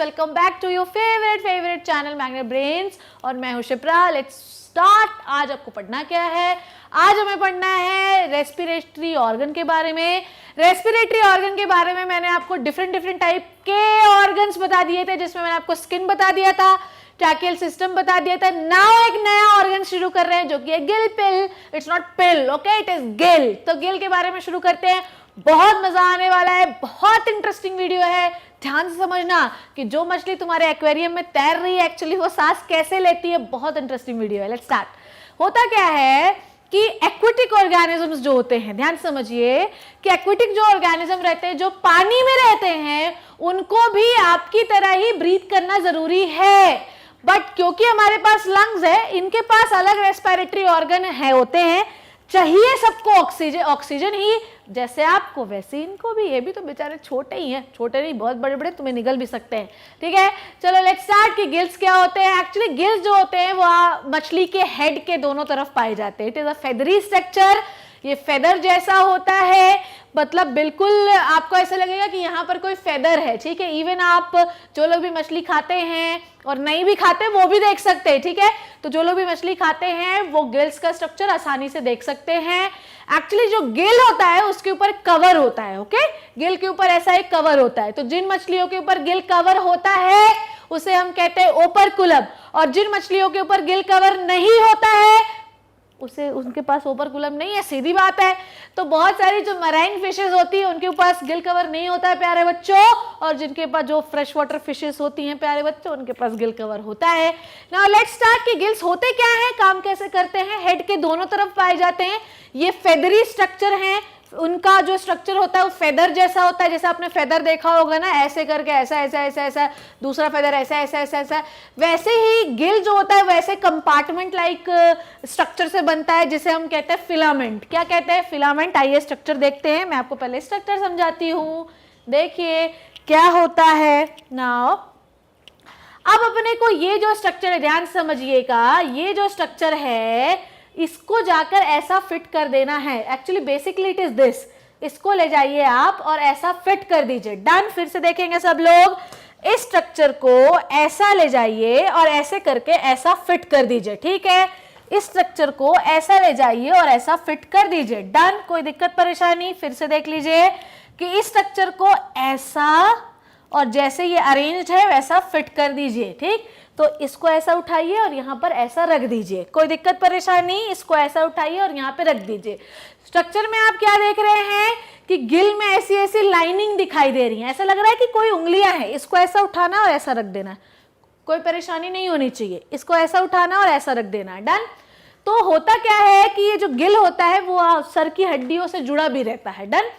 Welcome back to your favourite channel magnet brains और मैं हूं शिप्रा। Let's start. आज आपको पढ़ना क्या है? आज हमें पढ़ना है रेस्पिरेटरी ऑर्गन के बारे में। रेस्पिरेटरी ऑर्गन के बारे में मैंने आपको डिफरेंट टाइप के ऑर्गन्स बता दिए थे, जिसमें मैंने आपको स्किन बता दिया था, ट्रैकियल सिस्टम बता दिया था। नाउ एक नया ऑर्गन शुरू कर रहे हैं जो कि है gill pill. It's not pill, okay, it is gill. तो गिल के बारे में शुरू करते हैं। बहुत मजा आने वाला है, बहुत इंटरेस्टिंग वीडियो है। ध्यान से समझना कि जो मछली तुम्हारे एक्वेरियम में तैर रही है एक्चुअली वो सांस कैसे लेती है। बहुत इंटरेस्टिंग वीडियो है। Let's start. होता क्या है कि एक्वेटिक ऑर्गेनिजम्स जो होते हैं, ध्यान समझिए कि एक्वेटिक जो ऑर्गेनिज्म रहते हैं, जो पानी में रहते हैं, उनको भी आपकी तरह ही ब्रीथ करना जरूरी है। बट क्योंकि हमारे पास लंग्स है, इनके पास अलग रेस्पिरेटरी ऑर्गन है होते हैं। चाहिए सबको ऑक्सीजन, ऑक्सीजन ही जैसे आपको वैसे इनको भी। ये भी तो बेचारे छोटे ही हैं, छोटे नहीं बहुत बड़े बड़े, तुम्हें निगल भी सकते हैं। ठीक है, चलो लेट्स स्टार्ट कि गिल्स क्या होते हैं। एक्चुअली गिल्स जो होते हैं वो मछली के हेड के दोनों तरफ पाए जाते हैं। It is a feathery structure. ये फेदर जैसा होता है, मतलब बिल्कुल आपको ऐसा लगेगा कि यहाँ पर कोई फेदर है। ठीक है, इवन आप जो लोग भी मछली खाते हैं और नहीं भी खाते वो भी देख सकते हैं। ठीक है, तो जो लोग भी मछली खाते हैं वो गिल्स का स्ट्रक्चर आसानी से देख सकते हैं। एक्चुअली जो गिल होता है उसके ऊपर कवर होता है। ओके, गिल के ऊपर ऐसा एक कवर होता है। तो जिन मछलियों के ऊपर गिल कवर होता है उसे हम कहते हैं ओपरकुलम, और जिन मछलियों के ऊपर गिल कवर नहीं होता है उसे, उनके पास ओपरकुलम नहीं है। सीधी बात है। तो बहुत सारी जो मराइन फिशेस होती है उनके पास गिल कवर नहीं होता है प्यारे बच्चों, और जिनके पास जो फ्रेश वाटर फिशेस होती हैं प्यारे बच्चों, उनके पास गिल कवर होता है। नाउ लेट्स स्टार्ट कि गिल्स होते क्या हैं, काम कैसे करते हैं। हेड के दोनों तरफ पाए जाते हैं। ये फेदरी स्ट्रक्चर हैं। उनका जो स्ट्रक्चर होता है वो फेदर जैसा होता है। जैसे आपने फेदर देखा होगा ना, ऐसे करके ऐसा ऐसा ऐसा ऐसा, दूसरा फेदर ऐसा ऐसा ऐसा ऐसा, वैसे ही गिल जो होता है वैसे कंपार्टमेंट लाइक स्ट्रक्चर से बनता है, जिसे हम कहते हैं फिलामेंट। क्या कहते हैं? फिलामेंट। आइए स्ट्रक्चर देखते हैं। मैं आपको पहले स्ट्रक्चर समझाती हूँ। देखिए क्या होता है। नाउ अब अपने को ये जो स्ट्रक्चर है, ध्यान समझिएगा, ये जो स्ट्रक्चर है इसको जाकर ऐसा फिट कर देना है। Actually basically it is this. इसको ले जाइए आप और ऐसा फिट कर दीजिए। डन। फिर से देखेंगे सब लोग। इस स्ट्रक्चर को ऐसा ले जाइए और ऐसे करके ऐसा फिट कर दीजिए। ठीक है, इस स्ट्रक्चर को ऐसा ले जाइए और ऐसा फिट कर दीजिए। डन। कोई दिक्कत परेशानी? फिर से देख लीजिए कि इस स्ट्रक्चर को ऐसा और जैसे ये अरेंज्ड है वैसा फिट कर दीजिए। ठीक, तो इसको ऐसा उठाइए और यहाँ पर ऐसा रख दीजिए। कोई दिक्कत परेशानी? इसको ऐसा उठाइए और यहाँ पे रख दीजिए। स्ट्रक्चर में आप क्या देख रहे हैं कि गिल में ऐसी ऐसी लाइनिंग दिखाई दे रही है। ऐसा लग रहा है कि कोई उंगलियां हैं। इसको ऐसा उठाना और ऐसा रख देना, कोई परेशानी नहीं होनी चाहिए। इसको ऐसा उठाना और ऐसा रख देना। डन। तो होता क्या है कि ये जो गिल होता है वो सर की हड्डियों से जुड़ा भी रहता है। डन।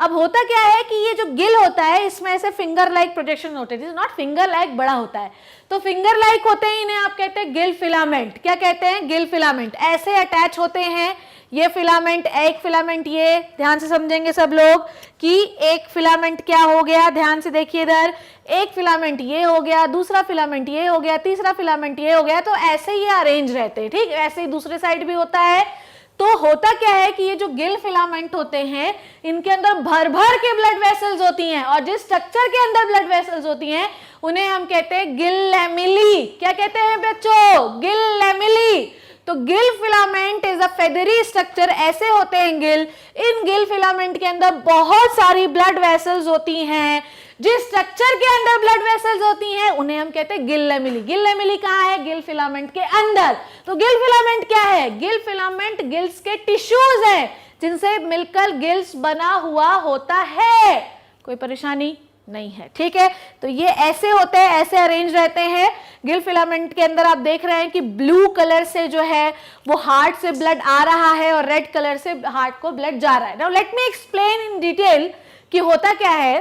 अब होता क्या है कि ये जो गिल होता है इसमें ऐसे फिंगर लाइक प्रोजेक्शन होते हैं। नॉट फिंगर लाइक, बड़ा होता है। तो फिंगर लाइक होते हैं, इन्हें आप कहते हैं गिल फिलामेंट। क्या कहते हैं? गिल फिलामेंट। ऐसे अटैच होते हैं ये फिलामेंट। एक फिलामेंट ये, ध्यान से समझेंगे सब लोग कि एक फिलामेंट क्या हो गया। ध्यान से देखिए इधर, एक फिलामेंट ये हो गया, दूसरा फिलामेंट ये हो गया, तीसरा फिलामेंट ये हो गया। तो ऐसे ये अरेंज रहते हैं। ठीक, ऐसे ही दूसरे साइड भी होता है। तो होता क्या है कि ये जो गिल फिलामेंट होते हैं इनके अंदर भर भर के ब्लड वेसल्स होती हैं, और जिस स्ट्रक्चर के अंदर ब्लड वेसल्स होती हैं उन्हें हम कहते हैं गिल लैमेली। क्या कहते हैं बच्चों? गिल लैमेली। तो Gill filament is a feathery structure. ऐसे होते हैं गिल। इन गिल फिलामेंट के अंदर बहुत सारी ब्लड वेसल्स होती हैं। जिस स्ट्रक्चर के अंदर ब्लड वेसल्स होती हैं उन्हें हम कहते हैं गिल लैमेली। गिल लैमेली कहाँ है? गिल फिलामेंट के अंदर। तो गिल फिलामेंट क्या है? गिल फिलामेंट गिल्स के टिश्यूज हैं जिनसे मिलकर गिल्स बना हुआ होता है। कोई परेशानी नहीं है। ठीक है, तो ये ऐसे होते हैं, ऐसे अरेंज रहते हैं। गिल फिलामेंट के अंदर आप देख रहे हैं कि ब्लू कलर से जो है वो हार्ट से ब्लड आ रहा है और रेड कलर से हार्ट को ब्लड जा रहा है। Now let me explain in detail कि होता क्या है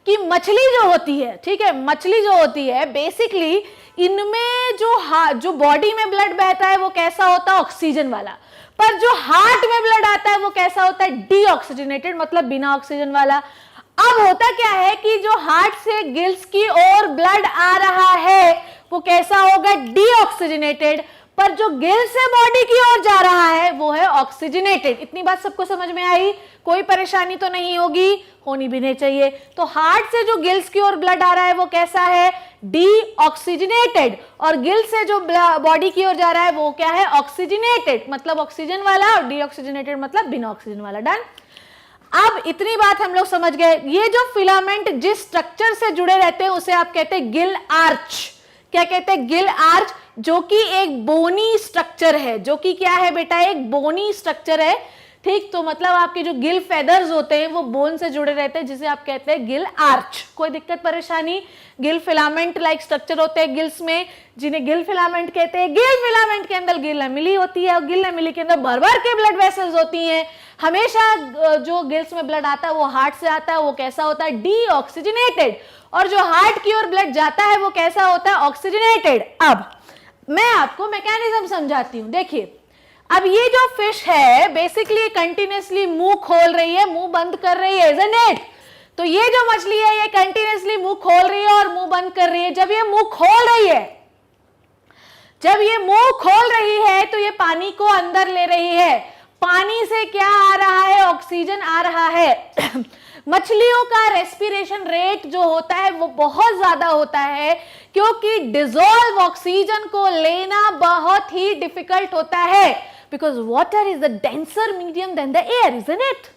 कि मछली जो होती है, ठीक है, मछली जो होती है बेसिकली इनमें जो बॉडी में ब्लड बहता है वो कैसा होता है? ऑक्सीजन वाला। पर जो हार्ट में ब्लड आता है वो कैसा होता है? डीऑक्सीजनेटेड, मतलब बिना ऑक्सीजन वाला। अब होता क्या है कि जो हार्ट से गिल्स की ओर ब्लड आ रहा है वो कैसा होगा? डीऑक्सीजनेटेड। पर जो गिल से बॉडी की ओर जा रहा है वो है ऑक्सीजनेटेड। इतनी बात सबको समझ में आई? कोई परेशानी तो नहीं होगी, होनी भी नहीं चाहिए। तो हार्ट से जो गिल्स की ओर ब्लड आ रहा है वो कैसा है? डीऑक्सीजनेटेड। और गिल से जो बॉडी की ओर जा रहा है वो क्या है? ऑक्सीजनेटेड, मतलब ऑक्सीजन वाला, और डीऑक्सीजनेटेड मतलब बिना ऑक्सीजन वाला। डन। अब इतनी बात हम लोग समझ गए। ये जो फिलामेंट जिस स्ट्रक्चर से जुड़े रहते हैं उसे आप कहते हैं गिल आर्च। क्या कहते हैं? गिल आर्च, जो कि एक बोनी स्ट्रक्चर है। जो कि क्या है बेटा? एक बोनी स्ट्रक्चर है। ठीक, तो मतलब आपके जो गिल फेदर्स होते हैं वो बोन से जुड़े रहते हैं, जिसे आप कहते हैं गिल आर्च। कोई दिक्कत परेशानी? गिल फिलामेंट लाइक स्ट्रक्चर होते हैं गिल्स में, जिन्हें गिल फिलामेंट कहते हैं। गिल फिलामेंट के अंदर गिल लैमेली होती है, और गिल लैमेली के अंदर भर भर के ब्लड वेसल्स होती हैं। हमेशा जो गिल्स में ब्लड आता है वो हार्ट से आता है, वो कैसा होता है? डीऑक्सीजनेटेड। और जो हार्ट की ओर ब्लड जाता है वो कैसा होता है? ऑक्सीजनेटेड। अब मैं आपको मैकेनिज्म समझाती हूं। देखिए, अब ये जो फिश है बेसिकली कंटिन्यूअसली मुंह खोल रही है, मुंह बंद कर रही है, isn't it? तो ये जो मछली है ये कंटिन्यूअसली मुंह खोल रही है और मुंह बंद कर रही है। जब ये मुंह खोल रही है, जब ये मुंह खोल रही है तो ये पानी को अंदर ले रही है। पानी से क्या आ रहा है? ऑक्सीजन आ रहा है। मछलियों का रेस्पिरेशन रेट जो होता है वो बहुत ज्यादा होता है, क्योंकि डिसॉल्व ऑक्सीजन को लेना बहुत ही डिफिकल्ट होता है, because water is the denser medium than the air, isn't it?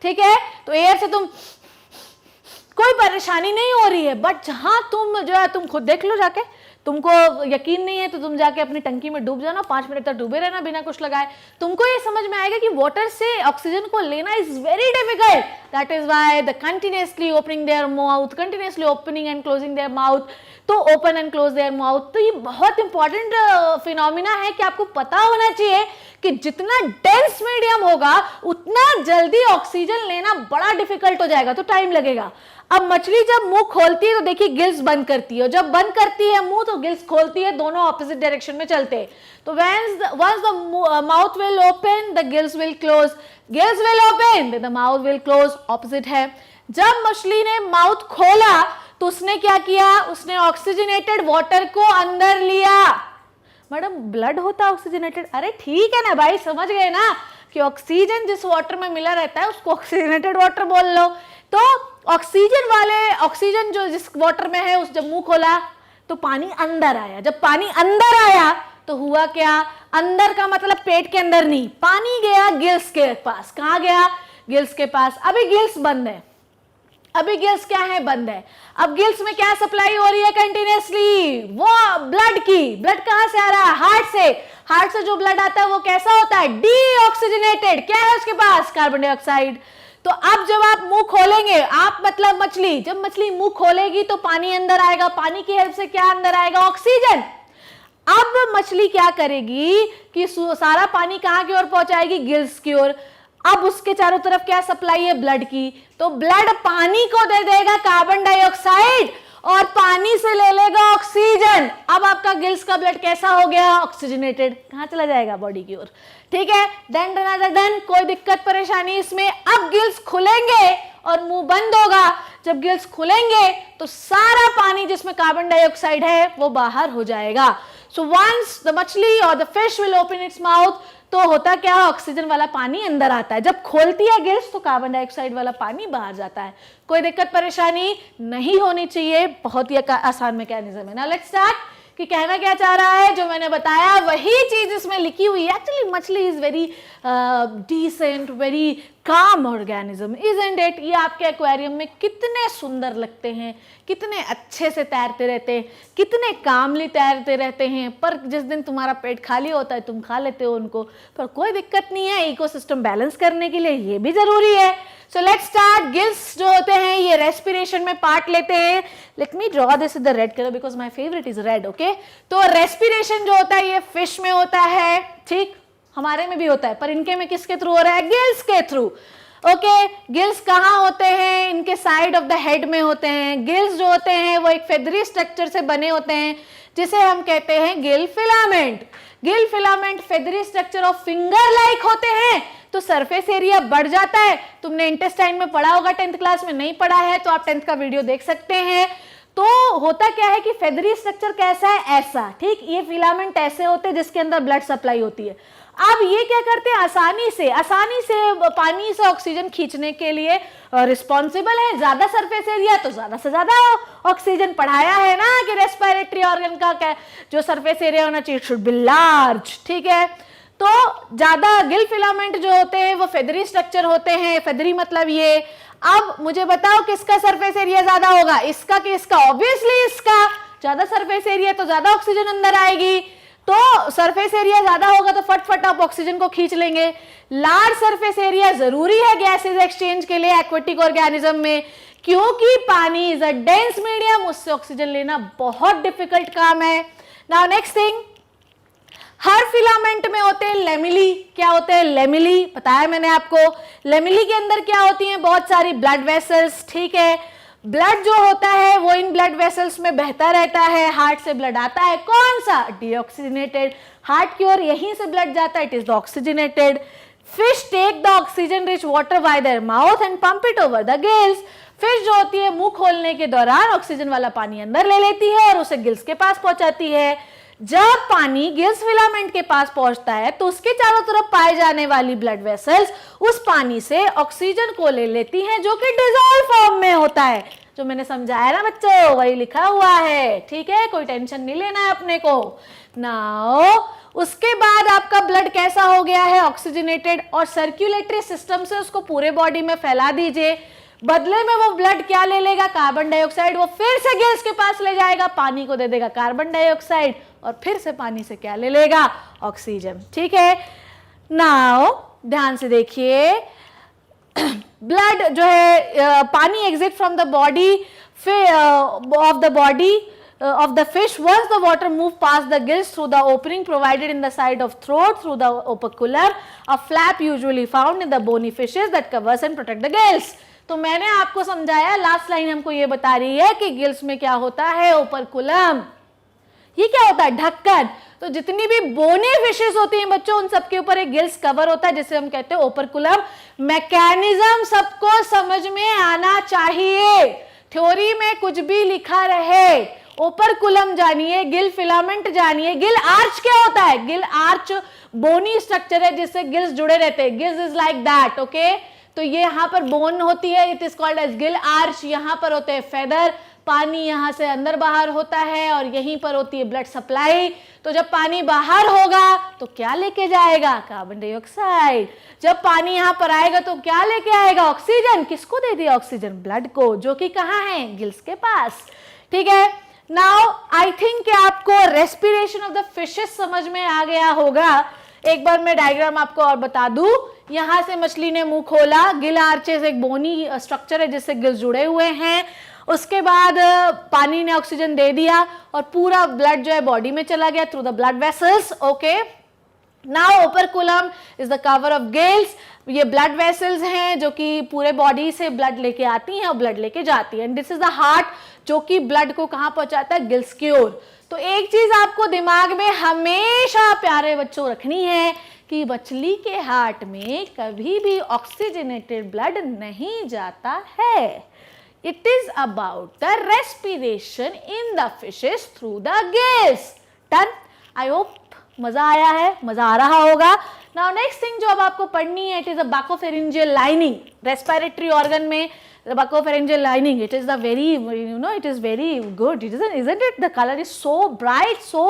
ठीक है, तो एयर से तुम कोई परेशानी नहीं हो रही है, बट जहां तुम जो है, तुम खुद देख लो जाके, तुमको यकीन नहीं है तो तुम जाके अपनी टंकी में डूब जाना, 5 मिनट तक डूबे रहना बिना कुछ लगाए, तुमको ये समझ में आएगा कि वाटर से ऑक्सीजन को लेना is very difficult. That is why the continuously opening their mouth, continuously opening and closing their mouth, तो open and close their mouth. तो ये बहुत इंपॉर्टेंट फिनोमिना है कि आपको पता होना चाहिए कि जितना डेंस मीडियम होगा उतना जल्दी ऑक्सीजन लेना बड़ा डिफिकल्ट हो जाएगा, तो टाइम लगेगा। अब मछली जब मुंह खोलती है तो देखिए गिल्स बंद करती है, जब बंद करती है मुंह तो गिल्स खोलती है, दोनों ऑपोजिट डायरेक्शन में चलते हैं। तो once the mouth will open, the gills will close, gills will open, then the mouth will close, opposite है। जब मछली ने माउथ खोला तो उसने क्या किया? उसने ऑक्सीजनेटेड वाटर को अंदर लिया। मैडम ब्लड होता ऑक्सीजनेटेड? अरे ठीक है ना भाई, समझ गए ना कि ऑक्सीजन जिस वाटर में मिला रहता है उसको ऑक्सीजनेटेड वाटर बोल लो। तो ऑक्सीजन जो जिस वाटर में है, उस जब मुंह खोला तो पानी अंदर आया। जब पानी अंदर आया तो हुआ क्या? अंदर का मतलब पेट के अंदर नहीं, पानी गया गिल्स के पास। कहां गया? गिल्स के पास। अभी गिल्स बंद है, अभी गिल्स क्या है? बंद है। अब गिल्स में क्या सप्लाई हो रही है कंटिन्यूअसली? वो ब्लड की। ब्लड कहां से आ रहा है? हार्ट से। हार्ट से जो ब्लड आता है वो कैसा होता है? डीऑक्सीजनेटेड। क्या है उसके पास? Carbon dioxide. तो अब जब आप मुंह खोलेंगे, आप मतलब मछली, जब मछली मुंह खोलेगी तो पानी अंदर आएगा। पानी की हेल्प से क्या अंदर आएगा? ऑक्सीजन। अब मछली क्या करेगी कि सारा पानी कहां की ओर पहुंचाएगी? गिल्स की ओर। अब उसके चारों तरफ क्या सप्लाई है? ब्लड की। तो ब्लड पानी को दे देगा कार्बन डाइऑक्साइड और पानी से ले लेगा ऑक्सीजन। अब आपका गिल्स का ब्लड कैसा हो गया? ऑक्सीजनेटेड। कहां चला जाएगा? बॉडी की ओर। ठीक है, देन कोई दिक्कत परेशानी इसमें? अब गिल्स खुलेंगे और मुंह बंद होगा। जब गिल्स खुलेंगे तो सारा पानी जिसमें कार्बन डाइऑक्साइड है वो बाहर हो जाएगा। सो वंस द मछली और the fish will open its mouth, तो होता क्या है? ऑक्सीजन वाला पानी अंदर आता है। जब खोलती है गिल्स तो कार्बन डाइऑक्साइड वाला पानी बाहर जाता है। कोई दिक्कत परेशानी नहीं होनी चाहिए, बहुत ही आसान मैकेनिज्म है ना। लेट्स स्टार्ट कि कहना क्या चाह रहा है। जो मैंने बताया वही चीज इसमें लिखी हुई है। एक्चुअली मछली is very decent, very calm organism, isn't it? ये आपके एक्वेरियम में कितने सुंदर लगते हैं, कितने अच्छे से तैरते रहते हैं, कितने कामली तैरते रहते हैं, पर जिस दिन तुम्हारा पेट खाली होता है तुम खा लेते हो उनको। पर कोई दिक्कत नहीं है, इकोसिस्टम बैलेंस करने के लिए ये भी जरूरी है। So let's start. गिल्स जो होते हैं ये रेस्पिरेशन में पार्ट लेते हैं। Let me draw this in the red colour because my favourite is red. Okay, तो रेस्पिरेशन जो होता है ये फिश में होता है, ठीक, हमारे में भी होता है, पर इनके में किसके थ्रू हो रहा है? गिल्स के थ्रू। ओके, गिल्स कहाँ होते हैं? इनके साइड ऑफ द हेड में होते हैं। गिल्स जो होते हैं वो एक फेदरी स्ट्रक्चर से बने होते हैं जिसे हम कहते हैं Gill filament. Gill filament feathery structure of finger like होते हैं, तो सरफेस एरिया बढ़ जाता है। तुमने इंटेस्टाइन में पढ़ा होगा 10th क्लास में, नहीं पढ़ा है तो आप 10th का वीडियो देख सकते हैं। तो होता क्या है कि फेदरी स्ट्रक्चर कैसा है, ऐसा, ठीक, ये फिलामेंट ऐसे होते हैं जिसके अंदर ब्लड सप्लाई होती है। अब ये क्या करते हैं, आसानी से पानी से ऑक्सीजन खींचने के लिए रिस्पॉन्सिबल है। ज्यादा सरफेस एरिया तो ज्यादा से ज्यादा ऑक्सीजन, पढ़ाया है ना कि रेस्पिरेटरी ऑर्गन का जो सरफेस एरिया होना चाहिए शुड बी लार्ज, ठीक है। तो ज्यादा गिल फिलामेंट जो होते हैं वो फेदरी स्ट्रक्चर होते हैं, फेदरी मतलब ये। अब मुझे बताओ किसका सरफेस एरिया ज्यादा होगा, इसका कि इसका? ऑब्वियसली इसका, ज्यादा सरफेस एरिया तो ज्यादा ऑक्सीजन अंदर आएगी, तो सरफेस एरिया ज्यादा होगा तो फटफट आप ऑक्सीजन को खींच लेंगे। लार्ज सरफेस एरिया जरूरी है गैसेज एक्सचेंज के लिए एक्वेटिक ऑर्गेनिज्म में, क्योंकि पानी इज अ डेंस मीडियम, उससे ऑक्सीजन लेना बहुत डिफिकल्ट काम है। नाउ नेक्स्ट थिंग, हर फिलामेंट में होते हैं लेमिली। क्या होते हैं? लेमिली, बताया मैंने आपको। लेमिली के अंदर क्या होती हैं? बहुत सारी ब्लड वेसल्स, ठीक है। ब्लड जो होता है वो इन ब्लड वेसल्स में बहता रहता है, हार्ट से ब्लड आता है, कौन सा? डीऑक्सीजनेटेड। हार्ट की ओर यहीं से ब्लड जाता है, it is oxygenated. Fish take the oxygen rich water by their mouth and pump it over the gills. Fish जो होती है मुंह खोलने के दौरान ऑक्सीजन वाला पानी अंदर ले लेती है और उसे गिल्स के पास पहुंचाती है। जब पानी गिल्स फिलामेंट के पास पहुंचता है तो उसके चारों तरफ पाए जाने वाली ब्लड वेसल्स उस पानी से ऑक्सीजन को ले लेती हैं, जो कि डिसॉल्व फॉर्म में होता है। जो मैंने समझाया ना बच्चों, वही लिखा हुआ है, ठीक है, कोई टेंशन नहीं लेना है अपने को। नाउ उसके बाद आपका ब्लड कैसा हो गया है? ऑक्सीजनेटेड, और सर्कुलेटरी सिस्टम से उसको पूरे बॉडी में फैला दीजिए। बदले में वो ब्लड क्या ले लेगा? Carbon dioxide. वो फिर से गिल्स के पास ले जाएगा, पानी को दे देगा कार्बन डाइऑक्साइड, और फिर से पानी से क्या ले लेगा? ऑक्सीजन, ठीक है। नाउ ध्यान से देखिए, ब्लड जो है, पानी exit from the body of the body of the fish once the water move past the gills through the opening provided in the side of throat through the operculum, a flap usually found in the bony fishes that covers and protect the gills. तो मैंने आपको समझाया, last line हमको ये बता रही है कि गिल्स में क्या होता है? ओपरकुलम। ये क्या होता है? ढक्कन। तो जितनी भी बोनी फिशेस होती हैं बच्चों, उन सबके ऊपर एक गिल्स कवर होता है जिसे हम कहते हैं ओपरकुलम। मैकेनिज्म सबको समझ में आना चाहिए, थ्योरी में कुछ भी लिखा रहे। ओपरकुलम जानिए, गिल फिलामेंट जानिए। गिल आर्च क्या होता है? गिल आर्च बोनी स्ट्रक्चर है जिससे गिल्स जुड़े रहते हैं। Gills is like that, okay. तो ये यहाँ पर बोन होती है, it is called as gill arch. यहाँ पर होते हैं फेदर, पानी यहाँ से अंदर बाहर होता है, और यहीं पर होती है ब्लड सप्लाई। तो जब पानी बाहर होगा तो क्या लेके जाएगा? Carbon dioxide. जब पानी यहाँ पर आएगा तो क्या लेके आएगा? ऑक्सीजन। किसको दे दिया ऑक्सीजन? ब्लड को, जो कि कहाँ है? गिल्स के पास, ठीक है। नाउ आई थिंक कि आपको रेस्पिरेशन ऑफ द फिशेस समझ में आ गया होगा। एक बार मैं डायग्राम आपको और बता दूं। यहां से मछली ने मुंह खोला, गिल आर्चेस एक बोनी स्ट्रक्चर है जिससे गिल्स जुड़े हुए हैं। उसके बाद पानी ने ऑक्सीजन दे दिया और पूरा ब्लड जो है बॉडी में चला गया through the blood vessels, okay. Now operculum is the cover of gills. ये ब्लड वेसल्स हैं जो कि पूरे बॉडी से ब्लड लेके आती हैं और ब्लड लेके जाती है। And this is the heart, जो कि ब्लड को कहां पहुंचाता है? गिल्स की ओर। तो एक चीज आपको दिमाग में हमेशा प्यारे बच्चों रखनी है कि मछली के हार्ट में कभी भी ऑक्सीजनेटेड ब्लड नहीं जाता है। It is about the respiration in the fishes through the gills. Done? I hope मजा आया है, मजा आ रहा होगा। नाउ नेक्स्ट थिंग जो अब आपको पढ़नी है, it is a buccopharyngeal lining. Respiratory organ में the bacopharyngeal lining, it is the very, you know, it is very good, isn't it? The color is so bright, so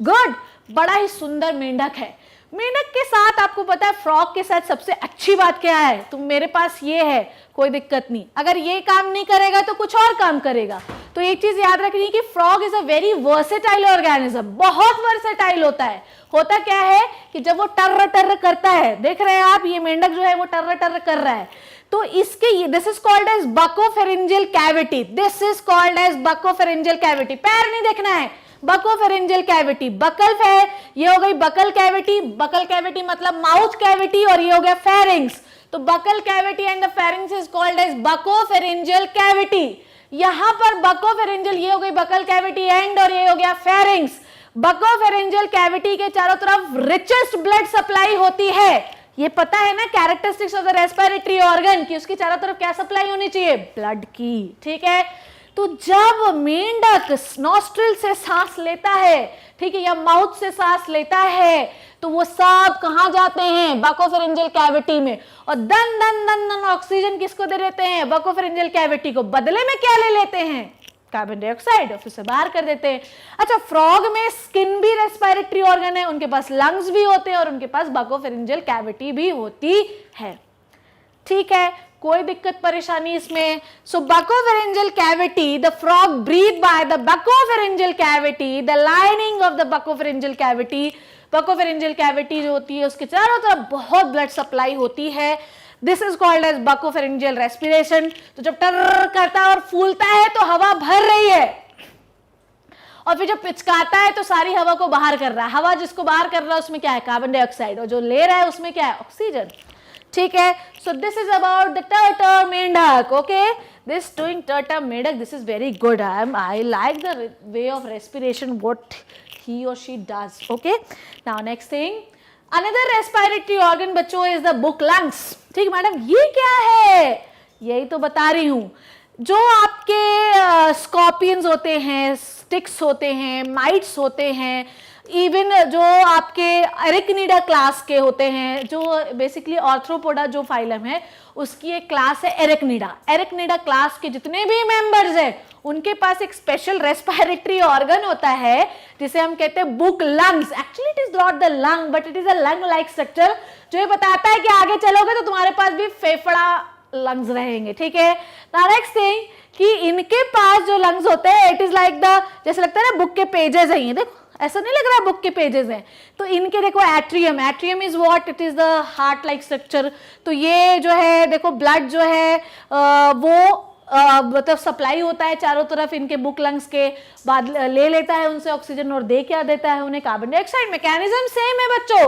good. बड़ा ही सुंदर मेंढक है। मेंढक के साथ आपको पता है फ्रॉग के साथ सबसे अच्छी बात क्या है? तो मेरे पास ये है, कोई दिक्कत नहीं। अगर ये काम नहीं करेगा तो कुछ और काम करेगा। तो एक चीज याद रखनी है कि frog is a very versatile organism, बहुत वर्सेटाइल होता है। होता क्या है कि जब वो टर्र टर्र करता है, देख रहे हैं आप, ये मेंढक जो है वो टर्र टर्र कर रहा है, तो इसके this is called as buccopharyngeal cavity. This is called as buccopharyngeal cavity. पैर नहीं देखना है, बकोफेरिंजियल कैविटी। बकल है, ये हो गई बकल कैविटी। बकल कैविटी मतलब माउथ कैविटी, और ये हो गया फेरिंग्स। तो buccal cavity and the pharynx is called as buccopharyngeal cavity. यहां पर बकोफेरिंजियल, ये हो गई बकल कैविटी एंड, और ये हो गया फेरिंग्स। बकोफेरिंजियल कैविटी के चारों तरफ रिचेस्ट ब्लड सप्लाई होती है। ये पता है ना characteristics of the respiratory organ की उसकी चारों तरफ क्या सप्लाई होनी चाहिए? ब्लड की, ठीक है। तो तो जब मेंढक नॉस्ट्रिल से सांस लेता है, ठीक है, या माउथ से सांस लेता है, तो वो सब कहां जाते हैं? बकोफेरेंजियल कैविटी में। और दन दन दन दन ऑक्सीजन किसको दे देते हैं? बकोफेरेंजियल कैविटी को। बदले में क्या ले लेते हैं? कार्बन डाइऑक्साइड, और फिर से बाहर कर देते हैं। अच्छा, फ्रॉग में स्किन भी रेस्पिरेटरी ऑर्गन है, उनके पास लंग्स भी होते हैं और उनके पास बकोफेरेंजियल कैविटी भी होती है। ठीक है, कोई दिक्कत परेशानी इसमें? So buccopharyngeal cavity, the frog breathe by the buccopharyngeal cavity, the lining of the buccopharyngeal cavity. Buccopharyngeal cavity जो होती है उसके चारों तरफ बहुत ब्लड सप्लाई होती है। This is called as buccopharyngeal respiration. तो जब टर करता है और फूलता है तो हवा भर रही है, और फिर जब पिचकाता है तो सारी हवा को बाहर कर रहा है। हवा जिसको बाहर कर रहा है उसमें क्या है? कार्बन डाइऑक्साइड, और जो ले रहा है उसमें क्या है? ऑक्सीजन। ठीक है, so this is about the टर्टर मेंढक। ओके, दिस डूइंग टर्टर मेंढक, this is very good. I like the way of respiration what he or she does. Okay, now next thing, another respiratory organ बच्चों is the book lungs. ठीक madam, ये क्या है? यही तो बता रही हूं। जो आपके स्कॉर्पियंस होते हैं, स्टिक्स होते हैं, माइट्स होते हैं, इवन जो आपके एरिकनिडा क्लास के होते हैं, जो बेसिकली आर्थ्रोपोडा जो फाइलम है उसकी एक क्लास है एरिकनिडा। एरिकनिडा क्लास के जितने भी मेंबर्स हैं उनके पास एक स्पेशल रेस्पिरेटरी ऑर्गन होता है जिसे हम कहते हैं book lungs. Actually it is not the lung but it is a lung like structure, जो ये बताता है कि आगे चलोगे तो तुम्हारे पास भी फेफड़ा लंग्स रहेंगे। ठीक है, नेक्स्ट थिंग कि इनके पास जो लंग्स होते हैं इट इज लाइक द, जैसे लगता है ना बुक के पेजेस हैं, ये देखो ऐसा नहीं लग रहा है बुक के पेजेस हैं। तो इनके देखो atrium, atrium is what? It is the heart like structure. तो ये जो है देखो ब्लड जो है वो मतलब सप्लाई होता है चारों तरफ इनके बुक लंग्स के, बाद ले लेता है उनसे ऑक्सीजन और दे क्या देता है उन्हें? Carbon dioxide. मैकेनिज्म सेम है बच्चों,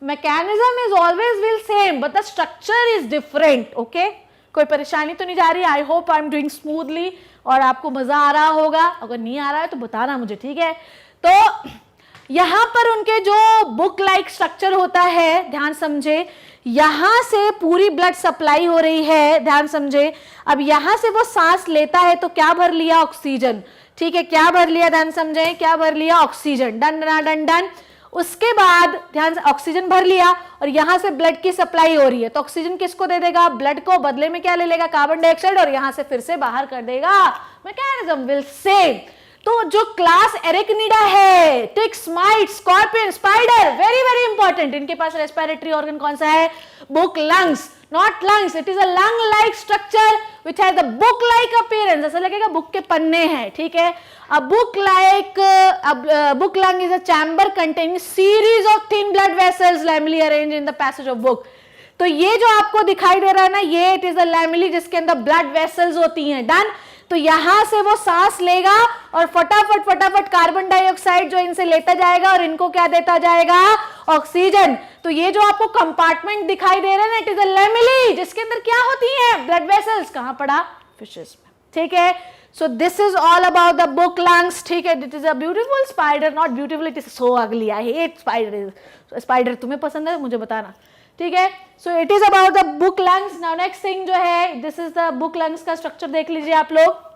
mechanism is always will same but the structure is different. Okay, कोई परेशानी तो नहीं जा रही? I hope I am doing smoothly और आपको मजा आ रहा होगा। अगर नहीं आ रहा है तो बताना मुझे, ठीक है? तो यहां पर उनके जो बुक लाइक स्ट्रक्चर होता है, ध्यान समझे, यहां से पूरी ब्लड सप्लाई हो रही है, ध्यान समझे। अब यहां से वो सांस लेता है तो क्या भर लिया? ऑक्सीजन। ठीक है, क्या भर लिया? ध्यान समझे, क्या भर लिया? Oxygen. Done done done done. उसके बाद ध्यान से ऑक्सीजन भर लिया और यहां से ब्लड की सप्लाई हो रही है, तो ऑक्सीजन किसको दे देगा? ब्लड को। बदले में क्या ले लेगा? कार्बन डाइऑक्साइड, और यहां से फिर से बाहर कर देगा। Mechanism will same. तो जो क्लास एरिकनिडा है, ticks, mites, scorpion, spider, very very important, इनके पास रेस्पिरेटरी ऑर्गन कौन सा है? Book lungs, not lungs, it is a lung like structure which has the book like appearance. ऐसा लगेगा बुक के पन्ने हैं। ठीक है, अब book lung is a chamber containing series of thin blood vessels lamellae arrange in the passage of book. तो ये जो आपको दिखाई दे रहा है ना, ये इट इज अ लैमेली जिसके अंदर ब्लड वेसल्स होती हैं। डन। तो यहां से वो सांस लेगा और फटाफट फटाफट कार्बन डाइऑक्साइड जो इनसे लेता जाएगा और इनको क्या देता जाएगा? ऑक्सीजन। तो ये जो आपको कंपार्टमेंट दिखाई दे रहा है ना, इट इज अ लैमेली जिसके अंदर क्या होती है? Blood vessels. कहां पड़ा? फिशेस में। ठीक है, so this is all about the book lungs. ठीक है, it is a beautiful spider, not beautiful, it is so अगली, आई हेट स्पाइडर। स्पाइडर तुम्हें पसंद है मुझे बताना। ठीक है, so it is about the book lungs. Now next thing जो है, this is the book lungs का स्ट्रक्चर देख लीजिए आप लोग।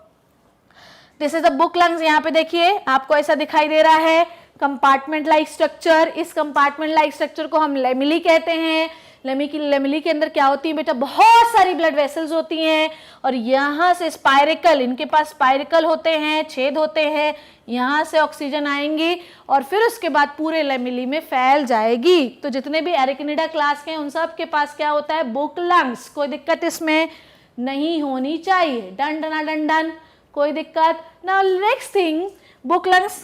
This is the book lungs. यहाँ पे देखिए आपको ऐसा दिखाई दे रहा है कंपार्टमेंट लाइक स्ट्रक्चर। इस कंपार्टमेंट लाइक स्ट्रक्चर को हम लैमेली कहते हैं। लैमेली के अंदर क्या होती है बेटा? बहुत सारी ब्लड वेसल्स होती हैं और यहाँ से स्पाइरिकल, इनके पास स्पाइरिकल होते हैं, छेद होते हैं, यहाँ से ऑक्सीजन आएंगी और फिर उसके बाद पूरे लैमेली में फैल जाएगी। तो जितने भी एरिकनिडा क्लास के हैं उन सब के पास क्या होता है? Book lungs. कोई दिक्कत इसमें नहीं होनी चाहिए। डन डना डन डन, कोई दिक्कत? Now next thing, book lungs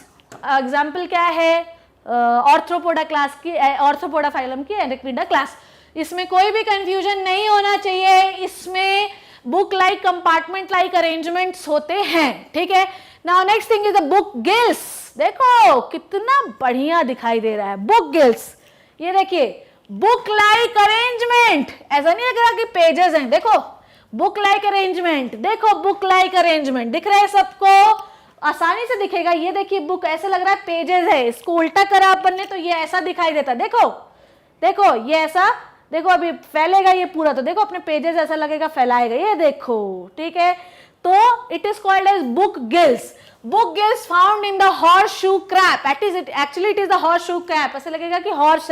example क्या है? ऑर्थ्रोपोडा क्लास की, ऑर्थ्रोपोडा फाइलम की एरिकनिडा क्लास। इसमें कोई भी कंफ्यूजन नहीं होना चाहिए, इसमें book like compartment like arrangements होते हैं। ठीक है, now next thing is the book gills. देखो कितना बढ़िया दिखाई दे रहा है बुक गिल्स। ये देखिए बुक लाइक अरेंजमेंट, ऐसा नहीं लग रहा कि पेजेस हैं। देखो बुक लाइक अरेंजमेंट, देखो बुक लाइक अरेंजमेंट दिख रहा है सबको, आसानी से दिखेगा। ये देखिए बुक, ऐसा लग रहा है पेजेस है, इसको उल्टा करा अपन ने तो ये ऐसा दिखाई देता। देखो देखो ये ऐसा, देखो अभी फैलेगा ये पूरा, तो देखो अपने पेजेस ऐसा लगेगा फैलाएगा, ये देखो। ठीक है, तो it is called as book gills. Book gills found in the horseshoe crab. Actually it is the horseshoe crab. ऐसे लगेगा कि हॉर्स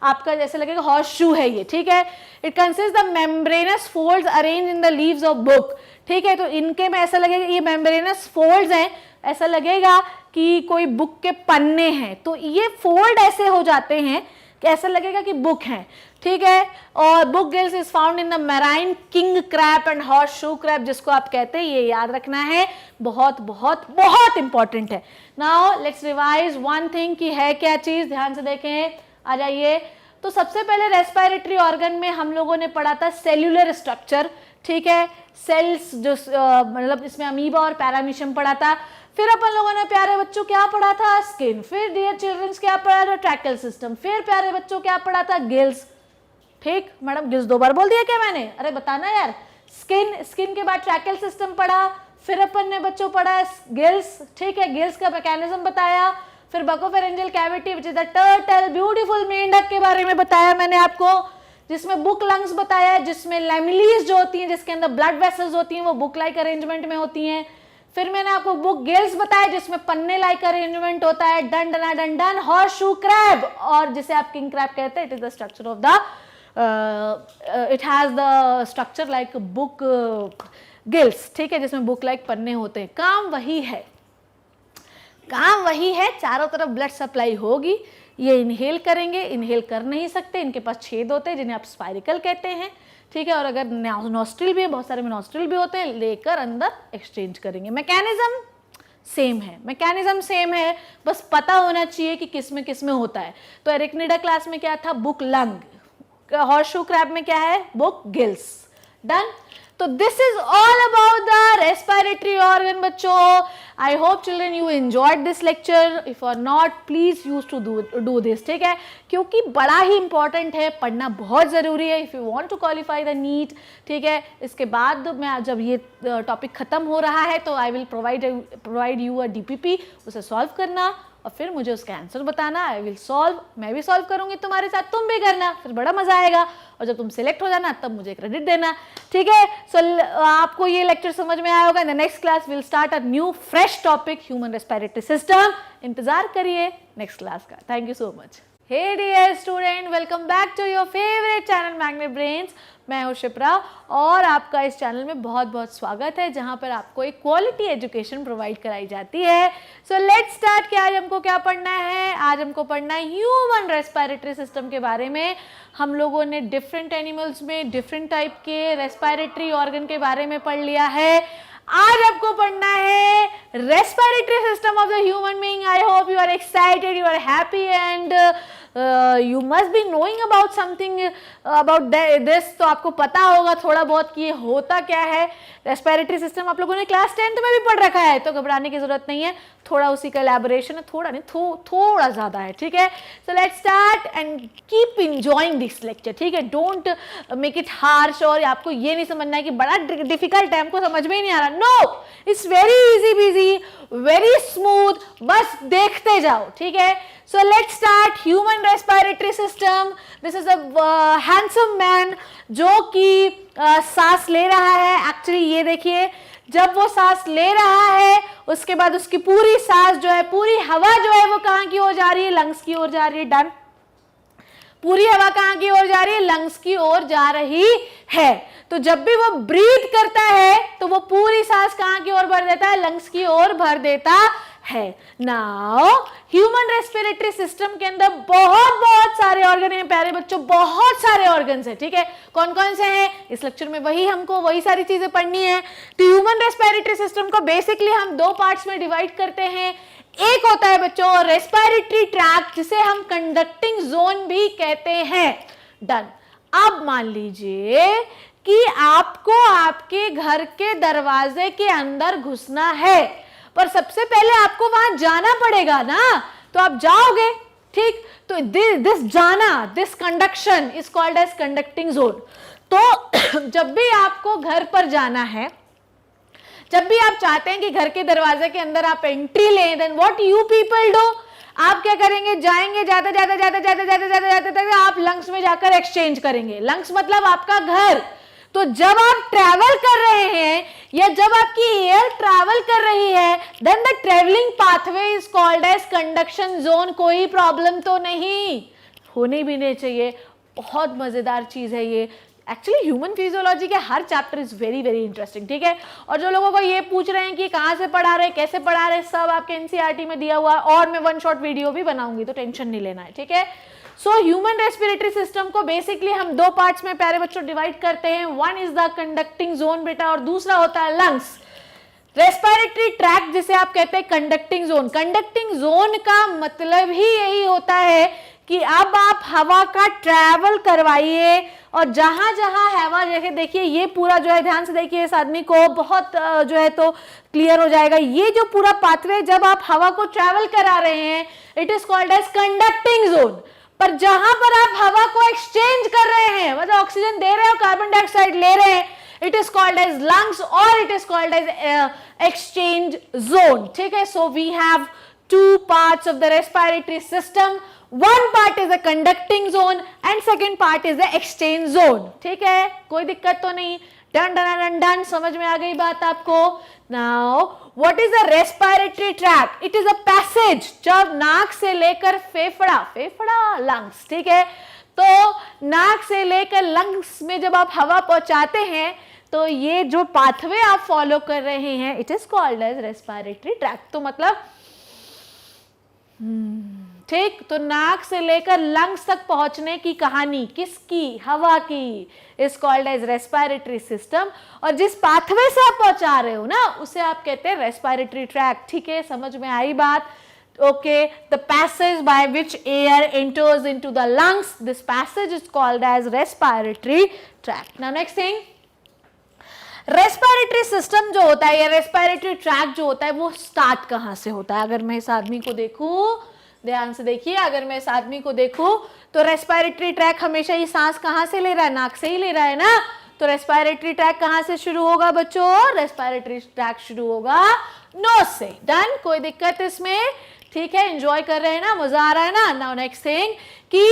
आपका जैसे लगेगा हॉर्स शू है ये, ठीक है. It consist the membranes folds arrange in the leaves of book, ठीक है. तो इनके में ऐसा लगेगा ये मेम्ब्रेनस फोल्ड्स हैं, ऐसा लगेगा कि कोई बुक के पन्ने हैं. तो ये फोल्ड ऐसे हो जाते हैं कि ऐसा लगेगा कि बुक है, ठीक है. और book gills is found in the marine king crab and horse shoe crab, जिसको आप कहते हैं, ये याद रखना है, बहुत बहुत बहुत इंपॉर्टेंट है. Now let's revise one thing कि है क्या चीज, ध्यान से देखें, आ जाइए. तो सबसे पहले रेस्पिरेटरी ऑर्गन में हम लोगों ने पढ़ा था सेल्यूलर स्ट्रक्चर, ठीक है. सेल्स जो मतलब इसमें अमीबा और पैरामीशियम पढ़ा था. फिर अपन लोगों ने प्यारे बच्चों क्या पढ़ा था, स्किन. फिर डियर चिल्ड्रंस क्या पढ़ा था, ट्रैकेल सिस्टम. फिर प्यारे बच्चों क्या पढ़ा था, गिल्स. ठीक मैडम, गिल्स 2 बार बोल दिया क्या मैंने, अरे बताना यार. स्किन के बाद ट्रैकेल सिस्टम पढ़ा, फिर अपन ने बच्चों पढ़ा गिल्स, ठीक है. गिल्स का मैकेनिज्म बताया. फिर buccopharyngeal cavity which is the turtle, beautiful मेंढक के बारे में बताया मैंने आपको, जिसमें बुक लंग्स बताया, जिसमें लैमिलीज जो होती हैं, जिसके अंदर ब्लड वेसल्स होती हैं, वो बुक लाइक अरेंजमेंट में होती हैं. फिर मैंने आपको बुक गिल्स बताया, जिसमें पन्ने लाइक अरेंजमेंट होता है, डन डना डन डन, हॉर्स शू क्रैब, और जिसे आप किंग क्रैब कहते हैं. It is the structure of the it has the structure like book gills, ठीक है, जिसमें बुक लाइक पन्ने होते हैं. काम वही है, काम वही है. चारों तरफ ब्लड सप्लाई होगी, ये इनहेल करेंगे, इनहेल कर नहीं सकते, इनके पास छेद होते हैं जिन्हें आप स्पाइरिकल कहते हैं, ठीक है. और अगर नॉस्ट्रिल भी है, बहुत सारे में नॉस्ट्रिल भी होते हैं, लेकर अंदर एक्सचेंज करेंगे. मैकेनिज्म सेम है, मैकेनिज्म सेम है, बस पता होना चाहिए कि किस में होता है. तो एरिक्निडा क्लास में क्या था, बुक लंग. हॉर्सशू क्रैब में क्या है, बुक गिल्स. डन. तो this is all about the respiratory organ बच्चों. I hope children you enjoyed this lecture. If are not please use to do this, ठीक है, क्योंकि बड़ा ही इंपॉर्टेंट है, पढ़ना बहुत जरूरी है if you want to qualify the NEET, ठीक है. इसके बाद मैं जब ये टॉपिक खत्म हो रहा है तो I will provide you a DPP, उसे सॉल्व करना और फिर मुझे उसका आंसर बताना. आई विल सॉल्व, मैं भी सॉल्व करूंगी तुम्हारे साथ, तुम भी करना, फिर बड़ा मजा आएगा. और जब तुम सिलेक्ट हो जाना तब मुझे क्रेडिट देना, ठीक है. सो आपको ये लेक्चर समझ में आया होगा. In the next class will start a new fresh topic, human respiratory system. इंतजार करिए नेक्स्ट क्लास का. Thank you so much. Hey dear student, welcome back to your favourite channel magnet brains. मैं हूं शिप्रा और आपका इस चैनल में बहुत बहुत स्वागत है, जहां पर आपको एक क्वालिटी एजुकेशन प्रोवाइड कराई जाती है. So let's start. कि आज हमको क्या पढ़ना है, आज हमको पढ़ना है ह्यूमन रेस्पिरेटरी सिस्टम के बारे में. हम लोगों ने डिफरेंट एनिमल्स में डिफरेंट टाइप के रेस्पिरेटरी ऑर्गन के बारे में पढ़ लिया है. आज आपको पढ़ना है respiratory system of the human being. I hope you are excited, you are happy and you must be knowing about something about this. तो आपको पता होगा थोड़ा बहुत कि ये होता क्या है. रेस्पिरेटरी सिस्टम आप लोगों ने क्लास 10th में भी पढ़ रखा है, तो घबराने की जरूरत नहीं है. थोड़ा उसी का एलैबोरेशन है, थोड़ा नहीं थोड़ा ज़्यादा है, ठीक है. So let's start and keep enjoying this lecture, ठीक है. Don't make it harsh. और आपको ये नहीं समझना है कि बड़ा डिफिकल्ट है, हमको समझ में ही नहीं आ रहा. No, it's very easy breezy, very smooth, बस देखते जाओ, ठीक है. So let's start. Human respiratory system. This is a handsome man जो कि सांस ले रहा है. एक्चुअली ये देखिए, जब वो सांस ले रहा है उसके बाद उसकी पूरी सांस जो है, पूरी हवा जो है वो कहाँ की ओर जा रही है, लंग्स की ओर जा रही है. डन. पूरी हवा कहाँ की ओर जा रही है, लंग्स की ओर जा रही है. तो जब भी वो ब्रीथ करता है तो वो पूरी सांस कहाँ की ओर भर देता है, लंग्स की ओर भर देता है. नाउ ह्यूमन रेस्पिरेटरी सिस्टम के अंदर बहुत बहुत सारे ऑर्गन हैं प्यारे बच्चों, बहुत सारे ऑर्गन्स हैं, ठीक है. कौन कौन से हैं, इस लेक्चर में हमको वही सारी चीजें पढ़नी है. तो ह्यूमन रेस्पिरेटरी सिस्टम को बेसिकली हम 2 पार्ट्स में डिवाइड करते हैं. एक होता है बच्चों रेस्पिरेटरी ट्रैक्ट, जिसे हम कंडक्टिंग जोन भी कहते हैं. डन. अब मान लीजिए कि आपको आपके घर के दरवाजे के अंदर घुसना है, पर सबसे पहले आपको वहां जाना पड़ेगा ना, तो आप जाओगे, ठीक. तो this conduction is called as conducting zone. तो जब भी आपको घर पर जाना है, जब भी आप चाहते हैं कि घर के दरवाजे के अंदर आप एंट्री लें, then what you people do, आप क्या करेंगे, जाएंगे, जाते आप लंग्स में जाकर एक्सचेंज करेंगे. लंग्स मतलब आपका घर. तो जब आप ट्रैवल कर रहे हैं या जब आपकी एयर ट्रैवल कर रही है, then the travelling pathway is called as conduction zone. कोई प्रॉब्लम तो नहीं, होने भी नहीं चाहिए। बहुत मजेदार चीज है ये। एक्चुअली ह्यूमन फिजियोलॉजी के हर chapter is very very interesting, ठीक है। और जो लोगों को ये पूछ रहे हैं कि कहाँ से पढ़ा रहे, कैसे पढ़ा रहे, सब आपके एनसीईआरटी में दिया हुआ है, और मैं वन शॉट वीडियो भी बनाऊंगी, तो टेंशन नहीं लेना है, ठीक है। सो ह्यूमन रेस्पिरेटरी सिस्टम को बेसिकली हम दो पार्ट्स में प्यारे बच्चों डिवाइड करते हैं। One is the conducting zone बेटा, और दूसरा होता है लंग्स। रेस्पिरेटरी ट्रैक्ट जिसे आप कहते हैं कंडक्टिंग जोन। कंडक्टिंग जोन का मतलब ही यही होता है कि अब आप हवा का ट्रैवल करवाइए, और जहां जहां हवा, जैसे देखिए ये पूरा जो है, ध्यान से देखिए इस आदमी को, बहुत जो है तो क्लियर हो जाएगा। ये जो पूरा पाथवे जब आप हवा को ट्रैवल करा रहे हैं, it is called as conducting zone. पर जहां पर आप हवा को एक्सचेंज कर रहे हैं, मतलब ऑक्सीजन दे रहे हैं और कार्बन डाइऑक्साइड ले रहे हैं, it is called as lungs और it is called as exchange zone, ठीक है। So we have two parts of the respiratory system. One part is a conducting zone and second part is the exchange zone, ठीक है, कोई दिक्कत तो नहीं। Done done done done, समझ में आ गई बात आपको। Now what is the respiratory tract? It is a passage जब नाक से लेकर फेफड़ा, फेफड़ा लंग्स, ठीक है। तो नाक से लेकर लंग्स में जब आप हवा पहुंचाते हैं, तो ये जो पाथवे आप फॉलो कर रहे हैं, it is called as respiratory tract. तो मतलब ठीक, तो नाक से लेकर लंग्स तक पहुंचने की कहानी किसकी? हवा की, is called as respiratory system. और जिस पाथवे से आप पहुंचा रहे हो ना, उसे आप कहते हैं रेस्पिरेटरी ट्रैक्ट, ठीक है, समझ में आई बात। Okay, the passage by which air enters into the lungs, this passage is called as respiratory tract. Now next thing, respiratory system जो होता है या रेस्पिरेटरी ट्रैक्ट जो होता है, वो स्टार्ट कहां से होता है? अगर मैं इस आदमी को देखूं, ध्यान से देखिए, अगर मैं इस आदमी को देखूं तो रेस्पिरेटरी ट्रैक हमेशा ही सांस कहां से ले रहा है? नाक से ही ले रहा है ना। तो रेस्पिरेटरी ट्रैक कहां से शुरू होगा बच्चों? रेस्पिरेटरी ट्रैक शुरू होगा नोज से। डन, कोई दिक्कत इसमें? ठीक है, एंजॉय कर रहे हैं ना, मजा आ रहा है ना। नाउ नेक्स्ट थिंग कि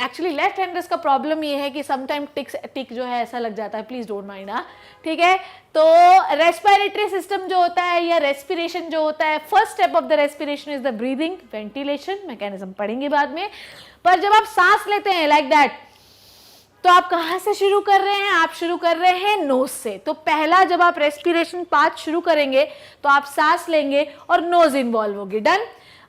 एक्चुअली लेफ्ट हैंडर्स का प्रॉब्लम ये है कि समटाइम टिक जो है ऐसा लग जाता है, प्लीज डोंट माइंड। ठीक है, तो रेस्पिरेटरी सिस्टम जो होता है या रेस्पिरेशन जो होता है, first step of the respiration is the breathing, ventilation mechanism पढ़ेंगे बाद में। पर जब आप सांस लेते हैं लाइक दैट, तो आप कहां से शुरू कर रहे हैं? आप शुरू कर रहे हैं नोज से। तो पहला जब आप रेस्पिरेशन पार्ट शुरू करेंगे तो आप सांस लेंगे और नोज इन्वॉल्व होगी। डन।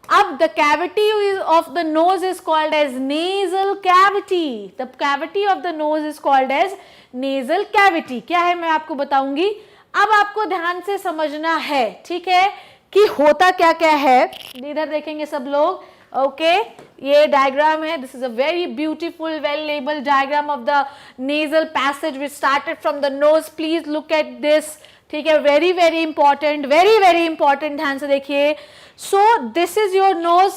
अब the cavity of the nose is called as nasal cavity. The cavity of the nose is called as nasal cavity. क्या है मैं आपको बताऊंगी। अब आपको ध्यान से समझना है, ठीक है, कि होता क्या क्या है। इधर देखेंगे सब लोग। ओके, ये डायग्राम है। This is a very beautiful well labelled diagram of the nasal passage which started from the nose. Please look at this. ठीक है, very very important, very very important, ध्यान से देखिए। So this is your nose,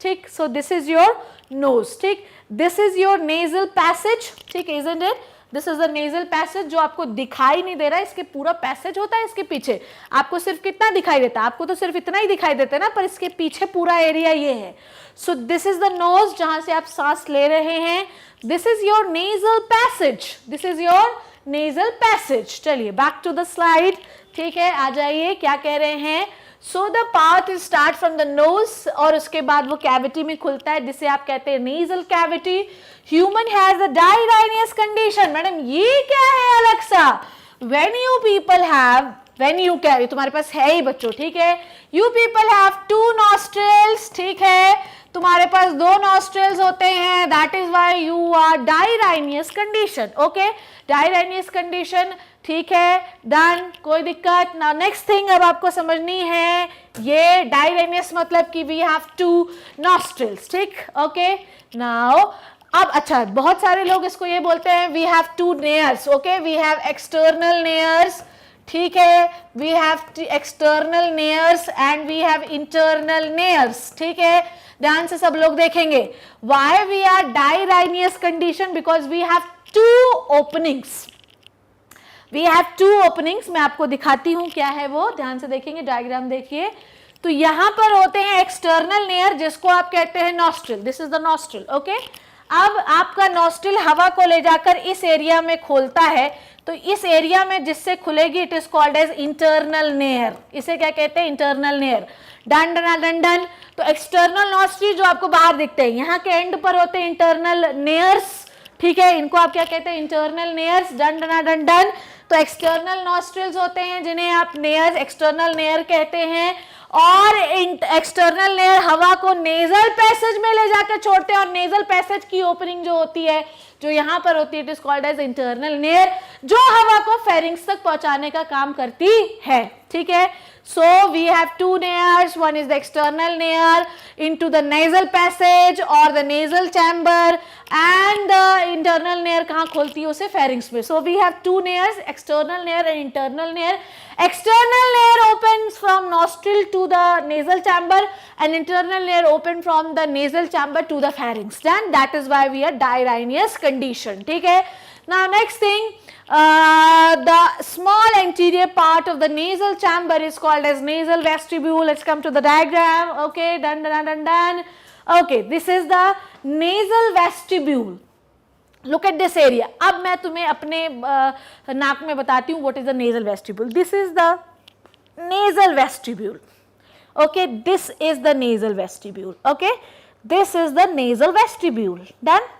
ठीक, so this is your nose, ठीक, this is your nasal passage, ठीक, isn't it? This is the nasal passage जो आपको दिखाई नहीं दे रहा है, इसके पूरा पैसेज होता है इसके पीछे। आपको सिर्फ कितना दिखाई देता है? आपको तो सिर्फ इतना ही दिखाई देता है ना, पर इसके पीछे पूरा एरिया ये है। So this is the nose जहां से आप सांस ले रहे हैं। This is your nasal passage, this is your nasal passage. चलिए बैक टू द स्लाइड, ठीक है, आ जाइए। क्या कह रहे हैं? So the path is start from the knows और उसके बाद वो कैविटी में खुलता है, जिसे आप कहते हैं nasal cavity. Human has a dirhinous condition. Madam ये क्या है अलग सा? When you people have, when you carry, तुम्हारे पास है ही बच्चों, ठीक है, you people have two nostrils, ठीक है, तुम्हारे पास दो नॉस्ट्रिल्स होते हैं, that is why you are dirhinous condition. Okay, dirhinous condition, ठीक है, डन, कोई दिक्कत ना। नेक्स्ट थिंग अब आपको समझनी है, ये डायराइनियस मतलब कि वी हैव टू नॉस्ट्रिल्स, ठीक, ओके। नाउ अब अच्छा, बहुत सारे लोग इसको ये बोलते हैं we have two nares. Okay, we have external nares, ठीक है, we have external nares and we have internal nares, ठीक है, ध्यान से सब लोग देखेंगे। Why we are dirhinous condition? Because we have two openings, we have two openings. मैं आपको दिखाती हूं क्या है वो, ध्यान से देखेंगे, डायग्राम देखिए। तो यहां पर होते हैं एक्सटर्नल नेयर जिसको आप कहते हैं nostril, this is the nostril. Okay, अब आपका नॉस्ट्रिल हवा को ले जाकर इस एरिया में खोलता है, तो इस एरिया में जिससे खुलेगी it is called as internal nare. इसे क्या कहते हैं? Internal nare. Done done done done. तो एक्सटर्नल नॉस्ट्रिल जो आपको बाहर दिखते हैं, यहाँ के एंड पर होते हैं इंटरनल नेयर्स, ठीक है, इनको आप क्या कहते हैं? Internal नेयर्स। Done done done done. तो एक्सटर्नल नॉस्ट्रिल्स होते हैं जिन्हें आप नेयर्स, एक्सटर्नल नेयर कहते हैं, और एक्सटर्नल नेयर हवा को नेजल पैसेज में ले जाकर छोड़ते हैं, और नेजल पैसेज की ओपनिंग जो होती है, जो यहाँ पर होती है, it is called as internal nare, जो हवा को फेरिंग्स तक पहुंचाने का काम करती है, ठीक है। So we have two nares, one is the external nair into the nasal passage or the nasal chamber, and the internal nair कहाँ खोलती है? उसे pharynx में। So we have two nares, external nair and internal nair. External nair opens from nostril to the nasal chamber and internal nair open from the nasal chamber to the pharynx. Then that is why we are dirhinous condition, ठीक है। Now next thing, the small anterior part of the nasal chamber is called as nasal vestibule. Let's come to the diagram. Okay, done done done done. Okay, this is the nasal vestibule. Look at this area. अब मैं तुम्हें अपने नाक में बताती हूँ what is the nasal vestibule. This is the nasal vestibule. Okay, this is the nasal vestibule. Okay, this is the nasal vestibule. Done.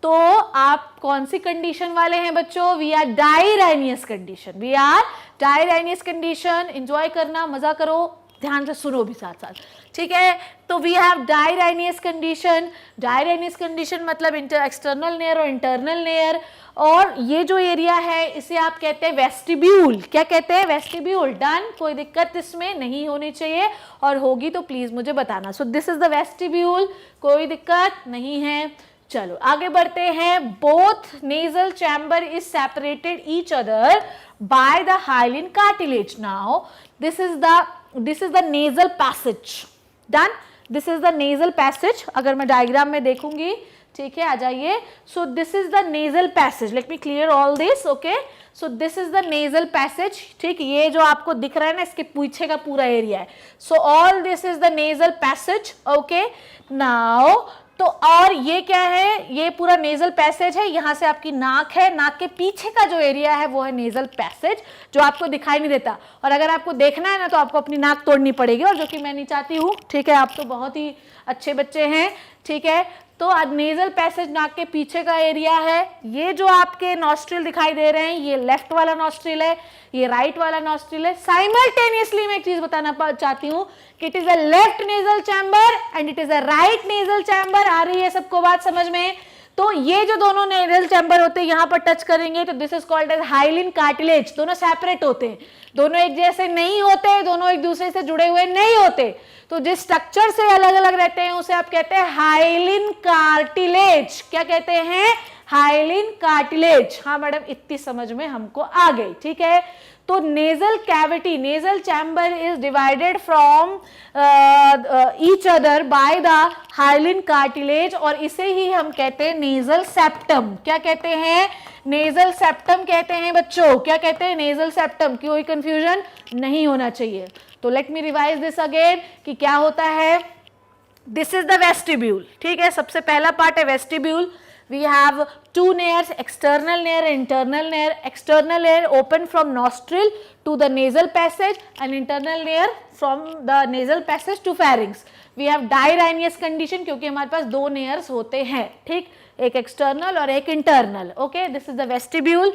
तो आप कौन सी कंडीशन वाले हैं बच्चों? We are dirhinous condition. We are dirhinous condition. Enjoy करना, मजा करो, ध्यान से सुनो भी साथ साथ, ठीक है। तो वी हैव डायराइनियस कंडीशन। डायराइनियस कंडीशन मतलब एक्सटर्नल नेयर और इंटरनल नेयर, और ये जो एरिया है इसे आप कहते हैं वेस्टिब्यूल। क्या कहते हैं? वेस्टिब्यूल। डन। कोई दिक्कत इसमें नहीं होनी चाहिए, और होगी तो प्लीज मुझे बताना। सो दिस इज द वेस्टिब्यूल, कोई दिक्कत नहीं है। चलो आगे बढ़ते हैं। Both nasal chamber is separated each other by the hyaline cartilage. Now this is the nasal passage. Done. This is the nasal passage. अगर मैं डायग्राम में देखूंगी, ठीक है, आ जाइए। सो this is the nasal passage. Let me clear all this. Okay, so this is the nasal passage, ठीक। ये जो आपको दिख रहा है ना, इसके पीछे का पूरा एरिया है। So all this is the nasal passage. Okay, now तो और ये क्या है? ये पूरा नेजल पैसेज है। यहाँ से आपकी नाक है, नाक के पीछे का जो एरिया है वो है नेजल पैसेज, जो आपको दिखाई नहीं देता। और अगर आपको देखना है ना, तो आपको अपनी नाक तोड़नी पड़ेगी, और जो कि मैं नहीं चाहती हूँ, ठीक है। आप तो बहुत ही अच्छे बच्चे हैं, ठीक है। तो नेजल पैसेज नाक के पीछे का एरिया है। ये जो आपके नॉस्ट्रिल दिखाई दे रहे हैं, ये लेफ्ट वाला नॉस्ट्रिल है, ये राइट वाला नॉस्ट्रिल है। साइमल्टेनियसली मैं एक चीज बताना चाहती हूँ कि it is a left nasal chamber and it is a right nasal chamber. आ रही है सबको बात समझ में? तो ये जो दोनों नेजल चैम्बर होते हैं, यहाँ पर टच करेंगे तो this is called as hyaline cartilage. दोनों सेपरेट होते हैं, दोनों एक जैसे नहीं होते, दोनों एक दूसरे से जुड़े हुए नहीं होते। तो जिस स्ट्रक्चर से अलग अलग रहते हैं उसे आप कहते हैं हाइलिन कार्टिलेज। क्या कहते हैं? Hyaline cartilage. हाँ मैडम, इतनी समझ में हमको आ गई, ठीक है। तो nasal cavity, nasal chamber is divided from each other by the hyaline cartilage, और इसे ही हम कहते हैं नेजल सेप्टम। क्या कहते हैं? नेजल सेप्टम कहते हैं बच्चों। क्या कहते हैं? Nasal septum. कोई कंफ्यूजन नहीं होना चाहिए। तो let me revise this again कि क्या होता है। दिस इज द वेस्टिब्यूल, ठीक है। सबसे पहला पार्ट है vestibule. We have two nares, external nair and internal nair. External nair open from nostril to the nasal passage and internal nair from the nasal passage to pharynx. We have dirhinous condition क्योंकि हमारे पास दो nares होते हैं, ठीक, एक external और एक internal. Okay, this is the vestibule.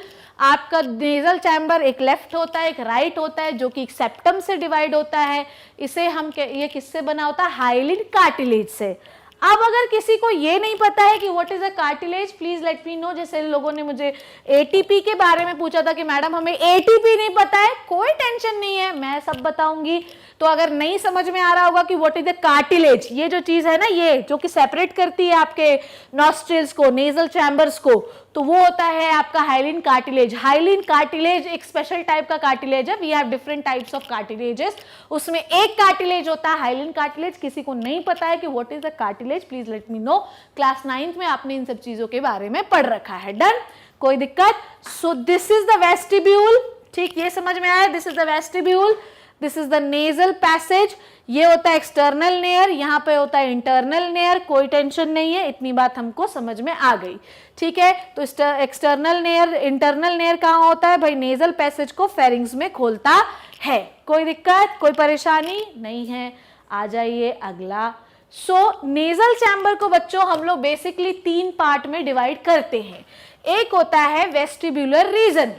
आपका nasal chamber एक left होता है, एक right होता है, जो कि एक septum से divide होता है। इसे हम ये किससे बना होता है? हाइलिन कार्टिलेज से। अब अगर किसी को ये नहीं पता है कि what is a cartilage, please let me know. जैसे लोगों ने मुझे एटीपी के बारे में पूछा था कि मैडम हमें एटीपी नहीं पता है, कोई टेंशन नहीं है, मैं सब बताऊंगी। तो अगर नहीं समझ में आ रहा होगा कि व्हाट इज द कार्टिलेज, ये जो चीज है ना, ये जो कि सेपरेट करती है आपके नॉस्ट्रिल्स को, नेजल चैम्बर्स को, तो वो होता है आपका हाइलिन कार्टिलेज। हाइलिन कार्टिलेज एक स्पेशल टाइप का कार्टिलेज है। We have different types of cartilages, उसमें एक कार्टिलेज होता है हाइलिन कार्टिलेज। किसी को नहीं पता है कि what is the cartilage, please let me know. Class 9th में आपने इन सब चीजों के बारे में पढ़ रखा है। डन, कोई दिक्कत? सो दिस इज द वेस्टिब्यूल, ठीक, ये समझ में आया? This is the vestibule, this is the nasal passage, ये होता है एक्सटर्नल लेयर, यहाँ पे होता है इंटरनल लेयर, कोई टेंशन नहीं है, इतनी बात हमको समझ में आ गई, ठीक है। तो एक्सटर्नल लेयर, इंटरनल लेयर कहाँ होता है भाई, नेजल पैसेज को फेरिंग्स में खोलता है। कोई दिक्कत, कोई परेशानी नहीं है। आ जाइए अगला। नेजल चैम्बर को बच्चों हम लोग बेसिकली 3 पार्ट में डिवाइड करते हैं। एक होता है वेस्टिब्यूलर रीजन,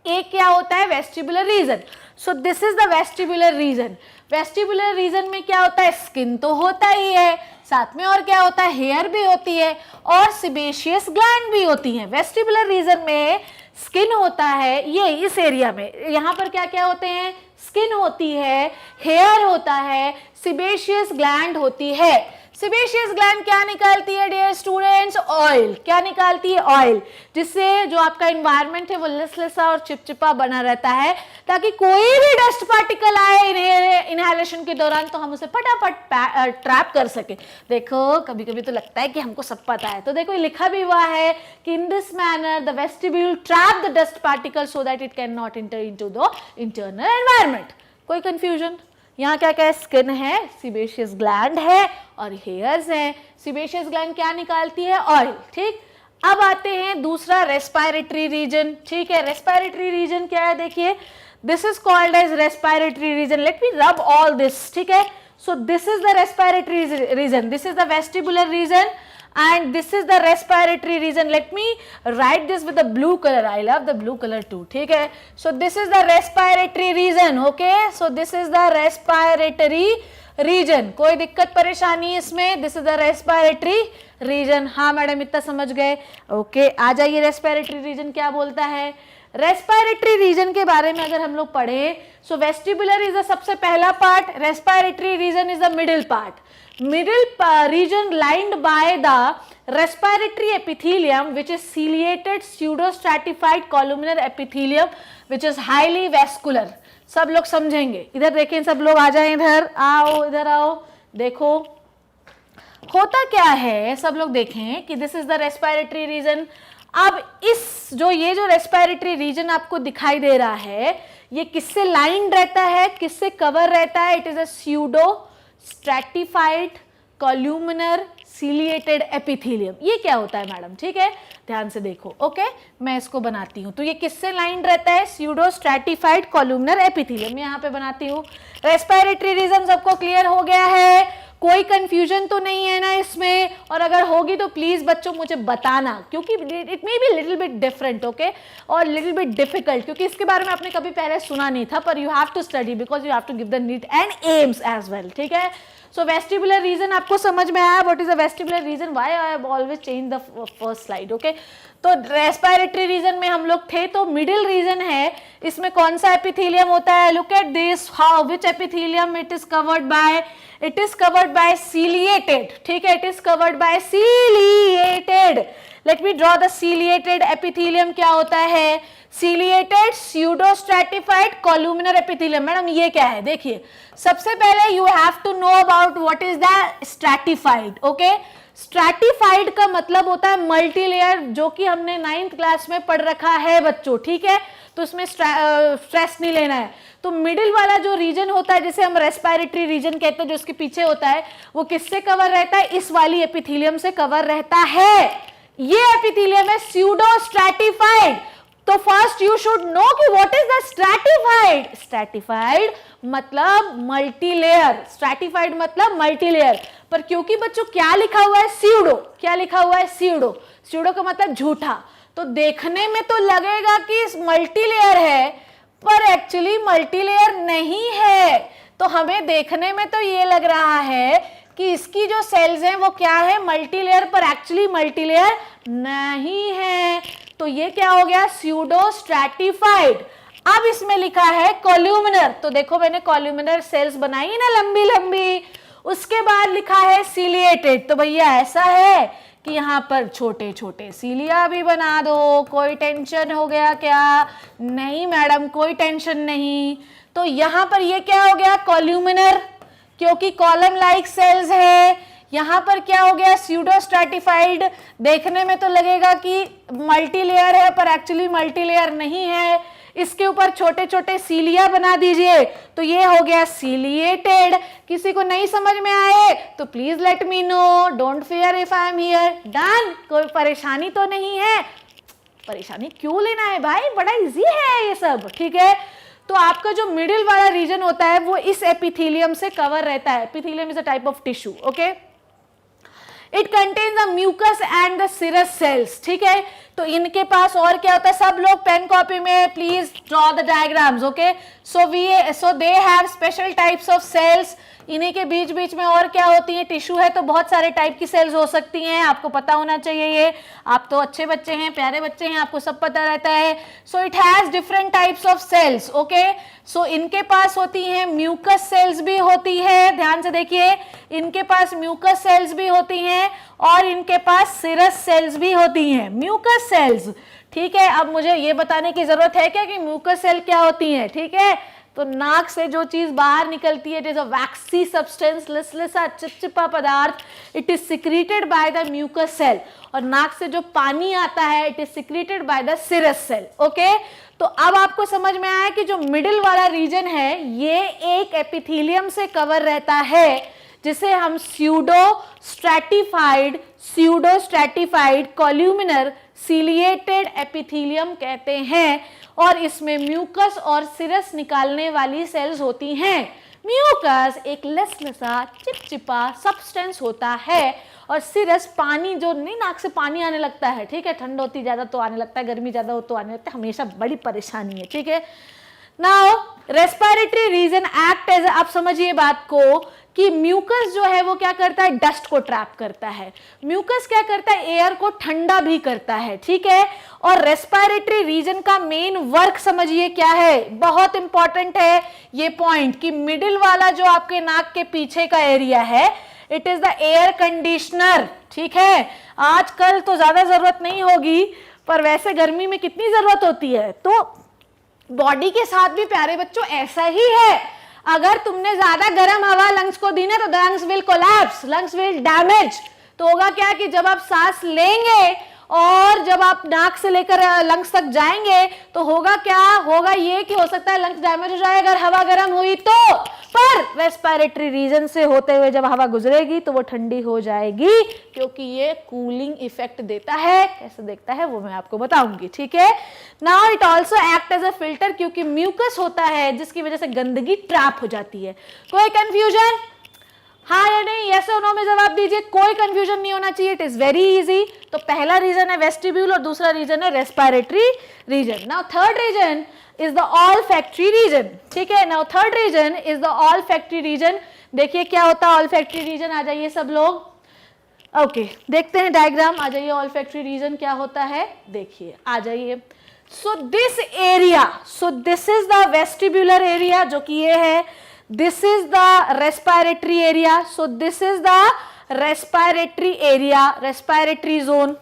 एक क्या होता है vestibular region. So this is the vestibular region. Vestibular region में क्या होता है, स्किन तो होता ही है, साथ में और क्या होता है, हेयर भी होती है और सिबेशियस ग्लैंड भी होती है। वेस्टिबुलर रीजन में स्किन होता है, ये इस एरिया में, यहाँ पर क्या क्या होते हैं, स्किन होती है, हेयर होता है, सिबेशियस ग्लैंड होती है। सिबेशियस ग्लैंड क्या निकालती है डियर स्टूडेंट्स, ऑयल। क्या निकालती है, ऑयल, जिससे जो आपका एनवायरनमेंट है वो लसलसा और चिपचिपा बना रहता है, ताकि कोई भी डस्ट पार्टिकल आए इनहेलेशन के दौरान तो हम उसे फटाफट ट्रैप कर सके। देखो कभी कभी तो लगता है कि हमको सब पता है, तो देखो लिखा भी हुआ है कि in this manner the vestibule trap the dust particle so that it can not enter into the internal environment. कोई कंफ्यूजन? यहाँ क्या क्या है, स्किन है, सिबेशियस ग्लैंड है और हेयर्स हैं। सिबेशियस ग्लैंड क्या निकालती है, ऑयल, ठीक। अब आते हैं दूसरा, रेस्पिरेटरी रीजन, ठीक है। रेस्पिरेटरी रीजन क्या है, देखिए, this is called as respiratory region. Let me rub all this, ठीक है। So this is the respiratory region, this is the vestibular region and this is the respiratory region. Let me write this with the blue color, I love the blue color too, ठीक है। So this is the respiratory region, okay, so this is the respiratory region। कोई दिक्कत परेशानी इसमें, this is the respiratory region। हाँ madam इतना समझ गए, ओके। आ जाइए, respiratory region क्या बोलता है। रेस्पिरेटरी रीजन के बारे में अगर हम लोग पढ़े, सो वेस्टिबुलर इज द सबसे पहला part, respiratory reason is the middle part. Middle region lined by the respiratory epithelium which is ciliated pseudostratified columnar epithelium which is highly vascular। सब लोग समझेंगे, इधर देखें, सब लोग आ जाएं, इधर आओ, इधर आओ। देखो होता क्या है, सब लोग देखें कि this is the respiratory reason. अब इस ये जो रेस्पिरेटरी रीजन आपको दिखाई दे रहा है, ये किससे लाइंड रहता है, किससे कवर रहता है, it is a pseudo stratified columnar ciliated epithelium. ये क्या होता है मैडम, ठीक है, ध्यान से देखो, ओके। मैं इसको बनाती हूँ, तो ये किससे लाइंड रहता है, स्यूडो स्ट्रैटिफाइड कॉल्यूमिनर एपिथेलियम। यहाँ पे बनाती हूँ। रेस्पिरेटरी रीजन सबको क्लियर हो गया है, कोई कंफ्यूजन तो नहीं है ना इसमें, और अगर होगी तो प्लीज बच्चों मुझे बताना, क्योंकि it may be little bit different, okay, और लिटिल बिट डिफिकल्ट, क्योंकि इसके बारे में आपने कभी पहले सुना नहीं था, पर you have to study because you have to give the NEET and AIIMS as well, ठीक है। सो वेस्टिबुलर रीजन आपको समझ में आया, what is the vestibular region, why I have always change the first slide, okay. तो respiratory region में हम लोग थे, तो मिडिल रीजन है, इसमें कौन सा एपिथेलियम होता है, look at this, how which epithelium it is covered by, it is covered by ciliated, ठीक है, it is covered by ciliated। let me draw the ciliated epithelium। क्या होता है, ciliated pseudo stratified columnar epithelium। Madam ये क्या है, देखिए, सबसे पहले you have to know about what is the stratified, okay। Stratified का मतलब होता है मल्टी लेयर, जो कि हमने 9th क्लास में पढ़ रखा है बच्चों, ठीक है, तो इसमें स्ट्रेस नहीं लेना है। तो मिडिल वाला जो रीजन होता है, जिसे हम रेस्पिरेटरी रीजन कहते हैं, जो इसके पीछे होता है, वो किससे कवर रहता है, इस वाली एपिथेलियम से कवर रहता है। ये एपिथेलियम है स्यूडो स्ट्रैटिफाइड। तो फर्स्ट यू शुड नो कि what is the stratified. Stratified मतलब मल्टी लेयर, स्ट्रैटिफाइड मतलब मल्टी लेयर। पर क्योंकि बच्चों क्या लिखा हुआ है, स्यूडो, क्या लिखा हुआ है, स्यूडो, स्यूडो का मतलब झूठा, तो देखने में तो लगेगा कि मल्टी लेयर है, पर एक्चुअली मल्टी लेयर नहीं है। तो हमें देखने में तो ये लग रहा है कि इसकी जो सेल्स हैं वो क्या है, मल्टी लेयर, पर एक्चुअली मल्टी लेयर नहीं है। तो ये क्या हो गया, स्यूडो स्ट्रैटिफाइड। अब इसमें लिखा है कॉल्यूमिनर, तो देखो मैंने कॉल्यूमिनर सेल्स बनाई ना लंबी लंबी, उसके बाद लिखा है सीलिएटेड। तो भैया ऐसा है कि यहाँ पर छोटे छोटे सीलिया भी बना दो, कोई टेंशन हो गया क्या, नहीं मैडम कोई टेंशन नहीं। तो यहाँ पर ये क्या हो गया, कॉल्यूमिनर, क्योंकि कॉलम लाइक सेल्स है। यहाँ पर क्या हो गया, स्यूडो स्ट्रैटिफाइड, देखने में तो लगेगा कि मल्टी लेयर है, पर एक्चुअली मल्टी लेयर नहीं है। इसके ऊपर छोटे छोटे सीलिया बना दीजिए, तो ये हो गया सीलिएटेड। किसी को नहीं समझ में आए तो please let me know, don't fear if I am here. Done, कोई परेशानी तो नहीं है? परेशानी क्यों लेना है भाई, बड़ा इजी है ये सब, ठीक है। तो आपका जो मिडिल वाला रीजन होता है वो इस एपिथेलियम से कवर रहता है। Epithelium is a type of tissue, okay. It contains the mucus and the serous cells, ठीक है। तो इनके पास और क्या होता है, सब लोग पेन कॉपी में please draw the diagrams, okay. So they have special types of cells. इन्हीं के बीच बीच में और क्या होती है, टिश्यू है तो बहुत सारे टाइप की सेल्स हो सकती हैं, आपको पता होना चाहिए ये। आप तो अच्छे बच्चे हैं, प्यारे बच्चे हैं, आपको सब पता रहता है। So it has different types of cells, okay. सो इनके पास होती हैं म्यूकस सेल्स भी होती है, ध्यान से देखिए, इनके पास म्यूकस सेल्स भी होती हैं और इनके पास सिरस सेल्स भी होती हैं, म्यूकस सेल्स, ठीक है। अब मुझे ये बताने की जरूरत है क्या कि म्यूकस सेल क्या होती है, ठीक है। तो नाक से जो चीज बाहर निकलती है, it is a waxy substance, लिसलिसा चिपचिपा पदार्थ, it is secreted by the mucus cell. और नाक से जो पानी आता है, it is secreted by the serous cell, okay. तो अब आपको समझ में आया कि जो मिडिल वाला रीजन है ये एक एपिथेलियम से कवर रहता है, जिसे हम pseudo stratified columnar ciliated epithelium कहते हैं। और इसमें म्यूकस और सिरस निकालने वाली सेल्स होती हैं। म्यूकस एक लसलसा चिपचिपा सब्सटेंस होता है और सिरस पानी, जो नहीं नाक से पानी आने लगता है, ठीक है। ठंड होती ज्यादा तो आने लगता है, गर्मी ज्यादा हो तो आने लगता है, हमेशा बड़ी परेशानी है, ठीक है। Now respiratory region act as, आप समझिए बात को कि म्यूकस जो है वो क्या करता है, डस्ट को ट्रैप करता है। म्यूकस क्या करता है, एयर को ठंडा भी करता है, ठीक है। और रेस्पिरेटरी रीजन का मेन वर्क समझिए क्या है, बहुत इंपॉर्टेंट है ये पॉइंट, कि मिडिल वाला जो आपके नाक के पीछे का एरिया है, it is the air conditioner, ठीक है। आजकल तो ज्यादा जरूरत नहीं होगी, पर वैसे गर्मी में कितनी जरूरत होती है। तो बॉडी के साथ भी प्यारे बच्चों ऐसा ही है, अगर तुमने ज्यादा गर्म हवा लंग्स को दी ना तो lungs will collapse, lungs will damage. तो होगा क्या कि जब आप सांस लेंगे और जब आप नाक से लेकर लंग्स तक जाएंगे तो होगा क्या, होगा ये कि हो सकता है लंग्स डैमेज हो जाए अगर हवा गर्म हुई तो। पर रेस्पिरेटरी रीजन से होते हुए जब हवा गुजरेगी तो वो ठंडी हो जाएगी, क्योंकि ये कूलिंग इफेक्ट देता है। कैसे देखता है वो मैं आपको बताऊंगी, ठीक है। Now it also act as a filter, क्योंकि म्यूकस होता है जिसकी वजह से गंदगी ट्रैप हो जाती है। कोई कंफ्यूजन, हाँ या नहीं, यस और नो में जवाब दीजिए, कोई कंफ्यूजन नहीं होना चाहिए, इट इज वेरी इजी। तो पहला रीजन है वेस्टिब्यूल और दूसरा रीजन है respiratory region. Now third region is the olfactory region, ठीक है। Now third region is the olfactory region. देखिए क्या होता है ऑल्फैक्टरी रीजन, आ जाइए सब लोग, ओके देखते हैं डायग्राम, आ जाइए। ऑल्फैक्टरी रीजन क्या होता है देखिए, आ जाइए। सो this area, so this is the vestibular area जो कि ये है, this is the respiratory area, so this is the respiratory area, respiratory zone,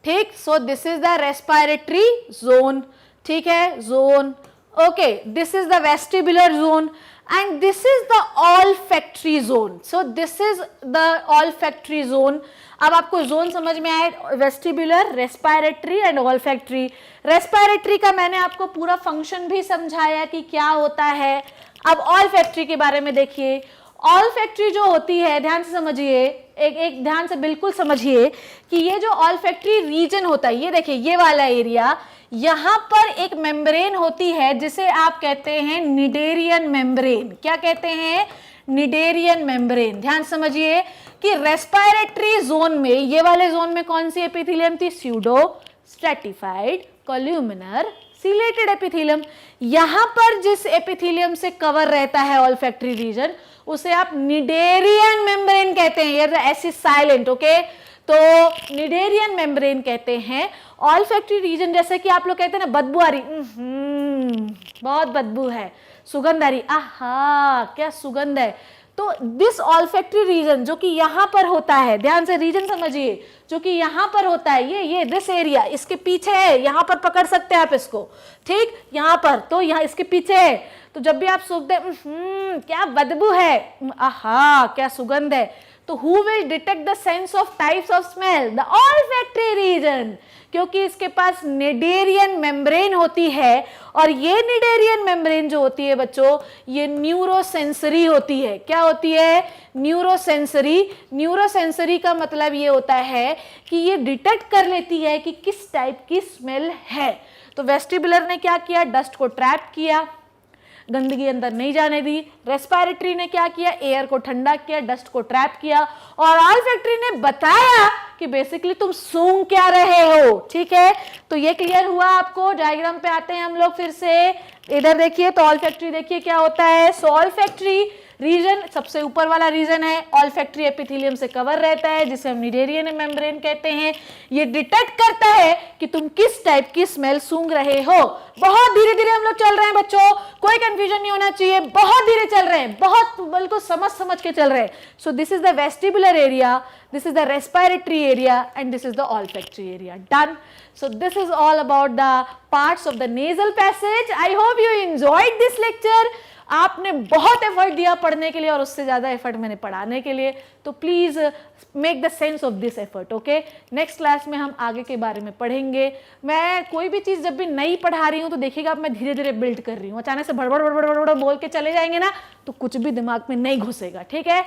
ठीक। so this is the respiratory zone, ठीक है, zone, okay, this is the vestibular zone and this is the olfactory zone, so this is the olfactory zone। अब आपको zone समझ में आए, vestibular, respiratory and olfactory. Respiratory का मैंने आपको पूरा फंक्शन भी समझाया कि क्या होता है। अब ऑल्फैक्टरी के बारे में देखिए। ऑल्फैक्टरी जो होती है, ध्यान से समझिए, एक ध्यान से बिल्कुल समझिए कि ये जो ऑल्फैक्टरी रीजन होता है, ये देखिए ये वाला एरिया, यहां पर एक मेम्ब्रेन होती है जिसे आप कहते हैं निडेरियन मेम्ब्रेन। क्या कहते हैं, निडेरियन मेम्ब्रेन। ध्यान समझिए कि रेस्पिरेटरी जोन में, ये वाले जोन में कौन सी एपिथेलियम थी, pseudo stratified columnar ciliated epithelium. यहां पर जिस एपिथेलियम से कवर रहता है ऑल्फैक्टरी रीजन, उसे आप निडेरियन मेम्ब्रेन कहते हैं। ये ऐसी साइलेंट, ओके, तो निडेरियन मेम्ब्रेन कहते हैं। ऑल्फैक्टरी रीजन, जैसे कि आप लोग कहते हैं ना बदबू आ रही, बहुत बदबू है, सुगंध आ रही, आहा क्या सुगंध है, तो दिस ऑल्फैक्टरी रीजन जो कि यहां पर होता है, ध्यान से रीजन समझिए, जो कि यहां पर होता है, ये दिस एरिया इसके पीछे है, यहां पर पकड़ सकते हैं आप इसको, ठीक, यहां पर, तो यहां इसके पीछे है। तो जब भी आप सूंघते क्या बदबू है, आहा क्या सुगंध है, तो who will detect the sense of types of smell? The olfactory region, क्योंकि इसके पास निडेरियन मेम्ब्रेन होती है, और ये निडेरियन मेम्ब्रेन जो होती है बच्चों, ये न्यूरोसेंसरी होती है। क्या होती है? न्यूरोसेंसरी। न्यूरोसेंसरी का मतलब ये होता है कि ये डिटेक्ट कर लेती है कि किस टाइप की स्मेल है। तो वेस्टिबुलर ने क्या किया? डस्ट को ट्रैप किया, गंदगी अंदर नहीं जाने दी। रेस्पिरेटरी ने क्या किया? एयर को ठंडा किया, डस्ट को ट्रैप किया। और ऑल्फैक्टरी ने बताया कि बेसिकली तुम सूंघ क्या रहे हो। ठीक है, तो ये क्लियर हुआ आपको। डायग्राम पे आते हैं हम लोग फिर से। इधर देखिए, तो ऑल्फैक्टरी देखिए क्या होता है। सो ऑल्फैक्टरी रीजन सबसे ऊपर वाला रीजन है, ऑल्फैक्टरी एपिथेलियम से कवर रहता है, जिसे हम निडेरियन मेम्ब्रेन कहते हैं। ये डिटेक्ट करता है कि तुम किस टाइप की स्मेल सूंघ रहे हो। बहुत धीरे धीरे हम लोग चल रहे हैं बच्चों, कोई कंफ्यूजन नहीं होना चाहिए, बहुत धीरे चल रहे हैं, बहुत बिल्कुल समझ के चल रहे हैं। सो this is the vestibular area, this is the respiratory area, and this is the olfactory area. Done. So this is all about the parts of the nasal passage. I hope you enjoyed this lecture. आपने बहुत effort दिया पढ़ने के लिए, और उससे ज़्यादा effort मैंने पढ़ाने के लिए, तो please make the sense of this effort. Okay, next class में हम आगे के बारे में पढ़ेंगे। मैं कोई भी चीज़ जब भी नई पढ़ा रही हूँ तो देखिएगा मैं धीरे धीरे बिल्ड कर रही हूँ। अचानक से भड़बड़ बोल के चले जाएंगे ना, तो कुछ भी दिमाग में नहीं घुसेगा। ठीक है,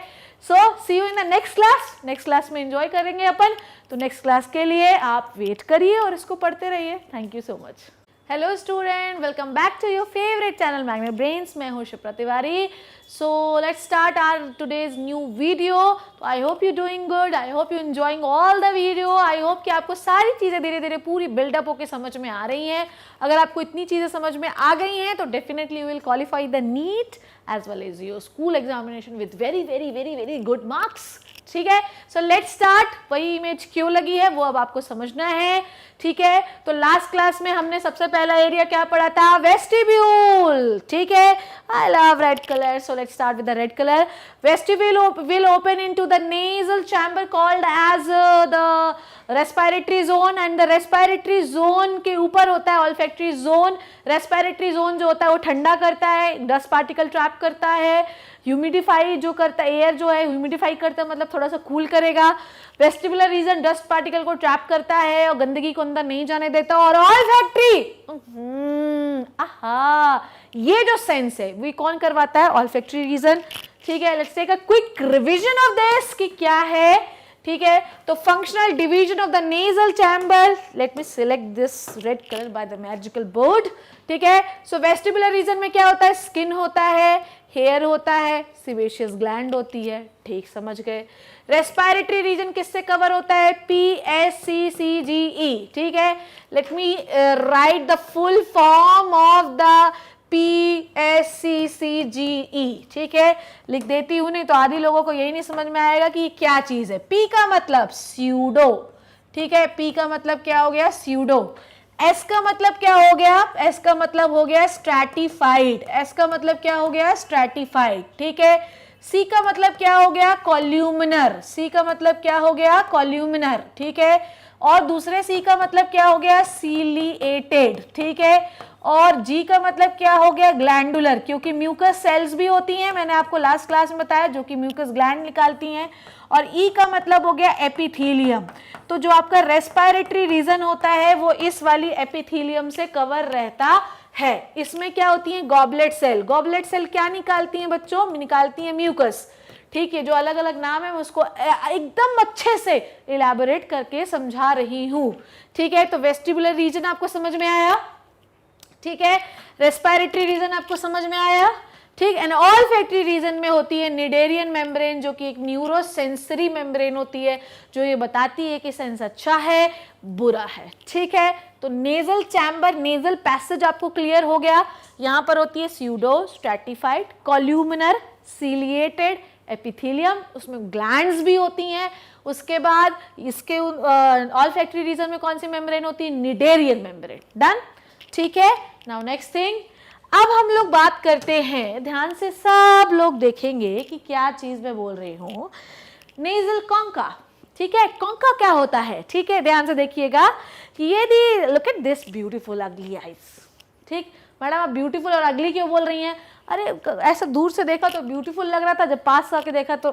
so see you in the next class. Next class में एंजॉय करेंगे अपन, तो नेक्स्ट क्लास के लिए आप वेट करिए और इसको पढ़ते रहिए। Thank you so much. Hello student, welcome back to your favourite channel magnet brains. मैं हूँ Shipra Tiwari. So let's start our today's new video. तो I hope you doing good, I hope you enjoying all the video. I hope कि आपको सारी चीज़ें धीरे धीरे पूरी बिल्डअप होकर समझ में आ रही हैं। अगर आपको इतनी चीज़ें समझ में आ गई हैं तो definitely you will qualify the NEET as well as your school examination with very very very very good marks. ठीक है, सो लेट्स स्टार्ट। वही इमेज क्यों लगी है वो अब आपको समझना है। ठीक है, तो लास्ट क्लास में हमने सबसे पहला एरिया क्या पढ़ा था? वेस्टिब्यूल। ठीक है, I love red colour, so let's start with the red colour. Vestibule will open into the nasal chamber called as the respiratory zone, and the respiratory zone के ऊपर होता है ऑल्फैक्टरी जोन। रेस्पिरेटरी जोन जो होता है वो ठंडा करता है, डस्ट पार्टिकल ट्रैप करता है, ह्यूमिडिफाई जो करता है, एयर जो है ह्यूमिडिफाई करता है, मतलब थोड़ा सा कूल करेगा। वेस्टिबुलर रीजन डस्ट पार्टिकल को ट्रैप करता है और गंदगी को अंदर नहीं जाने देता। और ऑल्फैक्टरी, आहा, ये जो सेंस है वो कौन करवाता है? Olfactory region. ठीक है, let's take a quick revision of this कि क्या है। ठीक है, तो functional division of the nasal chamber, let me select this red colour by the magical board. ठीक है, सो वेस्टिबुलर रीजन में क्या होता है? स्किन होता है, हेयर होता है, सिवेशियस ग्लैंड होती है। ठीक, समझ गए। रेस्पिरेटरी रीजन किससे कवर होता है? PSCCGE। ठीक है, let me right the full form of the PSCCGE। ठीक है, लिख देती हूं, नहीं तो आधी लोगों को यही नहीं समझ में आएगा कि क्या चीज है। P का मतलब स्यूडो। ठीक है, P का मतलब क्या हो गया? स्यूडो। S का मतलब क्या हो गया? S का मतलब हो गया स्ट्रैटिफाइड। S का मतलब क्या हो गया? स्ट्रैटिफाइड। ठीक है, C का मतलब क्या हो गया? कॉल्यूमिनर। C का मतलब क्या हो गया? कॉल्यूमिनर। ठीक है, और दूसरे C का मतलब क्या हो गया? सीलिएटेड। ठीक है, और G का मतलब क्या हो गया? ग्लैंडुलर, क्योंकि म्यूकस सेल्स भी होती हैं, मैंने आपको लास्ट क्लास में बताया, जो कि म्यूकस ग्लैंड निकालती हैं। और E का मतलब हो गया एपिथेलियम। तो जो आपका रेस्पिरेटरी रीजन होता है वो इस वाली एपिथेलियम से कवर रहता है। इसमें क्या होती है? Goblet cell. गॉबलेट सेल क्या निकालती हैं बच्चों? निकालती हैं म्यूकस। ठीक है, जो अलग अलग नाम है मैं उसको एकदम अच्छे से इलैबोरेट करके समझा रही हूँ। ठीक है, तो वेस्टिबुलर रीजन आपको समझ में आया। ठीक है, रेस्पिरेटरी रीजन आपको समझ में आया। ठीक, एंड ऑल्फैक्टरी रीजन में होती है निडेरियन मेम्ब्रेन, जो कि एक न्यूरोसेंसरी मेम्ब्रेन होती है, जो ये बताती है कि सेंस अच्छा है बुरा है। ठीक है, तो नेजल चैम्बर, नेजल पैसेज आपको क्लियर हो गया। यहाँ पर होती है pseudo, stratified, columnar, ciliated, epithelium, उसमें ग्लैंड्स भी होती हैं। उसके बाद इसके ऑल्फैक्टरी रीजन में कौन सी मेम्ब्रेन होती है? Cnidarian membrane. डन। ठीक है, नाउ नेक्स्ट थिंग, अब हम लोग बात करते हैं, ध्यान से सब लोग देखेंगे कि क्या चीज मैं बोल रही हूँ। Nasal concha. ठीक है, कॉन्का क्या होता है? ठीक है, ध्यान से देखिएगा कि ये दी, लुक एट दिस ब्यूटीफुल अगली आईज। ठीक, मैडम आप ब्यूटीफुल और अगली क्यों बोल रही हैं? अरे ऐसा दूर से देखा तो ब्यूटीफुल लग रहा था, जब पास आके देखा तो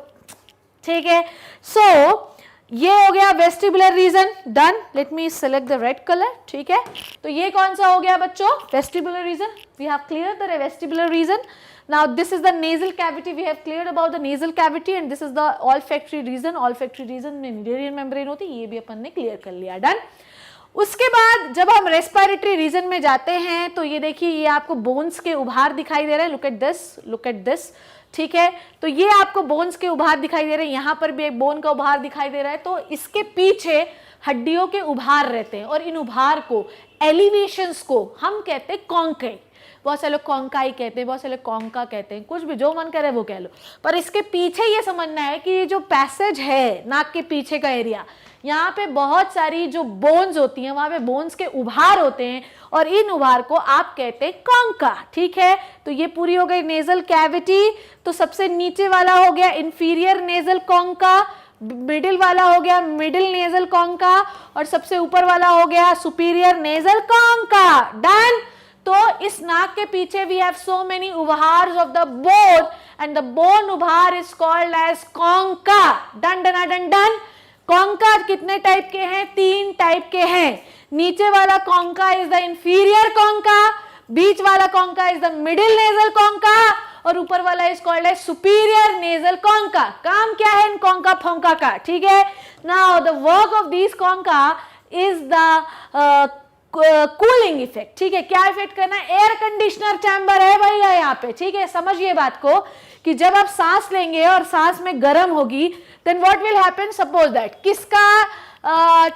ठीक है। सो ये हो गया vestibular region, done. Let me select the red colour, ठीक है। तो ये कौन सा हो गया बच्चों, vestibular region. We have clear the vestibular region. Now this is the nasal cavity, we have cleared about the nasal cavity and this is the olfactory region. Olfactory region में मिडोरियन मेम्ब्रेन होती है, ये भी अपन ने क्लियर कर लिया, done. उसके बाद जब हम रेस्पिरेटरी रीजन में जाते हैं तो ये देखिए, ये आपको बोन्स के उभार दिखाई दे रहे हैं, look at this, look at this, ठीक है। तो ये आपको बोन्स के उभार दिखाई दे रहे हैं, यहाँ पर भी एक बोन का उभार दिखाई दे रहा है। तो इसके पीछे हड्डियों के उभार रहते हैं और इन उभार को, एलिवेशंस को हम कहते हैं कॉन्काई। बहुत से लोग कॉन्काई कहते हैं, बहुत से लोग कॉन्का कहते हैं, कुछ भी जो मन करे वो कह लो। पर इसके पीछे ये समझना है कि ये जो पैसेज है नाक के पीछे का एरिया, यहाँ पे बहुत सारी जो बोन्स होती हैं, वहां पे बोन्स के उभार होते हैं और इन उभार को आप कहते हैं कॉन्का, ठीक है। तो ये पूरी हो गई नेजल कैविटी। तो सबसे नीचे वाला हो गया इंफीरियर नेजल कॉन्का, मिडिल वाला हो गया मिडिल नेजल कॉन्का और सबसे ऊपर वाला हो गया सुपीरियर नेजल कॉन्का, डन। तो इस नाक के पीछे वी हैव सो मेनी उभार्स of the bone and the bone उभार is called as concha, done done done डन। कॉन्का कितने टाइप के हैं, 3 टाइप के हैं। नीचे वाला concha is the inferior concha, बीच वाला concha is the middle nasal concha और ऊपर वाला is called as superior nasal concha. काम क्या है इन कॉन्का फोंका का, ठीक है। Now the work of this concha is the cooling effect, ठीक है। क्या इफेक्ट करना है, एयर कंडीशनर चैम्बर है भैया यहाँ पे, ठीक है। समझिए बात को कि जब आप सांस लेंगे और सांस में गर्म होगी, then what will happen, suppose that किसका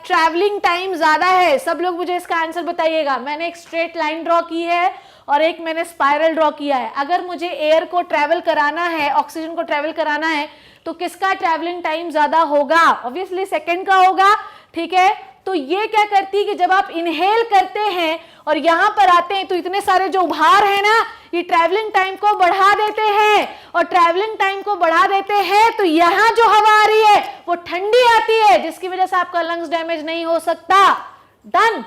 ट्रैवलिंग टाइम ज्यादा है, सब लोग मुझे इसका आंसर बताइएगा। मैंने एक स्ट्रेट लाइन ड्रॉ की है और एक मैंने स्पाइरल ड्रॉ किया है। अगर मुझे एयर को ट्रैवल कराना है, ऑक्सीजन को ट्रैवल कराना है, तो किसका ट्रैवलिंग टाइम ज्यादा होगा, ऑब्वियसली सेकंड का होगा, ठीक है। तो ये क्या करती है कि जब आप इनहेल करते हैं और यहां पर आते हैं तो इतने सारे जो उभार है ना, ये ट्रैवलिंग टाइम को बढ़ा देते हैं और ट्रैवलिंग टाइम को बढ़ा देते हैं तो यहां जो हवा आ रही है वो ठंडी आती है, जिसकी वजह से आपका लंग्स डैमेज नहीं हो सकता, done.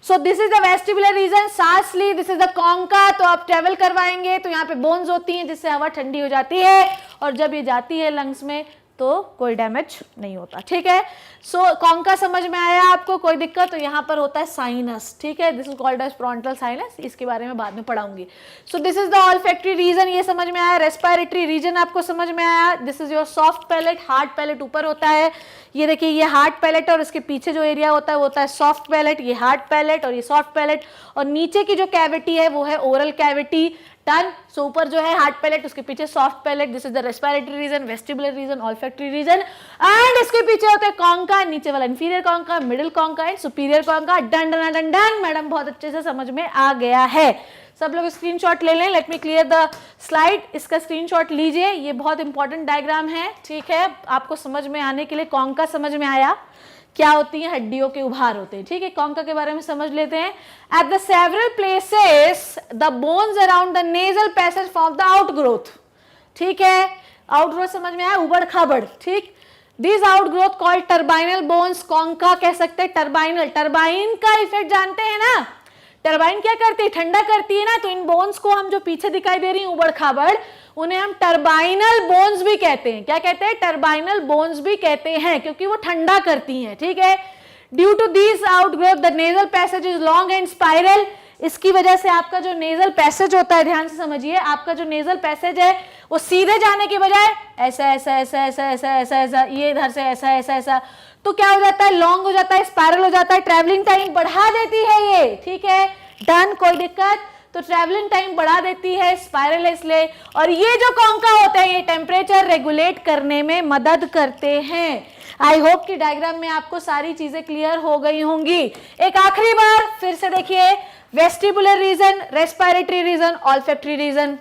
So this is the vestibular region. सांस ली, दिस इज द कॉन्का। तो आप ट्रेवल करवाएंगे तो यहाँ पे बोन्स होती हैं जिससे हवा ठंडी हो जाती है और जब ये जाती है लंग्स में तो कोई डैमेज नहीं होता, ठीक है। सो कॉन्का समझ में आया आपको, कोई दिक्कत। तो यहाँ पर होता है साइनस, ठीक है, this is called as frontal sinus, इसके बारे में बाद में पढ़ाऊंगी। So this is the olfactory region, ये समझ में आया। रेस्पिरेटरी रीजन आपको समझ में आया। This is your soft palate, hard palate ऊपर होता है, ये देखिए ये हार्ड पैलेट और इसके पीछे जो एरिया होता है वो होता है सॉफ्ट पैलेट, ये हार्ड पैलेट और ये सॉफ्ट पैलेट और नीचे की जो कैविटी है वो है ओरल कैविटी, डन। सो ऊपर जो है हार्ड पैलेट, उसके पीछे soft palate, this is the respiratory region, vestibular region, olfactory region and इसके पीछे होते हैं कॉन्का, नीचे वाला inferior concha, middle concha and superior concha, done done done done. Madam बहुत अच्छे से समझ में आ गया है। सब लोग स्क्रीनशॉट ले लें, let me clear the slide, इसका स्क्रीनशॉट लीजिए, ये बहुत इंपॉर्टेंट डायग्राम है, ठीक है। आपको समझ में आने के लिए कॉन्का समझ में आया, क्या होती है, हड्डियों के उभार होते हैं, ठीक है। कॉन्का के बारे में समझ लेते हैं। At the several places the bones around the nasal passage form the outgrowth, ठीक है। आउटग्रोथ समझ में आया, उबड़ खाबड़, ठीक। This outgrowth called turbinal bones, concha कह सकते हैं टर्बाइनल। टर्बाइन का इफेक्ट जानते हैं ना, टर्बाइन क्या करती है, ठंडा करती है ना। तो इन बोन्स को हम जो पीछे दिखाई दे रही है उबड़ खाबड़, उन्हें हम टर्बाइनल बोन्स भी कहते हैं। क्या कहते हैं, टर्बाइनल बोन्स भी कहते हैं, क्योंकि वो ठंडा करती हैं, ठीक है। Due to this outgrowth the nasal passage is long and spiral, इसकी वजह से आपका जो नेजल पैसेज होता है, ध्यान से समझिए, आपका जो नेजल पैसेज है वो सीधे जाने की बजाय ऐसा ऐसा ऐसा ऐसा ऐसा ऐसा ऐसा, ये इधर से ऐसा ऐसा ऐसा, तो क्या हो जाता है, लॉन्ग हो जाता है, स्पाइरल हो जाता है, ट्रैवलिंग टाइम बढ़ा देती है ये, ठीक है, डन। कोई दिक्कत, तो ट्रैवलिंग टाइम बढ़ा देती है, स्पाइरल है इसलिए। और ये जो कॉन्का होते हैं ये टेम्परेचर रेगुलेट करने में मदद करते हैं। आई होप कि डायग्राम में आपको सारी चीजें क्लियर हो गई होंगी। एक आखिरी बार फिर से देखिए, vestibular region, respiratory region, olfactory region.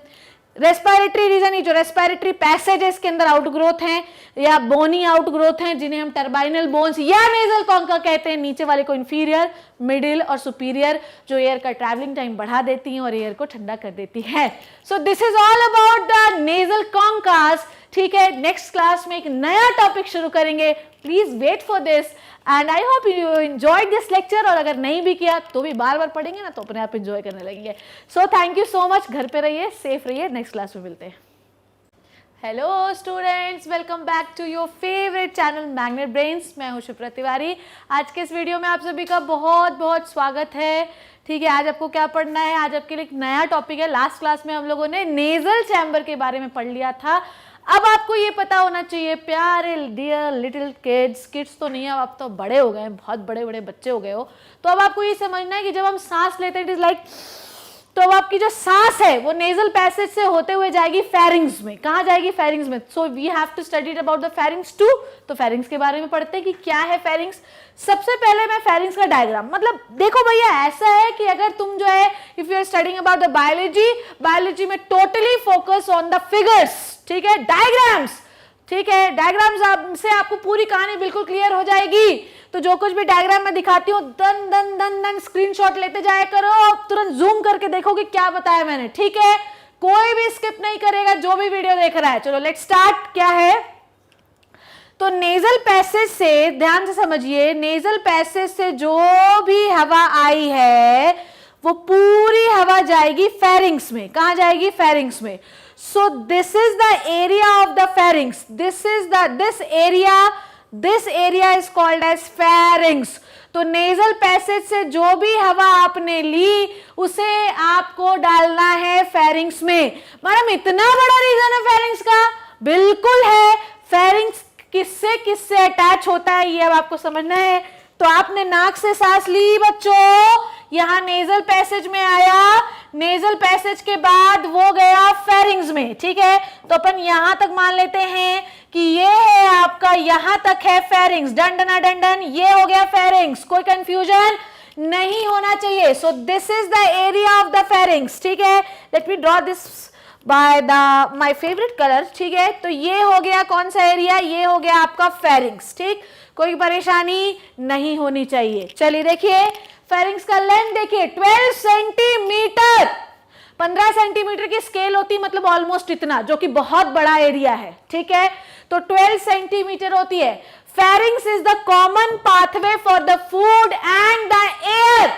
Respiratory region, ये जो रेस्पिरेटरी पैसेज है इसके अंदर आउटग्रोथ हैं या बोनी आउटग्रोथ हैं जिन्हें हम टर्बाइनल बोन्स या नेजल कॉन्का कहते हैं। नीचे वाले को इंफीरियर, मिडिल और सुपीरियर, जो एयर का ट्रैवलिंग टाइम बढ़ा देती हैं और एयर को ठंडा कर देती है। So this is all about the nasal conchas. ठीक है, नेक्स्ट क्लास में एक नया टॉपिक शुरू करेंगे, please wait for this and I hope you enjoyed this lecture. और अगर नहीं भी किया तो भी बार बार पढ़ेंगे ना तो अपने आप एंजॉय करने लगेंगे। So thank you so much, घर पे रहिए, सेफ रहिए, नेक्स्ट क्लास में मिलते हैं। Hello students, welcome back to your favourite channel magnet brains. मैं हूं शिप्रा तिवारी। आज के इस वीडियो में आप सभी का बहुत बहुत स्वागत है। ठीक है, आज आपको क्या पढ़ना है? आज आपके लिए एक नया टॉपिक है। लास्ट क्लास में हम लोगों ने नेजल चैम्बर के बारे में पढ़ लिया था। अब आपको ये पता होना चाहिए, प्यारे डियर लिटिल किड्स तो नहीं है, अब आप तो बड़े हो गए हैं, बहुत बड़े बड़े बच्चे हो गए हो, तो अब आपको ये समझना है कि जब हम सांस लेते हैं इट इज लाइक, तो अब आपकी जो सांस है वो नेजल पैसेज से होते हुए जाएगी फेरिंग्स में। कहाँ जाएगी? फेरिंग्स में। So we have to study about the pharynx too. तो फेरिंग्स के बारे में पढ़ते हैं कि क्या है फेरिंग्स। सबसे पहले मैं फेरिंग्स का डायग्राम, मतलब देखो भैया, ऐसा है कि अगर तुम जो है if you are studying about the biology में totally focus on the figures, ठीक है, डायग्राम्स, ठीक है, डायग्राम्स से आपको पूरी कहानी बिल्कुल क्लियर हो जाएगी। तो जो कुछ भी डायग्राम में दिखाती हूँ दन दन दन दन स्क्रीनशॉट लेते जाया करो, तुरंत जूम करके देखोगे क्या बताया मैंने, ठीक है, कोई भी स्किप नहीं करेगा जो भी वीडियो देख रहा है। चलो लेट्स स्टार्ट। क्या है? तो नेजल पैसेज से, ध्यान से समझिए, नेजल पैसेज से जो भी हवा आई है वो पूरी हवा जाएगी फेरिंग्स में। कहां जाएगी? फेरिंग्स में। So this is the area of the pharynx, this area is called as pharynx. तो नेजल पैसेज से जो भी हवा आपने ली उसे आपको डालना है फेरिंग्स में। मैडम इतना बड़ा रीजन है फेरिंग्स का? बिल्कुल है। फेरिंग्स किससे किससे अटैच होता है ये अब आपको समझना है। तो आपने नाक से सांस ली बच्चों, यहां नेजल पैसेज में आया, नेजल पैसेज के बाद वो गया फेरिंग्स में, ठीक है। तो अपन यहां तक मान लेते हैं कि ये है आपका, यहां तक है फेरिंग्स, डन डना डन डन, ये हो गया फेरिंग्स। कोई कंफ्यूजन नहीं होना चाहिए। सो this is the area of the pharynx, ठीक है। Let me draw this by the my favourite colour, ठीक है। तो ये हो गया कौन सा एरिया? ये हो गया आपका फेरिंग्स, ठीक। कोई परेशानी नहीं होनी चाहिए। चलिए देखिए, फेरिंग्स का लेंथ देखिए 12 सेंटीमीटर, 15 सेंटीमीटर की स्केल होती, मतलब ऑलमोस्ट इतना, जो कि बहुत बड़ा एरिया है, ठीक है। तो 12 सेंटीमीटर होती है। Pharynx is the common pathway for the food and the air,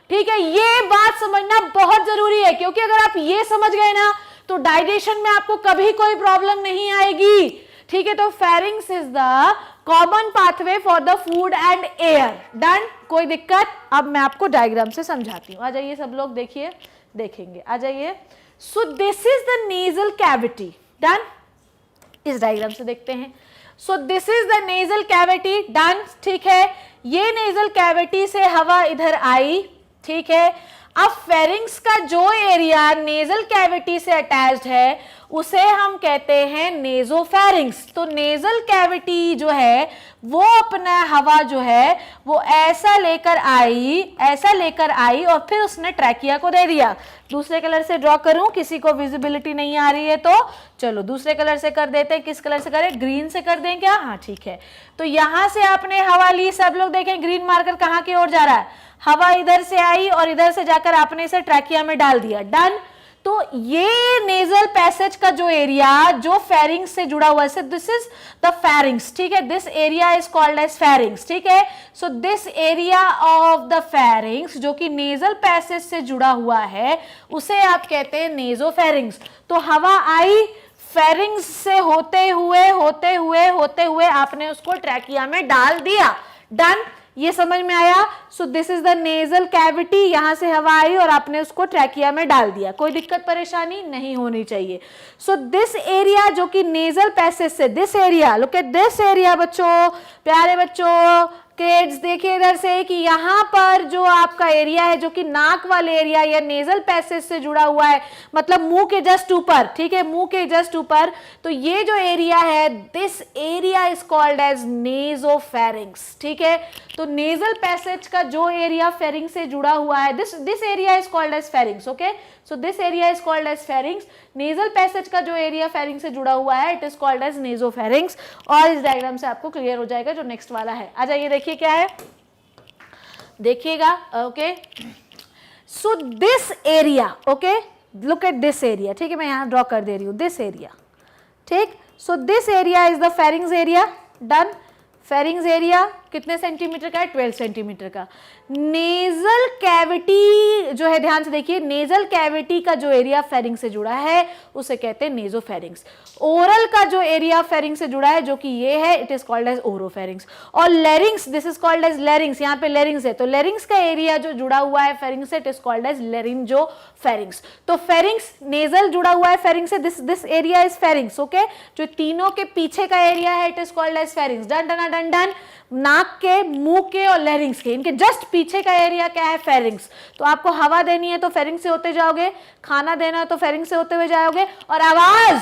ठीक है। ये बात समझना बहुत जरूरी है, क्योंकि अगर आप ये समझ गए ना तो डाइजेशन में आपको कभी कोई प्रॉब्लम नहीं आएगी, ठीक है। तो pharynx is the common pathway for the food and air, done. कोई दिक्कत? अब मैं आपको डायग्राम से समझाती हूँ। आ जाइए सब लोग, देखिए, देखेंगे, आ जाइए। सो this is the nasal cavity, done. इस डायग्राम से देखते हैं। सो this is the nasal cavity, done, ठीक है। ये नेजल कैविटी से हवा इधर आई, ठीक है। अब फेरिंग्स का जो एरिया नेजल कैविटी से अटैच्ड है उसे हम कहते हैं नेजोफेरिंग्स। तो नेजल कैविटी जो है वो अपना हवा जो है वो ऐसा लेकर आई और फिर उसने ट्रैकिया को दे दिया। दूसरे कलर से ड्रॉ करूं, किसी को विजिबिलिटी नहीं आ रही है तो चलो दूसरे कलर से कर देते हैं। किस कलर से करें? ग्रीन से कर दें क्या? हाँ ठीक है। तो यहां से आपने हवा ली, सब लोग देखें ग्रीन मार्कर कहां की ओर जा रहा है, हवा इधर से आई और इधर से जाकर आपने इसे ट्रैकिया में डाल दिया, डन। तो ये नेजल पैसेज का जो एरिया जो फेरिंग्स से जुड़ा हुआ है, दिस इज द फेरिंग्स, ठीक है। This area is called as pharynx, ठीक है। So this area of the pharynx जो कि नेजल पैसेज से जुड़ा हुआ है उसे आप कहते हैं नेजोफेरिंग्स। तो हवा आई, फेरिंग्स से होते हुए आपने उसको ट्रैकिया में डाल दिया, डन। ये समझ में आया? सो this is the nasal cavity, यहां से हवा आई और आपने उसको ट्रैकिया में डाल दिया। कोई दिक्कत परेशानी नहीं होनी चाहिए। सो दिस एरिया जो कि नेजल पैसेज से, this area, look at this area बच्चों, प्यारे बच्चों, किड्स देखिए इधर से कि यहाँ पर जो आपका एरिया है जो कि नाक वाले एरिया या नेजल पैसेज से जुड़ा हुआ है, मतलब मुंह के जस्ट ऊपर, ठीक है, मुंह के जस्ट ऊपर। तो ये जो एरिया है, this area is called as nasopharynx, ठीक है। तो नेजल पैसेज का जो एरिया फेरिंग से जुड़ा हुआ है, this area is called as pharynx, okay. So this area is called as pharynx. Nasal passage का जो एरिया फेरिंग से जुड़ा हुआ है it is called as nasopharynx. और इस डायग्राम से आपको क्लियर हो जाएगा जो नेक्स्ट वाला है। आ जाइए देखिए क्या है, देखिएगा, okay. So this area, okay, look at this area, ठीक है, मैं यहां ड्रॉ कर दे रही हूं, दिस एरिया, ठीक। So this area is the pharynx area, done. Pharynx area कितने सेंटीमीटर का है? 12 सेंटीमीटर का। नेजल कैविटी जो है, ध्यान से देखिए, नेजल कैविटी का जो एरिया फेरिंग से जुड़ा है उसे कहते हैं नेजोफेरिंग्स। ओरल का जो एरिया फेरिंग से जुड़ा है जो कि ये है, it is called as oropharynx. और larynx, this is called as larynx, यहाँ पे लेरिंग्स है, तो लेरिंग्स का एरिया जो जुड़ा हुआ है फेरिंग से, it is called as laryngopharynx. तो फेरिंग्स, नेजल जुड़ा हुआ है फेरिंग से, this area is pharynx, okay. जो तीनों के पीछे का एरिया है, it is called as pharynx. Done done done done. नाक के, मुंह के और लेरिंग्स के, इनके जस्ट पीछे का एरिया क्या है? फेरिंग्स। तो आपको हवा देनी है तो फेरिंग से होते जाओगे, खाना देना है तो फेरिंग से होते हुए जाओगे, और आवाज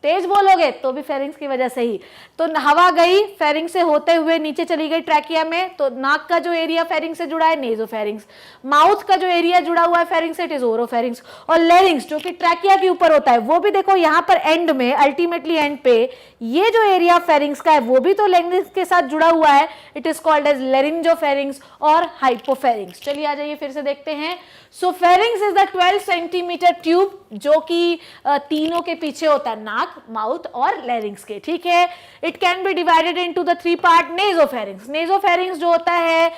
तेज बोलोगे तो भी फेरिंग्स की वजह से ही। तो हवा गई फेरिंग से होते हुए नीचे चली गई ट्रैकिया में, तो नाक का जो एरिया फेरिंग से जुड़ा है नेजोफेरिंग्स। माउथ का जो एरिया जुड़ा हुआ है फेरिंग से, इट इज ओरोफेरिंग्स। और लेरिंग्स जो कि ट्रैकिया के ऊपर होता है, वो भी देखो यहाँ पर एंड में, अल्टीमेटली एंड पे ये जो एरिया फेरिंग्स का है वो भी तो लेरिंग्स के साथ जुड़ा हुआ है, it is called as laryngopharynx और हाइपोफेरिंग्स। चलिए आ जाइए फिर से देखते हैं। So pharynx is the 12 centimetre tube जो कि तीनों के पीछे होता है, नाक, माउथ और लेरिंग्स के, ठीक है। It can be divided into the 3 part. Nasopharynx, nasopharynx जो होता है,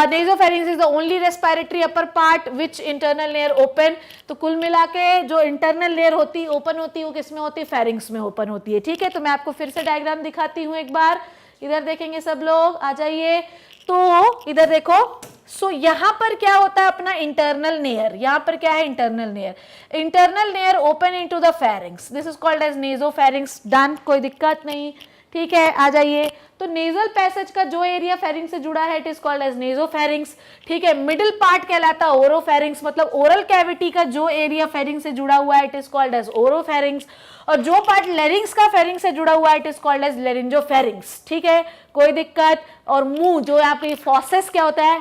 nasopharynx is the only respiratory upper part which internal layer open. तो कुल मिला के जो इंटरनल लेयर होती है ओपन होती है, वो किस में होती है? फेरिंग्स में ओपन होती है, ठीक है। तो मैं आपको फिर से डायग्राम दिखाती हूँ एक बार, इधर देखेंगे सब लोग, आ जाइए। तो इधर देखो, सो यहां पर क्या होता है अपना इंटरनल लेयर, यहां पर क्या है? Internal layer. Internal layer open into the pharynx, this is called as nasopharynx. Done, कोई दिक्कत नहीं, ठीक है। आ जाइए। तो नेजल पैसेज का जो एरिया फेरिंग से जुड़ा है, it is called as nasopharynx, ठीक है। मिडिल पार्ट कहलाता है ओरोफेरिंग्स, मतलब ओरल कैविटी का जो एरिया फेरिंग से जुड़ा हुआ है, it is called as oropharynx. और जो पार्ट लेरिंग्स का फेरिंग से जुड़ा हुआ है, इट इज कॉल्ड एज लेरिंजोफेरिंग्स, ठीक है, कोई दिक्कत। और मुंह, जो यहाँ पे फॉसेस क्या होता है,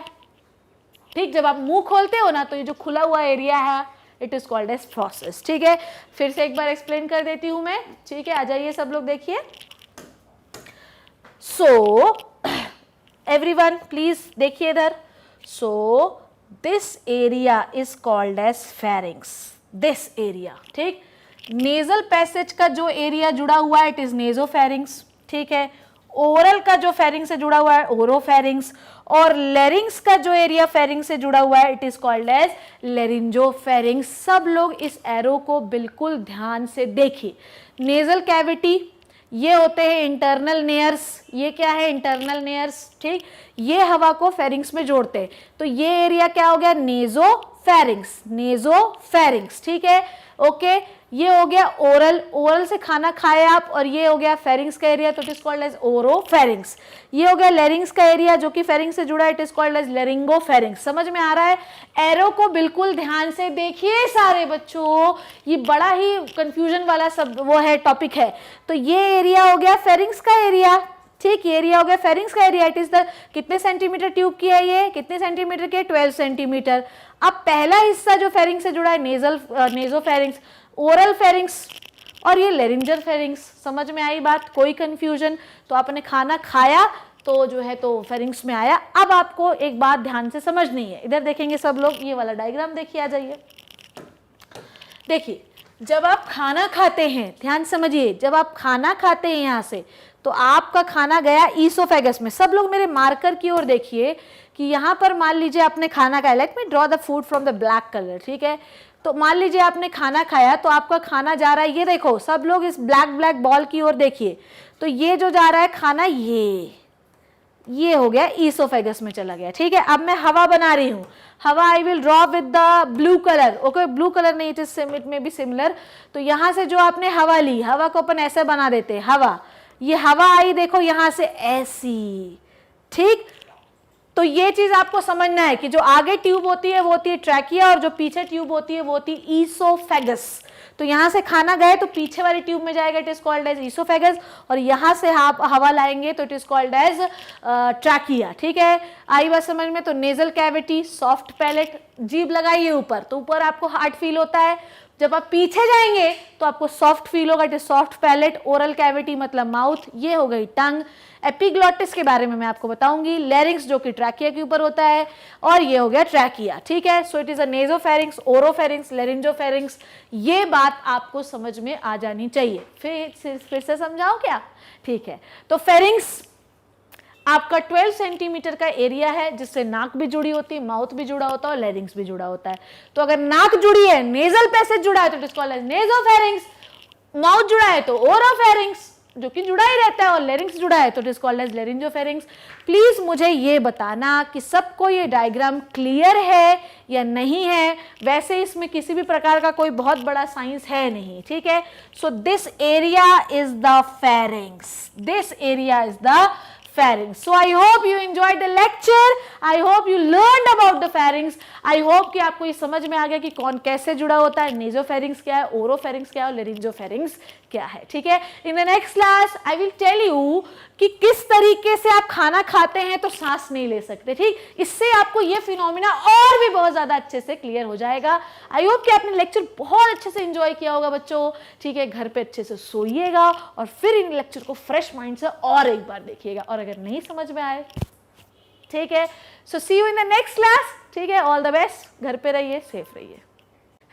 ठीक, जब आप मुंह खोलते हो ना तो ये जो खुला हुआ एरिया है, इट इज कॉल्ड एज फॉसेस, ठीक है। फिर से एक बार एक्सप्लेन कर देती हूं मैं, ठीक है। आ जाइए सब लोग, देखिए। सो एवरीवन प्लीज देखिए इधर। So this area is called as pharynx, this area, ठीक। नेजल पैसेज का जो एरिया जुड़ा हुआ है, इट इज नेजोफेरिंग्स, ठीक है। ओरल का जो फेरिंग से जुड़ा हुआ है, ओरोफेरिंग्स। और लेरिंग्स का जो एरिया फेरिंग से जुड़ा हुआ है, इट इज कॉल्ड एज लेरिंजोफेरिंग्स। सब लोग इस एरो को बिल्कुल ध्यान से देखिए। नेजल कैविटी, ये होते हैं इंटरनल नेयर्स, ये क्या है? इंटरनल नेयर्स, ठीक। ये हवा को फेरिंग्स में जोड़ते हैं, तो ये एरिया क्या हो गया? नेजोफेरिंग्स, नेजोफेरिंग्स, ठीक है, ओके। ये हो गया ओरल, ओरल से खाना खाए आप, और ये हो गया फेरिंग्स का एरिया, तो it is called as oropharynx. ये हो गया लेरिंग्स का एरिया जो कि फेरिंग्स से जुड़ा है, it is called as laryngopharynx. समझ में आ रहा है? एरो को बिल्कुल ध्यान से देखिए सारे बच्चों, ये बड़ा ही कंफ्यूजन वाला सब वो है, टॉपिक है। तो ये एरिया हो गया फेरिंग्स का एरिया, ठीक, ये एरिया हो गया फेरिंग्स का एरिया। इट इज द, कितने सेंटीमीटर ट्यूब की है ये? कितने सेंटीमीटर की है? 12 सेंटीमीटर। अब पहला हिस्सा जो फेरिंग्स से जुड़ा है, नेजोफेरिंग्स, ओरल फेरिंग्स, और ये लेरिंजर फेरिंग्स। समझ में आई बात? कोई कंफ्यूजन? तो आपने खाना खाया तो जो है तो फेरिंग्स में आया। अब आपको एक बात ध्यान से समझनी है, इधर देखेंगे सब लोग, ये वाला डायग्राम देखिए, आ जाइए। देखिए, जब आप खाना खाते हैं, ध्यान समझिए, जब आप खाना खाते हैं यहाँ से, तो आपका खाना गया ईसोफेगस में। सब लोग मेरे मार्कर की ओर देखिए कि यहाँ पर मान लीजिए आपने खाना खाया, let me draw the food from the black colour, ठीक है। तो मान लीजिए आपने खाना खाया, तो आपका खाना जा रहा है, ये देखो सब लोग इस ब्लैक ब्लैक बॉल की ओर देखिए, तो ये जो जा रहा है खाना, ये हो गया ईसोफेगस में चला गया, ठीक है। अब मैं हवा बना रही हूँ, हवा I will draw with the blue colour, okay, blue colour नहीं, इट में भी सिमिलर। तो यहाँ से जो आपने हवा ली, हवा को अपन ऐसे बना देते हैं, हवा, ये हवा आई देखो यहाँ से ऐसी, ठीक। तो ये चीज आपको समझना है कि जो आगे ट्यूब होती है वो होती है ट्रैकिया, और जो पीछे ट्यूब होती है वो होती है ईसोफेगस। तो यहाँ से खाना गए तो पीछे वाली ट्यूब में जाएगा, it is called as oesophagus, और यहाँ से आप हवा लाएंगे तो it is called as trachea, ठीक है। आई बात समझ में? तो नेजल कैविटी, सॉफ्ट पैलेट, जीभ लगाइए ऊपर, तो ऊपर आपको हार्ट फील होता है, जब आप पीछे जाएंगे तो आपको सॉफ्ट फील होगा, it is soft palate, oral cavity मतलब माउथ, ये हो गई टंग। एपिग्लॉटिस के बारे में मैं आपको बताऊंगी, लैरिंक्स जो कि ट्रैकिया के ऊपर होता है, और ये हो गया ट्रैकिया, ठीक है। सो इट इज अ नेजोफेरिंक्स, ओरोफेरिंक्स, लेरिंजोफेरिंक्स, ये बात आपको समझ में आ जानी चाहिए। फिर से समझाओ क्या, ठीक है। तो फेरिंक्स आपका 12 सेंटीमीटर का एरिया है जिससे नाक भी जुड़ी होती है, माउथ भी जुड़ा होता है और लैरिंक्स भी जुड़ा होता है। तो अगर नाक जुड़ी है, नेजल पैसेज जुड़ा है तो it is called as nasopharynx, mouth जुड़ा है तो ओरोफेरिंक्स जो कि जुड़ा ही रहता है, और लैरिंक्स जुड़ा है तो it is called as laryngopharynx. Please मुझे ये बताना कि सबको ये डायग्राम क्लियर है या नहीं है। वैसे इसमें किसी भी प्रकार का कोई बहुत बड़ा साइंस है नहीं, ठीक है। So this area is the pharynx, this area is the pharynx. So I hope you enjoyed the lecture. I hope you learned about the pharynx. I hope कि आपको ये समझ में आ गया कि कौन कैसे जुड़ा होता है, नेजोफेरिंक्स क्या है, ओरोफेरिंक्स क्या है और लेरिंजोफेरिंक्स क्या है, ठीक है। In the next class I will tell you कि किस तरीके से आप खाना खाते हैं तो सांस नहीं ले सकते, ठीक। इससे आपको ये फिनोमिना और भी बहुत ज्यादा अच्छे से क्लियर हो जाएगा। आई होप कि आपने लेक्चर बहुत अच्छे से एंजॉय किया होगा बच्चों, ठीक है। घर पे अच्छे से सोइएगा और फिर इन लेक्चर को फ्रेश माइंड से और एक बार देखिएगा, और अगर नहीं समझ में आए, ठीक है, so see you in the next class, ठीक है। ऑल द बेस्ट, घर पे रहिए, सेफ रहिए।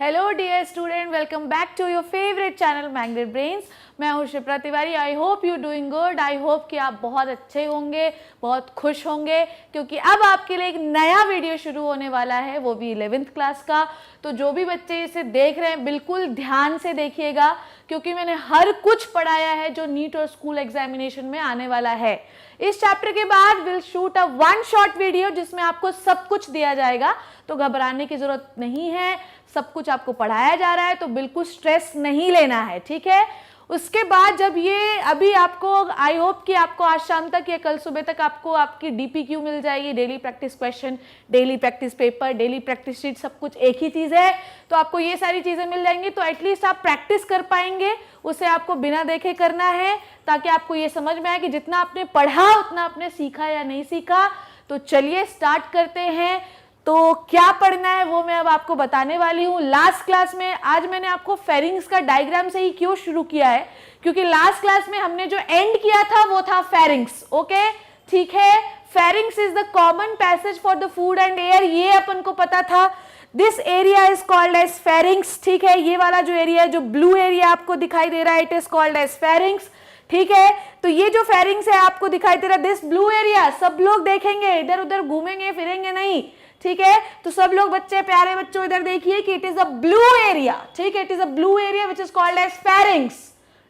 Hello dear student, welcome back to your favourite channel magnet brains. मैं हूँ Shipra Tiwari. I hope you doing good. I hope कि आप बहुत अच्छे होंगे, बहुत खुश होंगे, क्योंकि अब आपके लिए एक नया वीडियो शुरू होने वाला है, वो भी 11th क्लास का। तो जो भी बच्चे इसे देख रहे हैं बिल्कुल ध्यान से देखिएगा, क्योंकि मैंने हर कुछ पढ़ाया है जो नीट और स्कूल एग्जामिनेशन में आने वाला है। इस चैप्टर के बाद will shoot a one shot video जिसमें आपको सब कुछ दिया जाएगा, तो घबराने की जरूरत नहीं है। सब कुछ आपको पढ़ाया जा रहा है, तो बिल्कुल स्ट्रेस नहीं लेना है, ठीक है। उसके बाद जब ये अभी आपको, आई होप कि आपको आज शाम तक या कल सुबह तक आपको आपकी DPQ मिल जाएगी, daily practice question, daily practice paper, daily practice sheet, सब कुछ एक ही चीज़ है। तो आपको ये सारी चीज़ें मिल जाएंगी, तो एटलीस्ट आप प्रैक्टिस कर पाएंगे। उसे आपको बिना देखे करना है, ताकि आपको ये समझ में आए कि जितना आपने पढ़ा उतना आपने सीखा या नहीं सीखा। तो चलिए स्टार्ट करते हैं। तो क्या पढ़ना है वो मैं अब आपको बताने वाली हूँ। लास्ट क्लास में, आज मैंने आपको फेरिंग्स का डायग्राम से ही क्यों शुरू किया है, क्योंकि लास्ट क्लास में हमने जो एंड किया था वो था फेरिंग्स, ओके, ठीक है। Pharynx is the common passage for the food and air, ये अपन को पता था। This area is called as pharynx, ठीक है। ये वाला जो एरिया है, जो ब्लू एरिया आपको दिखाई दे रहा है, it is called as pharynx, ठीक है। तो ये जो फेरिंग्स है आपको दिखाई दे रहा है, दिस ब्लू एरिया, सब लोग देखेंगे, इधर उधर घूमेंगे फिरेंगे नहीं, ठीक है। तो सब लोग बच्चे, प्यारे बच्चों, इधर देखिए कि it is a blue area, ठीक है। It is a blue area which is called as pharynx,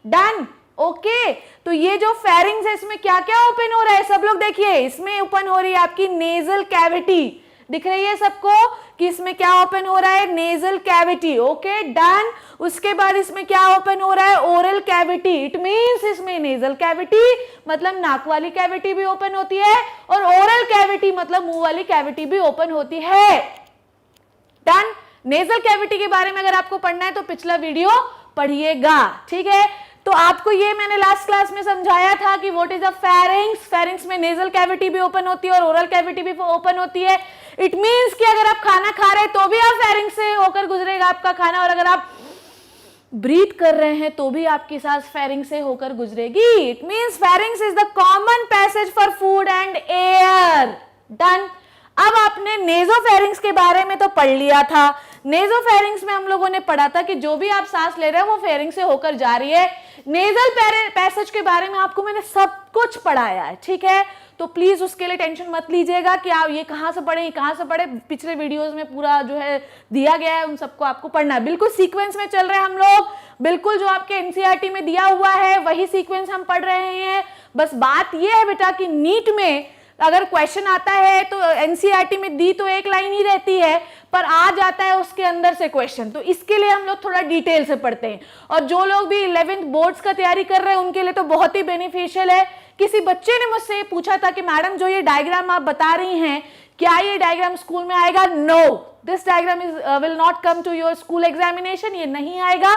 done, okay. तो ये जो फेरिंग्स है इसमें क्या क्या ओपन हो रहा है, सब लोग देखिए। इसमें ओपन हो रही है आपकी नेजल कैविटी, दिख रही है सबको कि इसमें क्या ओपन हो रहा है, नेजल कैविटी, ओके, डन। उसके बाद इसमें क्या ओपन हो रहा है, ओरल कैविटी। इट मींस इसमें नेजल कैविटी मतलब नाक वाली कैविटी भी ओपन होती है, और ओरल कैविटी मतलब मुंह वाली कैविटी भी ओपन होती है, डन। नेजल कैविटी के बारे में अगर आपको पढ़ना है तो पिछला वीडियो पढ़िएगा, ठीक है। तो आपको ये मैंने लास्ट क्लास में समझाया था कि what is a pharynx. Pharynx में नेजल कैविटी भी ओपन होती है और ओरल कैविटी भी ओपन होती है। इट मींस कि अगर आप खाना खा रहे हैं तो भी आप फेरिंग्स से होकर गुजरेगा आपका खाना, और अगर आप ब्रीथ कर रहे हैं तो भी आपकी सांस फेरिंग्स से होकर गुजरेगी। It means pharynx is the common passage for food and air, done. अब आपने नेजोफेरिंग्स के बारे में तो पढ़ लिया था। नेजोफेरिंग्स में हम लोगों ने पढ़ा था कि जो भी आप सांस ले रहे हैं वो फेरिंग्स से होकर जा रही है। नेजल पैसेज के बारे में आपको मैंने सब कुछ पढ़ाया है, ठीक है। तो प्लीज उसके लिए टेंशन मत लीजिएगा कि आप ये कहां से पढ़े, कहां से पढ़े। पिछले वीडियोस में पूरा जो है दिया गया है, उन सबको आपको पढ़ना है। बिल्कुल सीक्वेंस में चल रहे हैं हम लोग, बिल्कुल जो आपके एनसीईआरटी में दिया हुआ है वही सीक्वेंस हम पढ़ रहे हैं। बस बात ये है बेटा कि नीट में अगर क्वेश्चन आता है तो एनसीईआरटी में दी तो एक लाइन ही रहती है, पर आ जाता है उसके अंदर से क्वेश्चन, तो इसके लिए हम लोग थोड़ा डिटेल से पढ़ते हैं। और जो लोग भी 11th बोर्ड्स का तैयारी कर रहे हैं उनके लिए तो बहुत ही बेनिफिशियल है। किसी बच्चे ने मुझसे पूछा था कि मैडम जो ये डायग्राम आप बता रही हैं, क्या ये डायग्राम स्कूल में आएगा? No, this diagram will not come to your school examination, ये नहीं आएगा।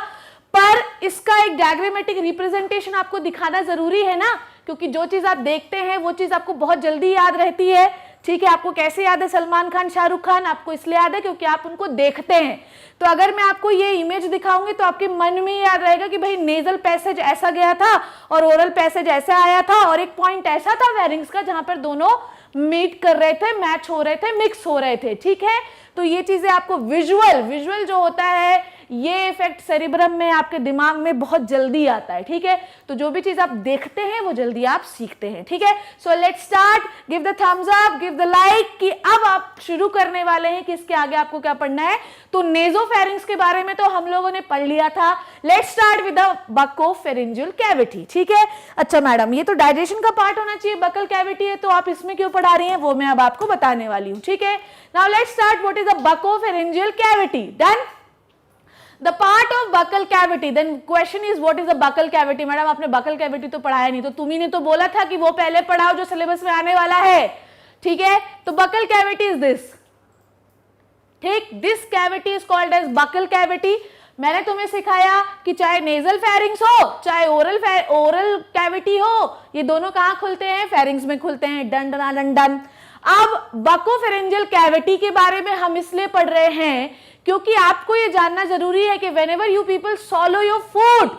पर इसका एक डायग्रामेटिक रिप्रेजेंटेशन आपको दिखाना जरूरी है ना, क्योंकि जो चीज आप देखते हैं वो चीज आपको बहुत जल्दी याद रहती है, ठीक है। आपको कैसे याद है सलमान खान, शाहरुख खान? आपको इसलिए याद है क्योंकि आप उनको देखते हैं। तो अगर मैं आपको ये इमेज दिखाऊंगी तो आपके मन में याद रहेगा कि भाई नेजल पैसेज ऐसा गया था और ओरल पैसेज ऐसा आया था और एक पॉइंट ऐसा था फेरिंग्स का जहां पर दोनों मीट कर रहे थे, मैच हो रहे थे, मिक्स हो रहे थे, ठीक है। तो ये चीजें आपको विजुअल जो होता है ये इफेक्ट सेरिब्रम में आपके दिमाग में बहुत जल्दी आता है, ठीक है। तो जो भी चीज आप देखते हैं वो जल्दी आप सीखते हैं, ठीक है। So let's start, give the thumbs up, give the like कि अब आप शुरू करने वाले हैं कि इसके आगे आपको क्या पढ़ना है। तो नेजोफेरिंग्स के बारे में तो हम लोगों ने पढ़ लिया था। Let's start with the buccopharyngeal cavity, ठीक है। अच्छा मैडम, ये तो डाइजेशन का पार्ट होना चाहिए, बकल कैविटी है, तो आप इसमें क्यों पढ़ा रही हैं वो मैं अब आपको बताने वाली हूं, ठीक है। Now let's start, what is the buccopharyngeal cavity? Done. The part of buccal cavity, then question is what is the buccal cavity? Madam आपने buccal cavity तो पढ़ाया नहीं, तो तुम्ही ने तो बोला था कि वो पहले पढ़ाओ जो सिलेबस में आने वाला है, ठीक है। तो buccal cavity is this, ठीक। this cavity is called as buccal cavity। मैंने तुम्हें सिखाया कि चाहे नेजल फेरिंग्स हो चाहे ओरल कैविटी हो, ये दोनों कहाँ खुलते हैं? फेरिंग्स में खुलते हैं। Done done done done. अब बकोफेरिंजियल कैविटी के बारे में हम इसलिए पढ़ रहे हैं क्योंकि आपको ये जानना जरूरी है कि whenever you people swallow your food,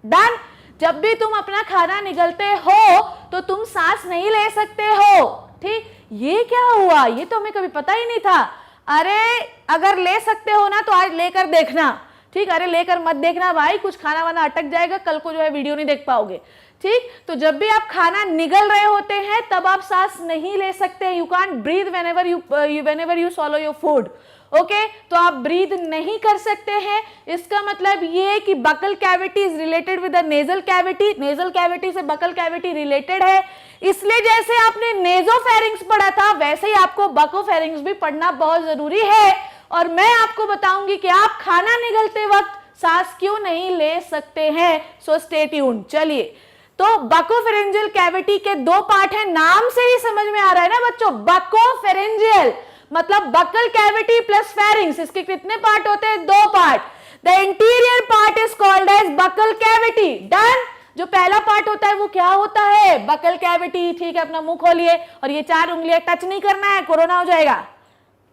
done, जब भी तुम अपना खाना निगलते हो तो तुम सांस नहीं ले सकते हो, ठीक। ये क्या हुआ? ये तो हमें कभी पता ही नहीं था। अरे अगर ले सकते हो ना तो आज लेकर देखना, ठीक। अरे लेकर मत देखना भाई, कुछ खाना वाना अटक जाएगा, कल को जो है वीडियो नहीं देख पाओगे, ठीक। तो जब भी आप खाना निगल रहे होते हैं तब आप सांस नहीं ले सकते। You can't breathe whenever you swallow your food, okay. तो आप ब्रीथ नहीं कर सकते हैं। इसका मतलब ये है कि buccal cavity is related with the nasal cavity, nasal cavity से बकल कैविटी रिलेटेड है। इसलिए जैसे आपने नेजोफेरिंग्स पढ़ा था वैसे ही आपको बकोफेरिंग्स भी पढ़ना बहुत जरूरी है। और मैं आपको बताऊंगी कि आप खाना निगलते वक्त सांस क्यों नहीं ले सकते हैं। So stay tuned. चलिए, तो बकोफेरिंजियल कैविटी के दो पार्ट हैं, नाम से ही समझ में आ रहा है ना बच्चों। बकोफेरिंजियल मतलब बकल कैविटी प्लस फेरिंग्स, इसके कितने पार्ट होते हैं? दो part. The interior part is called as buccal cavity. Done. जो पहला पार्ट होता है वो क्या होता है? बकल कैविटी, ठीक है। अपना मुंह खोलिए और ये 4 उंगलियां टच नहीं करना है, कोरोना हो जाएगा,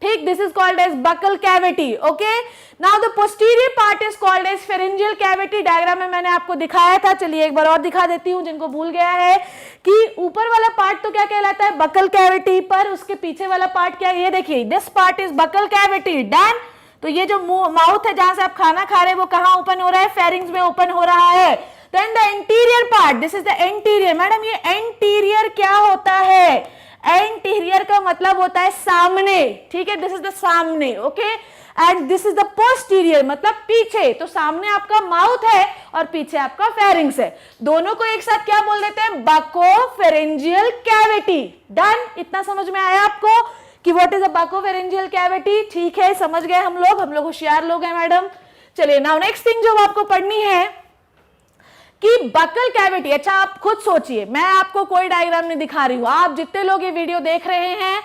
ठीक। This is called as buccal cavity, okay. Now the posterior part is called as pharyngeal cavity. Diagram में मैंने आपको दिखाया था, चलिए एक बार और दिखा देती हूं जिनको भूल गया है कि ऊपर वाला पार्ट तो क्या कहलाता है? बकल कैविटी, पर उसके पीछे वाला पार्ट क्या है? ये देखिए, this part is buckle cavity. Done. तो ये जो माउथ है जहां से आप खाना खा रहे हैं वो कहां ओपन हो रहा है? फेरिंग्स में ओपन हो रहा है। Then the interior part, this is the anterior. Madam ये एंटीरियर क्या होता है? एंटीरियर का मतलब होता है सामने, ठीक है। दिस इज द सामने, okay. And this is the posterior मतलब पीछे। तो सामने आपका माउथ है और पीछे आपका फेरिंग्स है। दोनों को एक साथ क्या बोल देते हैं? बकोफेरिंजियल कैविटी। डन। इतना समझ में आया आपको कि व्हाट इज अ बकोफेरिंजियल कैविटी? ठीक है, समझ गए हम लोग होशियार लोग हैं मैडम। चलिए, नाउ नेक्स्ट थिंग जो आपको पढ़नी है कि बकल कैविटी। अच्छा आप खुद सोचिए, मैं आपको कोई डायग्राम नहीं दिखा रही हूं, आप जितने लोग ये वीडियो देख रहे हैं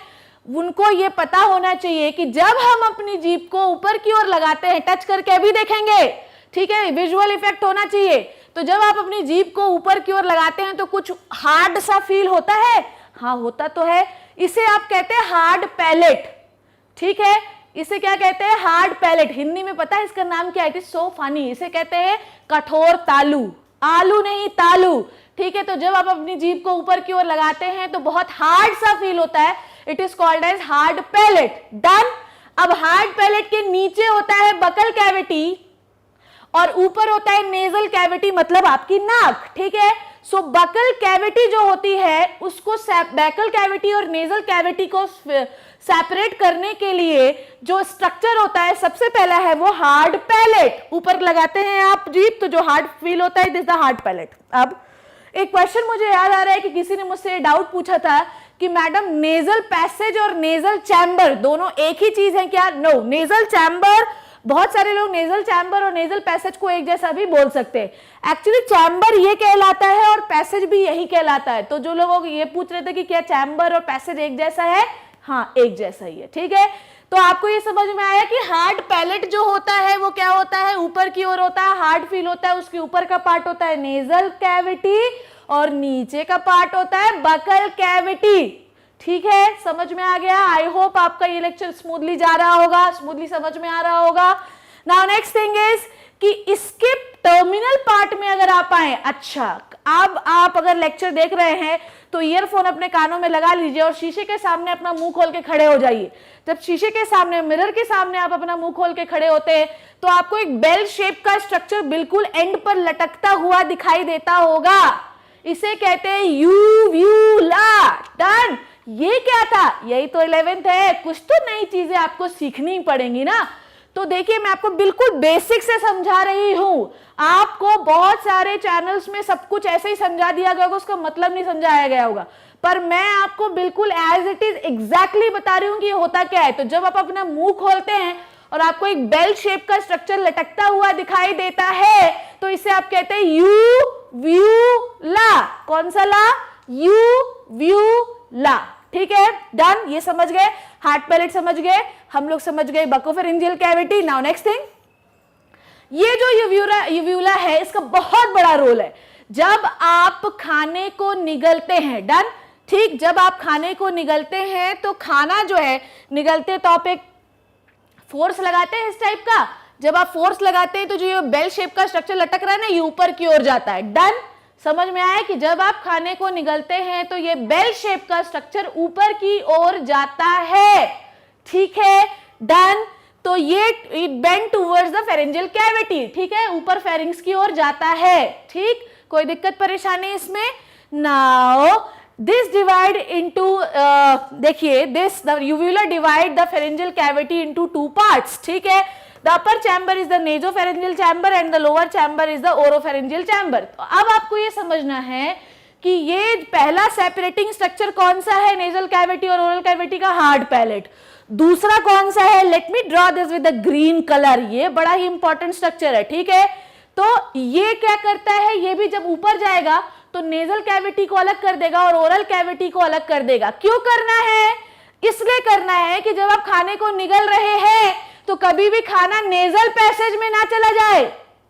उनको ये पता होना चाहिए कि जब हम अपनी जीभ को ऊपर की ओर लगाते हैं, टच करके अभी देखेंगे, ठीक है, विजुअल इफेक्ट होना चाहिए। तो जब आप अपनी जीभ को ऊपर की ओर लगाते हैं तो कुछ हार्ड सा फील होता है। हाँ होता तो है। इसे आप कहते हैं हार्ड पैलेट, ठीक है। इसे क्या कहते हैं? Hard palate. हिंदी में पता है इसका नाम क्या है? It is so funny. इसे कहते हैं कठोर तालू, आलू नहीं तालू, ठीक है। तो जब आप अपनी जीभ को ऊपर की ओर लगाते हैं तो बहुत हार्ड सा फील होता है, it is called as hard palate. Done. अब हार्ड पैलेट के नीचे होता है बकल कैविटी और ऊपर होता है नेजल कैविटी मतलब आपकी नाक, ठीक है। सो बकल कैविटी जो होती है उसको बकल कैविटी और नेजल कैविटी को सेपरेट करने के लिए जो स्ट्रक्चर होता है सबसे पहला है वो हार्ड पैलेट। ऊपर लगाते हैं आप जीभ तो जो हार्ड फील होता है, this is the hard palate. अब एक क्वेश्चन मुझे याद आ रहा है कि किसी ने मुझसे डाउट पूछा था कि मैडम नेजल पैसेज और नेजल चैम्बर दोनों एक ही चीज है क्या? नो, नेजल चैम्बर, बहुत सारे लोग नेजल चैम्बर और नेजल पैसेज को एक जैसा भी बोल सकते हैं। एक्चुअली चैम्बर ये कहलाता है और पैसेज भी यही कहलाता है। तो जो लोग ये पूछ रहे थे कि क्या चैम्बर और पैसेज एक जैसा है, हाँ एक जैसा ही है, ठीक है। तो आपको ये समझ में आया कि हार्ड पैलेट जो होता है वो क्या होता है? ऊपर की ओर होता है, हार्ड फील होता है, उसके ऊपर का पार्ट होता है नेजल कैविटी और नीचे का पार्ट होता है बकल कैविटी, ठीक है, समझ में आ गया? आई होप आपका ये लेक्चर स्मूथली जा रहा होगा, स्मूथली समझ में आ रहा होगा। नाउ नेक्स्ट थिंग इज कि इसके टर्मिनल पार्ट में अगर आप आए, अच्छा अब आप अगर लेक्चर देख रहे हैं तो ईयरफोन अपने कानों में लगा लीजिए और शीशे के सामने अपना मुंह खोल के खड़े हो जाइए। जब शीशे के सामने, मिरर के सामने आप अपना मुंह खोल के खड़े होते हैं तो आपको एक बेल शेप का स्ट्रक्चर बिल्कुल एंड पर लटकता हुआ दिखाई देता होगा। इसे कहते हैं यूव्यूला। डन। ये क्या था? यही तो 11th है, कुछ तो नई चीजें आपको सीखनी पड़ेंगी ना। तो देखिए मैं आपको बिल्कुल बेसिक से समझा रही हूं। आपको बहुत सारे चैनल्स में सब कुछ ऐसे ही समझा दिया गया होगा, उसका मतलब नहीं समझाया गया होगा, पर मैं आपको बिल्कुल एज इट इज एग्जैक्टली बता रही हूं कि ये होता क्या है। तो जब आप अपना मुंह खोलते हैं और आपको एक बेल शेप का स्ट्रक्चर लटकता हुआ दिखाई देता है तो इसे आप कहते हैं यूव्यूला। कौन सा ला? यूव्यूला। ठीक है, डन। ये समझ गए, हार्ट पैलेट समझ गए, हम लोग समझ गए buccopharyngeal cavity. Now next thing, ये जो यूव्यूला है इसका बहुत बड़ा रोल है जब आप खाने को निगलते हैं। डन। ठीक, जब आप खाने को निगलते हैं तो खाना जो है निगलते तो आप एक फोर्स लगाते हैं इस टाइप का। जब आप फोर्स लगाते हैं तो जो ये बेल शेप का स्ट्रक्चर लटक रहा है ना, ये ऊपर की ओर जाता है। डन। समझ में आया कि जब आप खाने को निगलते हैं तो ये बेल शेप का स्ट्रक्चर ऊपर की ओर जाता है। ठीक है, डन। तो ये it bend towards the pharyngeal cavity. ठीक है, ऊपर फेरिंग्स की ओर जाता है। ठीक, कोई दिक्कत परेशानी इसमें? नाउ दिस डिवाइड इनटू, देखिए this the यूव्यूला divide the pharyngeal cavity into two parts. ठीक है, the upper chamber is the nasopharyngeal chamber and the lower chamber is the oropharyngeal chamber. तो अब आपको ये समझना है कि ये पहला सेपरेटिंग स्ट्रक्चर कौन सा है नेजल कैविटी और ओरल कैविटी का? Hard palate. दूसरा कौन सा है? Let me draw this with the green colour. ये बड़ा ही इंपॉर्टेंट स्ट्रक्चर है। ठीक है, तो ये क्या करता है? ये भी जब ऊपर जाएगा तो नेजल कैविटी को अलग कर देगा और ओरल कैविटी को अलग कर देगा। क्यों करना है? इसलिए करना है कि जब आप खाने को निगल रहे हैं तो कभी भी खाना नेजल पैसेज में ना चला जाए।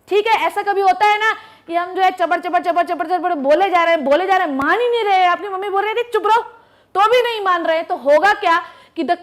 ठीक है, ऐसा कभी होता है ना कि हम जो है चबर चबर चबर चबर चबर बोले जा रहे हैं, मान ही नहीं रहे। अपनी मम्मी बोल रही थी चुप रहो, तो भी नहीं मान रहे। तो होगा क्या कि the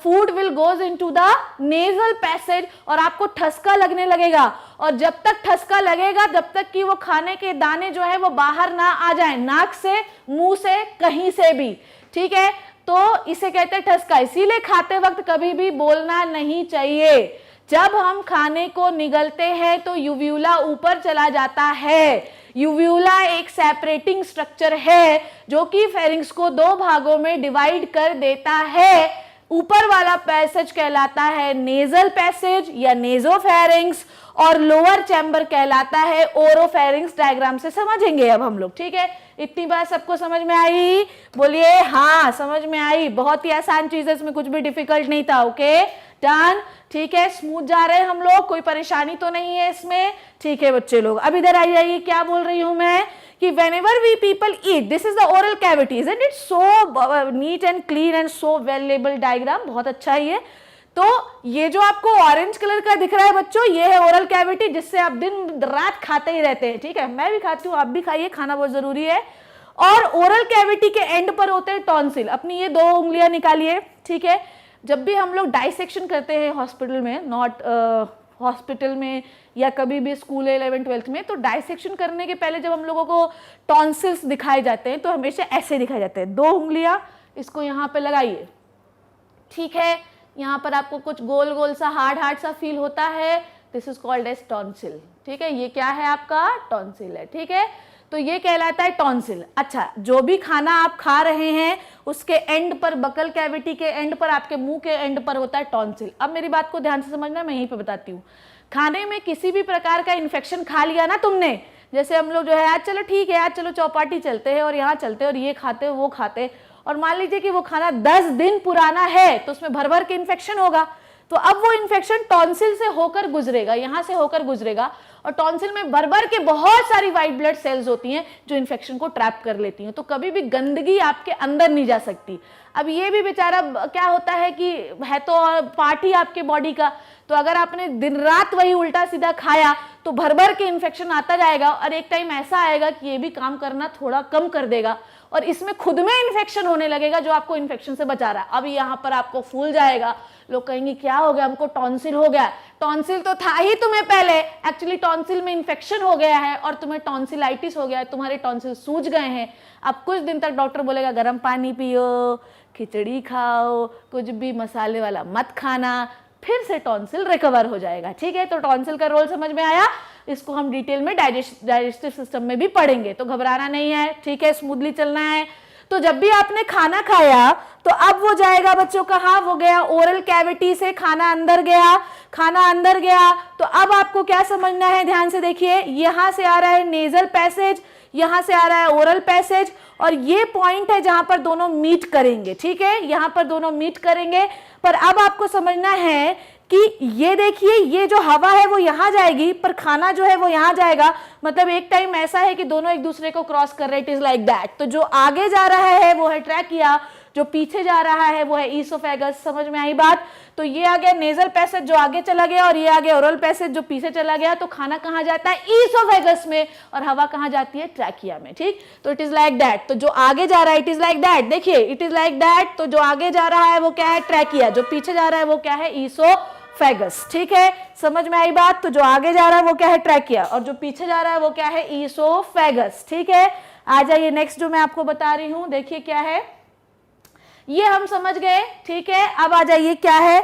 food will goes into the nasal passage और आपको ठसका लगने लगेगा। और जब तक ठसका लगेगा, जब तक कि वो खाने के दाने जो है वो बाहर ना आ जाए, नाक से, मुंह से, कहीं से भी। ठीक है, तो इसे कहते हैं ठसका। इसीलिए खाते वक्त कभी भी बोलना नहीं चाहिए। जब हम खाने को निगलते हैं तो यूव्यूला ऊपर चला जाता है। यूव्यूला एक सेपरेटिंग स्ट्रक्चर है जो कि फेरिंग्स को दो भागों में डिवाइड कर देता है। ऊपर वाला पैसेज कहलाता है नेजल पैसेज या नेजोफेरिंग्स और लोअर चैम्बर कहलाता है ओरोफेरिंग्स। डायग्राम से समझेंगे अब हम लोग। ठीक है, इतनी बात सबको समझ में आई? बोलिए हाँ, समझ में आई। बहुत ही आसान चीज है, इसमें कुछ भी डिफिकल्ट नहीं था। Okay, done. ठीक है, स्मूथ जा रहे हैं हम लोग, कोई परेशानी तो नहीं है इसमें? ठीक है बच्चे लोग, अब इधर आई जाइए। क्या बोल रही हूं मैं कि whenever we people eat, this is the oral cavity, isn't it so neat and clean and so well labeled diagram? बहुत अच्छा है ये। तो ये जो आपको ऑरेंज कलर का दिख रहा है बच्चों, ये है ओरल कैविटी जिससे आप दिन रात खाते ही रहते हैं। ठीक है, मैं भी खाती हूँ, आप भी खाइए, खाना बहुत जरूरी है। और ओरल कैविटी के एंड पर होते हैं टॉन्सिल। अपनी ये दो उंगलियां निकालिए। ठीक है, जब भी हम लोग डाइसेक्शन करते हैं हॉस्पिटल में, नॉट हॉस्पिटल में या कभी भी स्कूल 11th 12th में, तो डाइसेक्शन करने के पहले जब हम लोगों को टॉन्सिल्स दिखाए जाते हैं तो हमेशा ऐसे दिखाए जाते हैं। दो उंगलियां इसको यहाँ पे लगाइए। ठीक है, यहाँ पर आपको कुछ गोल गोल सा हार्ड सा फील होता है। This is called as tonsil. ठीक है, ये क्या है? आपका टॉन्सिल है। ठीक है, तो ये कहलाता है टॉन्सिल। अच्छा, जो भी खाना आप खा रहे हैं उसके एंड पर, बकल कैविटी के एंड पर, आपके मुंह के एंड पर होता है टॉन्सिल। अब मेरी बात को ध्यान से समझना, मैं यहीं पे बताती हूँ। खाने में किसी भी प्रकार का इन्फेक्शन खा लिया ना तुमने, जैसे हम लोग जो है आज चलो ठीक है, आज चलो चौपाटी चलते हैं और यहाँ चलते हैं और ये खाते वो खाते, और मान लीजिए कि वो खाना 10 दिन पुराना है तो उसमें भर भर के इन्फेक्शन होगा। तो अब वो इन्फेक्शन टॉन्सिल से होकर गुजरेगा, यहाँ से होकर गुजरेगा और टॉन्सिल में भर भर के बहुत सारी व्हाइट ब्लड सेल्स होती हैं जो इन्फेक्शन को ट्रैप कर लेती हैं, तो कभी भी गंदगी आपके अंदर नहीं जा सकती। अब ये भी बेचारा क्या होता है कि है तो पार्ट ही आपके बॉडी का, तो अगर आपने दिन रात वही उल्टा सीधा खाया तो भर भर के इन्फेक्शन आता जाएगा और एक टाइम ऐसा आएगा कि ये भी काम करना थोड़ा कम कर देगा और इसमें खुद में इन्फेक्शन होने लगेगा जो आपको इन्फेक्शन से बचा रहा है। अब यहाँ पर आपको फूल जाएगा, लोग कहेंगे क्या हो गया, हमको टॉन्सिल हो गया। टॉन्सिल तो था ही तुम्हें पहले, एक्चुअली टॉन्सिल में इन्फेक्शन हो गया है और तुम्हें टॉन्सिलाइटिस हो गया है, तुम्हारे टॉन्सिल सूज गए हैं। अब कुछ दिन तक डॉक्टर बोलेगा गर्म पानी पियो, खिचड़ी खाओ, कुछ भी मसाले वाला मत खाना, फिर से टॉन्सिल रिकवर हो जाएगा। ठीक है, तो टॉन्सिल का रोल समझ में आया। इसको हम डिटेल में डाइजेस्टिव सिस्टम में भी पढ़ेंगे, तो घबराना नहीं है। ठीक है, स्मूथली चलना है। तो जब भी आपने खाना खाया तो अब वो जाएगा बच्चों कहाँ, वो गया ओरल कैविटी से, खाना अंदर गया, खाना अंदर गया। तो अब आपको क्या समझना है, ध्यान से देखिए, यहां से आ रहा है नेजल पैसेज, यहां से आ रहा है ओरल पैसेज और ये पॉइंट है जहां पर दोनों मीट करेंगे। ठीक है, यहां पर दोनों मीट करेंगे। पर अब आपको समझना है कि ये देखिए, ये जो हवा है वो यहां जाएगी पर खाना जो है वो यहां जाएगा, मतलब एक टाइम ऐसा है कि दोनों एक दूसरे को क्रॉस कर रहे हैं। It is like that. तो जो आगे जा रहा है वो है ट्रैकिया, जो पीछे जा रहा है वो है ईसोफेगस। समझ में आई बात। तो ये आ गया नेजल पैसेज जो आगे चला गया और ये आ गया ओरल पैसेज जो पीछे चला गया। तो खाना कहाँ जाता है, ईसोफेगस में, और हवा कहाँ जाती है, ट्रैकिया में। ठीक, तो इट इज लाइक दैट। तो जो आगे जा रहा है इट इज लाइक दैट, देखिए इट इज लाइक दैट। तो जो आगे जा रहा है वो क्या है, ट्रैकिया, जो पीछे जा रहा है वो क्या है, ईसोफेगस। ठीक है, समझ में आई बात। तो जो आगे जा रहा है वो क्या है, ट्रैकिया, और जो पीछे जा रहा है वो क्या है, ईसोफेगस। ठीक है, आ जाइए नेक्स्ट जो मैं आपको बता रही हूं, देखिए क्या है, ये हम समझ गए। ठीक है, अब आ जाइए क्या है,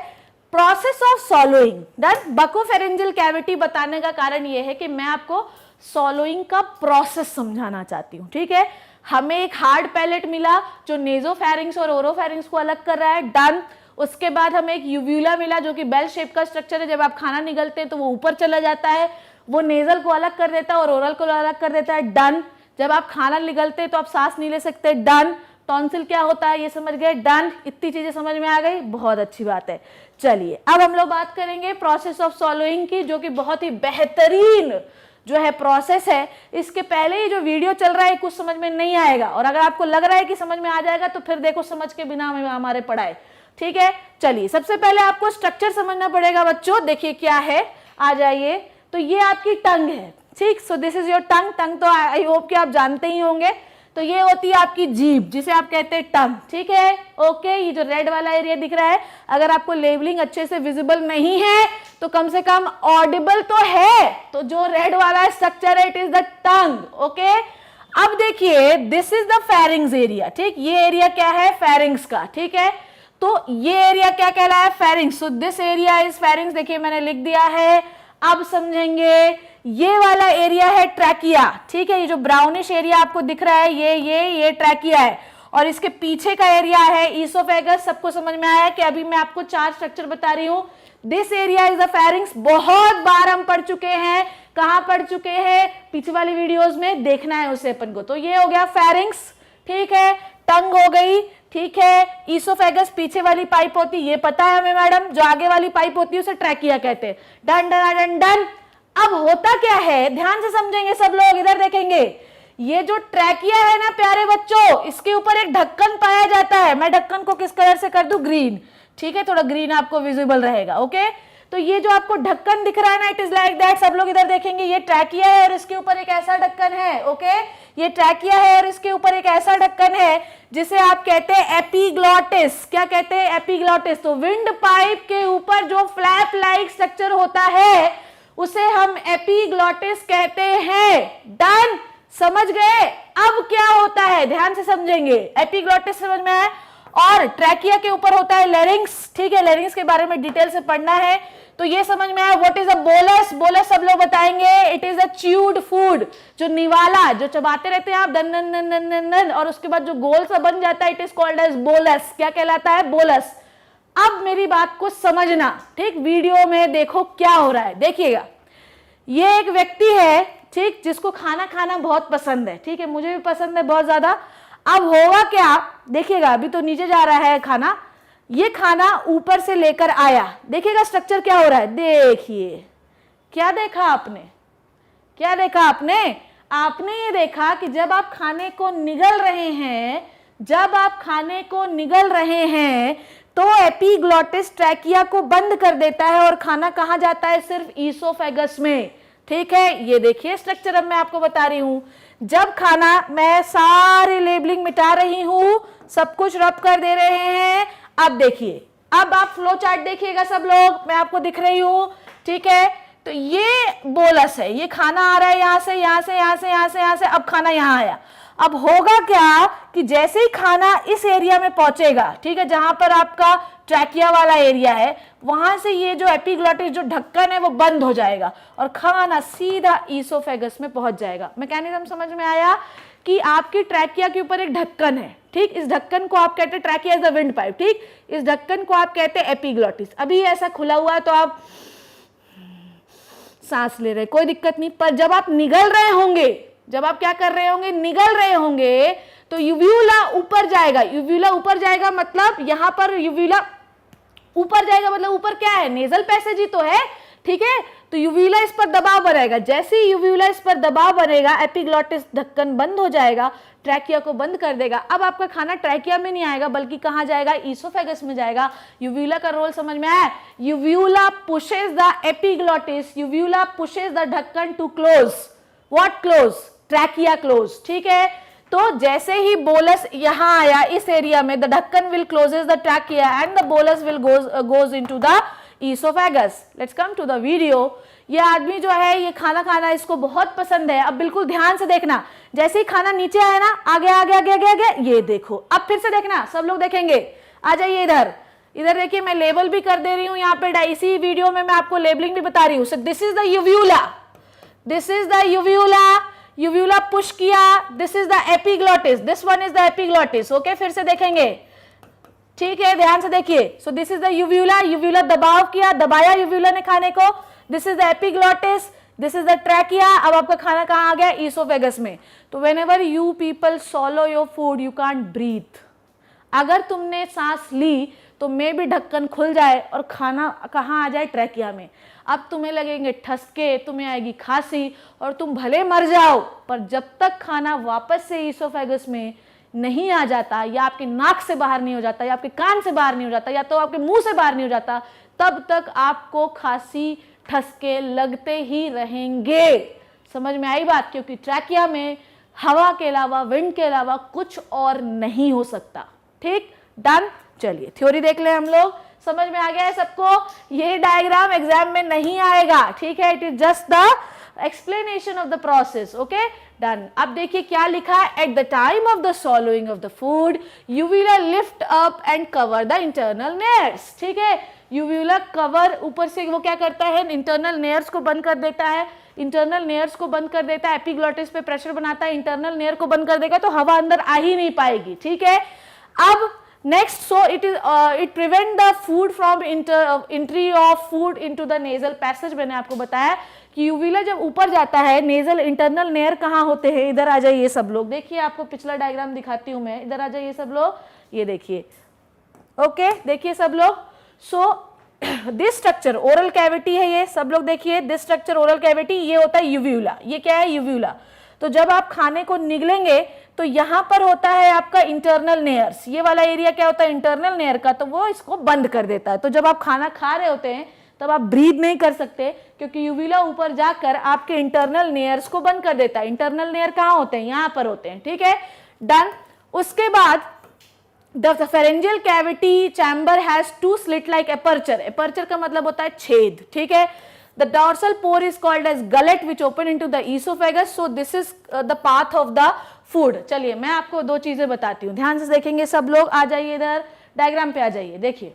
process of सॉलोइंग। Done. Buccopharyngeal cavity बताने का कारण ये है कि मैं आपको सॉलोइंग का प्रोसेस समझाना चाहती हूँ। ठीक है, हमें एक हार्ड पैलेट मिला जो नेजोफेरिंग्स और ओरोफेरिंग्स को अलग कर रहा है। डन। उसके बाद हमें एक यूव्यूला मिला जो कि बेल शेप का स्ट्रक्चर है, जब आप खाना निगलते हैं तो वो ऊपर चला जाता है, वो नेजल को अलग कर देता है और ओरल को अलग कर देता है। डन। जब आप खाना निगलते हैं तो आप सांस नहीं ले सकते। डन। टॉन्सिल क्या होता है ये समझ गए। डन। इतनी चीजें समझ में आ गई, बहुत अच्छी बात है। चलिए अब हम लोग बात करेंगे प्रोसेस ऑफ सॉलोइंग की, जो कि बहुत ही बेहतरीन जो है प्रोसेस है। इसके पहले ही जो वीडियो चल रहा है कुछ समझ में नहीं आएगा, और अगर आपको लग रहा है कि समझ में आ जाएगा तो फिर देखो समझ के बिना हमारे पढ़ाए। ठीक है, चलिए सबसे पहले आपको स्ट्रक्चर समझना पड़ेगा बच्चों। देखिए क्या है, आ जाइए। तो ये आपकी टंग है। ठीक, so this is your tongue. Tongue तो आई होप कि आप जानते ही होंगे। तो ये होती है आपकी जीभ, जिसे आप कहते हैं टंग। ठीक है, ओके। ये जो रेड वाला एरिया दिख रहा है, अगर आपको लेबलिंग अच्छे से विजिबल नहीं है तो कम से कम ऑडिबल तो है, तो जो रेड वाला स्ट्रक्चर है it is the tongue. Okay, अब देखिए this is the pharynx area. ठीक, ये एरिया क्या है, फेरिंग्स का। ठीक है, तो ये एरिया क्या कहला है, pharynx. So this area is pharynx. देखिए मैंने लिख दिया है, अब समझेंगे। ये वाला एरिया है ट्रैकिया। ठीक है, ये जो ब्राउनिश एरिया आपको दिख रहा है ये ट्रैकिया है, और इसके पीछे का एरिया है ईसोफेगस। सबको समझ में आया कि अभी मैं आपको 4 स्ट्रक्चर बता रही हूं। This area is the pharynx. बहुत बार हम पढ़ चुके हैं, कहां पढ़ चुके हैं, पीछे वाली वीडियोस में देखना है उसे अपन को। तो ये हो गया फेरिंग्स। ठीक है, टंग हो गई। ठीक है, ईसोफेगस पीछे वाली पाइप होती है, ये पता है हमें मैडम। जो आगे वाली पाइप होती है उसे ट्रैकिया कहते हैं। Done done done done. अब होता क्या है, ध्यान से समझेंगे सब लोग, इधर देखेंगे। ये जो ट्रैकिया है ना प्यारे बच्चों, इसके ऊपर एक ढक्कन पाया जाता है। मैं ढक्कन को किस कलर से कर दूं, ग्रीन। ठीक है, थोड़ा ग्रीन आपको विजिबल रहेगा। ओके, तो ये जो आपको ढक्कन दिख रहा है ना, इट इज लाइक दैट। सब लोग इधर देखेंगे, ये ट्रैकिया है और इसके ऊपर एक ऐसा ढक्कन है। ओके, ये ट्रैकिया है और इसके ऊपर एक ऐसा ढक्कन है जिसे आप कहते हैं एपिग्लॉटिस। क्या कहते हैं, एपिग्लॉटिस। तो विंड पाइप के ऊपर जो फ्लैप लाइक स्ट्रक्चर होता है उसे हम एपिग्लॉटिस कहते हैं। डन, समझ गए। अब क्या होता है ध्यान से समझेंगे। एपिग्लॉटिस समझ में आया, और ट्रैकिया के ऊपर होता है लेरिंग्स। ठीक है, लेरिंग्स के बारे में डिटेल से पढ़ना है। तो ये समझ में आया। What is a bolus. Bolus सब लोग बताएंगे, it is a chewed food. जो निवाला, जो चबाते रहते हैं आप, दन दन दन दन दन दन, और उसके बाद जो गोल सा बन जाता है, it is called as bolus. क्या कहलाता है, बोलस। अब मेरी बात को समझना। ठीक, वीडियो में देखो क्या हो रहा है, देखिएगा। ये एक व्यक्ति है, ठीक, जिसको खाना खाना बहुत पसंद है। ठीक है, मुझे भी पसंद है बहुत ज्यादा। अब होगा क्या, देखिएगा। अभी तो नीचे जा रहा है खाना, ये खाना ऊपर से लेकर आया। देखिएगा स्ट्रक्चर क्या हो रहा है, देखिए। क्या देखा आपने, क्या देखा आपने? आपने ये देखा कि जब आप खाने को निगल रहे हैं, जब आप खाने को निगल रहे हैं तो एपिग्लॉटिस ट्रैकिया को बंद कर देता है और खाना कहाँ जाता है? सिर्फ ईसोफेगस में। ठीक है, ये देखिए स्ट्रक्चर अब मैं आपको बता रही हूं। जब खाना, मैं सारी लेबलिंग मिटा रही हूं, सब कुछ रब कर दे रहे हैं। अब देखिए, अब आप फ्लो चार्ट देखिएगा सब लोग, मैं आपको दिख रही हूं। ठीक है, तो ये बोलस है, ये खाना आ रहा है यहां से, यहां से, यहां से, यहां से, यहां से, अब खाना यहां आया। अब होगा क्या कि जैसे ही खाना इस एरिया में पहुंचेगा, ठीक है, जहां पर आपका ट्रैकिया वाला एरिया है, वहां से ये जो एपिग्लॉटिस जो ढक्कन है वो बंद हो जाएगा और खाना सीधा ईसोफेगस में पहुंच जाएगा। मैकेनिज्म समझ में आया कि आपकी ट्रैकिया के ऊपर एक ढक्कन है, ठीक, इस ढक्कन को आप कहते हैं trachea is the wind pipe, ठीक, इस ढक्कन को आप कहते हैं एपिग्लॉटिस। अभी ऐसा खुला हुआ है तो आप सांस ले रहे, कोई दिक्कत नहीं, पर जब आप निगल रहे होंगे, जब आप क्या कर रहे होंगे, निगल रहे होंगे, तो यूव्यूला ऊपर जाएगा। यूव्यूला ऊपर जाएगा मतलब यहां पर यूव्यूला ऊपर जाएगा, मतलब ऊपर क्या है? नेजल पैसेज ही तो है। ठीक है, तो यूव्यूला इस पर दबाव बनाएगा। जैसे ही यूव्यूला इस पर दबाव बनेगा, एपिग्लॉटिस ढक्कन बंद हो जाएगा, ट्रैकिया को बंद कर देगा। अब आपका खाना ट्रैकिया में नहीं आएगा बल्कि कहां जाएगा? ईसोफेगस में जाएगा। यूव्यूला का रोल समझ में आया? Uvula pushes the epiglottis, uvula pushes the ढक्कन to close. What close? Trachea close. ठीक है, तो जैसे ही बोलस यहां आया इस एरिया में, द ढक्कन will closes the trachea and the bolus will goes into the oesophagus. Let's come to the video. ये आदमी जो है, ये खाना खाना इसको बहुत पसंद है। अब बिल्कुल ध्यान से देखना, जैसे ही खाना नीचे आया ना, आगे आगे आगे आगे आगे, ये देखो। अब फिर से देखना, सब लोग देखेंगे, आ जाइए इधर, इधर देखिए, मैं लेबल भी कर दे रही हूं यहाँ पे, इसी वीडियो में मैं आपको लेबलिंग भी बता रही हूँ। So this is the uvula, this is the uvula, uvula push किया, this is the epiglottis, this one is the epiglottis. Okay, फिर से देखेंगे, ठीक है, ध्यान से देखिए। So this is the uvula, uvula दबाव किया, दबाया यूव्यूला ने खाने को, this is the epiglottis, this is the trachea. अब आपका खाना कहां आ गया? ईसोफेगस में। तो whenever you people swallow your food, you can't breathe. अगर तुमने सांस ली तो मे भी ढक्कन खुल जाए और खाना कहां आ जाए? ट्रैकिया में। अब तुम्हें लगेंगे ठसके, तुम्हें आएगी खांसी और तुम भले मर जाओ, पर जब तक खाना वापस से ईसोफेगस में नहीं आ जाता, या आपके नाक से बाहर नहीं हो जाता, या आपके कान से बाहर नहीं हो जाता, या तो आपके मुंह से बाहर नहीं हो जाता, तब तक आपको खांसी ठसके लगते ही रहेंगे। समझ में आई बात? क्योंकि ट्रैकिया में हवा के अलावा, विंड के अलावा कुछ और नहीं हो सकता। ठीक, डन। चलिए थ्योरी देख ले हम लोग। समझ में आ गया है सबको? ये डायग्राम एग्जाम में नहीं आएगा, ठीक है, it is just the explanation of the process. Okay, done. अब देखिए क्या लिखा है, at the time of the swallowing of the food यूव्यूला lift up and cover the internal nares. ठीक है, यूव्यूला कवर, ऊपर से वो क्या करता है? इंटरनल नेयर्स को बंद कर देता है, इंटरनल नेयर्स को बंद कर देता है, एपिग्लॉटिस पे प्रेशर बनाता है, इंटरनल नेयर को बंद कर देगा तो हवा अंदर आ ही नहीं पाएगी। ठीक है, अब next, so it is it prevent the food from entry of food into the nasal passage. मैंने आपको बताया कि यूव्यूला जब ऊपर जाता है, नेजल इंटरनल नेयर कहाँ होते हैं? इधर आ जाइए सब लोग, देखिए आपको पिछला डायग्राम दिखाती हूं मैं, इधर आ जाइए सब लोग, ये देखिए। ओके, देखिए सब लोग। So this structure oral cavity है, ये सब लोग देखिए, दिस स्ट्रक्चर ओरल कैविटी, ये होता है यूव्यूला। ये क्या है? यूव्यूला। तो जब आप खाने को निगलेंगे तो यहां पर होता है आपका इंटरनल नेयर्स, ये वाला एरिया क्या होता है? इंटरनल नेयर का, तो वो इसको बंद कर देता है। तो जब आप खाना खा रहे होते हैं तब आप ब्रीथ नहीं कर सकते, क्योंकि यूव्यूला ऊपर जाकर आपके इंटरनल नेयर्स को बंद कर देता है। इंटरनल नेयर कहां होते हैं? यहां पर होते हैं। ठीक है, डन। उसके बाद the pharyngeal cavity chamber has to slit like aperture. Aperture का मतलब होता है छेद। ठीक है, the dorsal pore is called as gullet which open into the oesophagus. So this is the path of the food. चलिए मैं आपको दो चीजें बताती हूँ, ध्यान से देखेंगे सब लोग, आ जाइए इधर डायग्राम पे आ जाइए। देखिए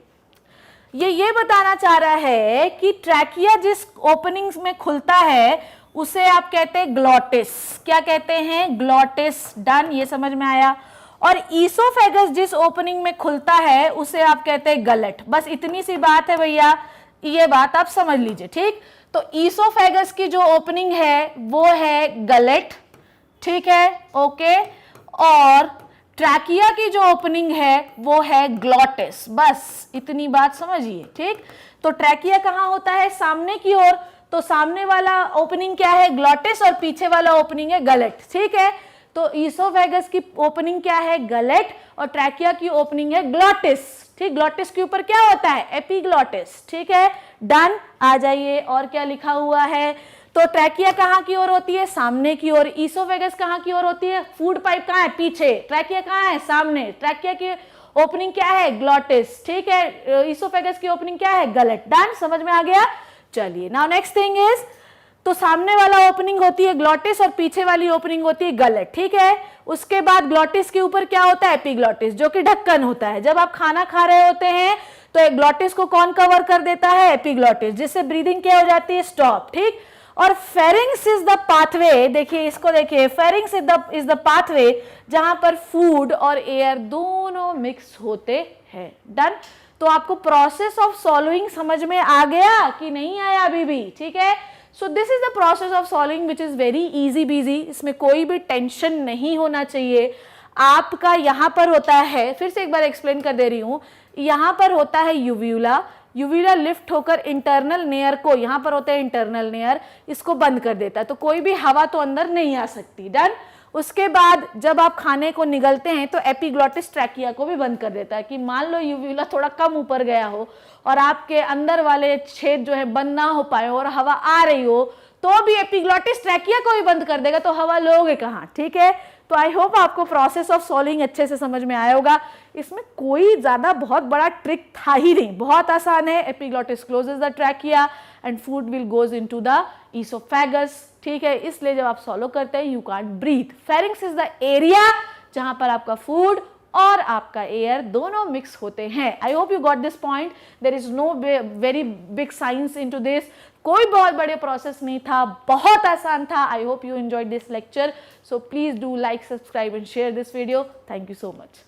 ये बताना चाह रहा है कि ट्रैकिया जिस ओपनिंग्स में खुलता है उसे आप कहते हैं ग्लॉटिस। क्या कहते हैं? ग्लॉटिस। डन, ये समझ में आया। और ईसोफेगस जिस ओपनिंग में खुलता है उसे आप कहते हैं गलेट। बस इतनी सी बात है भैया, ये बात आप समझ लीजिए। ठीक, तो ईसोफेगस की जो ओपनिंग है वो है गलेट। ठीक है, ओके, और ट्रैकिया की जो ओपनिंग है वो है ग्लॉटिस। बस इतनी बात समझिए। ठीक, तो ट्रैकिया कहां होता है? सामने की ओर, तो सामने वाला ओपनिंग क्या है, ग्लॉटिस, और पीछे वाला ओपनिंग है गलेट, ठीक है। तो ईसोफेगस की ओपनिंग क्या है, गलेट, और ट्रैकिया की ओपनिंग है ग्लॉटिस, ठीक। ग्लॉटिस के ऊपर क्या होता है, एपिग्लॉटिस, ठीक है। डन। आ जाइए, और क्या लिखा हुआ है, तो ट्रैकिया कहाँ की ओर होती है, सामने की ओर। ईसोफेगस कहाँ की ओर होती है, फूड पाइप कहाँ है, पीछे। ट्रैकिया कहाँ है, सामने। ट्रैकिया की ओपनिंग क्या है, ग्लॉटिस, ठीक है। ईसोफेगस की ओपनिंग क्या है, गलेट। डन, समझ में आ गया। चलिए, नाउ नेक्स्ट थिंग इज, तो सामने वाला ओपनिंग होती है ग्लॉटिस और पीछे वाली ओपनिंग होती है गलेट, ठीक है। उसके बाद ग्लॉटिस के ऊपर क्या होता है, एपिग्लॉटिस, जो कि ढक्कन होता है। जब आप खाना खा रहे होते हैं तो एक ग्लॉटिस को कौन कवर कर देता है, एपिग्लॉटिस, जिससे ब्रीदिंग क्या हो जाती है, स्टॉप, ठीक। और फेरिंग्स इज द पाथवे, देखिए इसको देखिए, फेरिंग्स इज द पाथवे जहां पर फूड और एयर दोनों मिक्स होते हैं। डन। तो आपको प्रोसेस ऑफ सॉल्विंग समझ में आ गया कि नहीं आया अभी भी, ठीक है। So this is the process of solving which is very easy busy, इसमें कोई भी टेंशन नहीं होना चाहिए। आपका यहाँ पर होता है, फिर से एक बार एक्सप्लेन कर दे रही हूँ, यहाँ पर होता है यूव्यूला, यूव्यूला लिफ्ट होकर इंटरनल नेयर को, यहाँ पर होता है इंटरनल नेयर, इसको बंद कर देता है, तो कोई भी हवा तो अंदर नहीं आ सकती। डन। उसके बाद जब आप खाने को निगलते हैं तो एपिग्लॉटिस ट्रैकिया को भी बंद कर देता है, कि मान लो यूव्यूला थोड़ा कम ऊपर गया हो और आपके अंदर वाले छेद जो है बंद ना हो पाए और हवा आ रही हो, तो भी एपिग्लॉटिस ट्रैकिया को भी बंद कर देगा, तो हवा लोगे कहाँ, ठीक है। तो आई होप आपको प्रोसेस ऑफ सॉल्विंग अच्छे से समझ में आया होगा। इसमें कोई ज्यादा बहुत बड़ा ट्रिक था ही नहीं, बहुत आसान है। Epiglottis closes the trachea and food will goes into the oesophagus, ठीक है। इसलिए जब आप सॉलो करते हैं you can't breathe. Pharynx is the area जहां पर आपका फूड और आपका एयर दोनों मिक्स होते हैं। I hope you got this point. There is no very big science into this, कोई बहुत बड़े प्रोसेस नहीं था, बहुत आसान था। I hope you enjoyed this lecture, so please do like, subscribe and share this video. Thank you so much.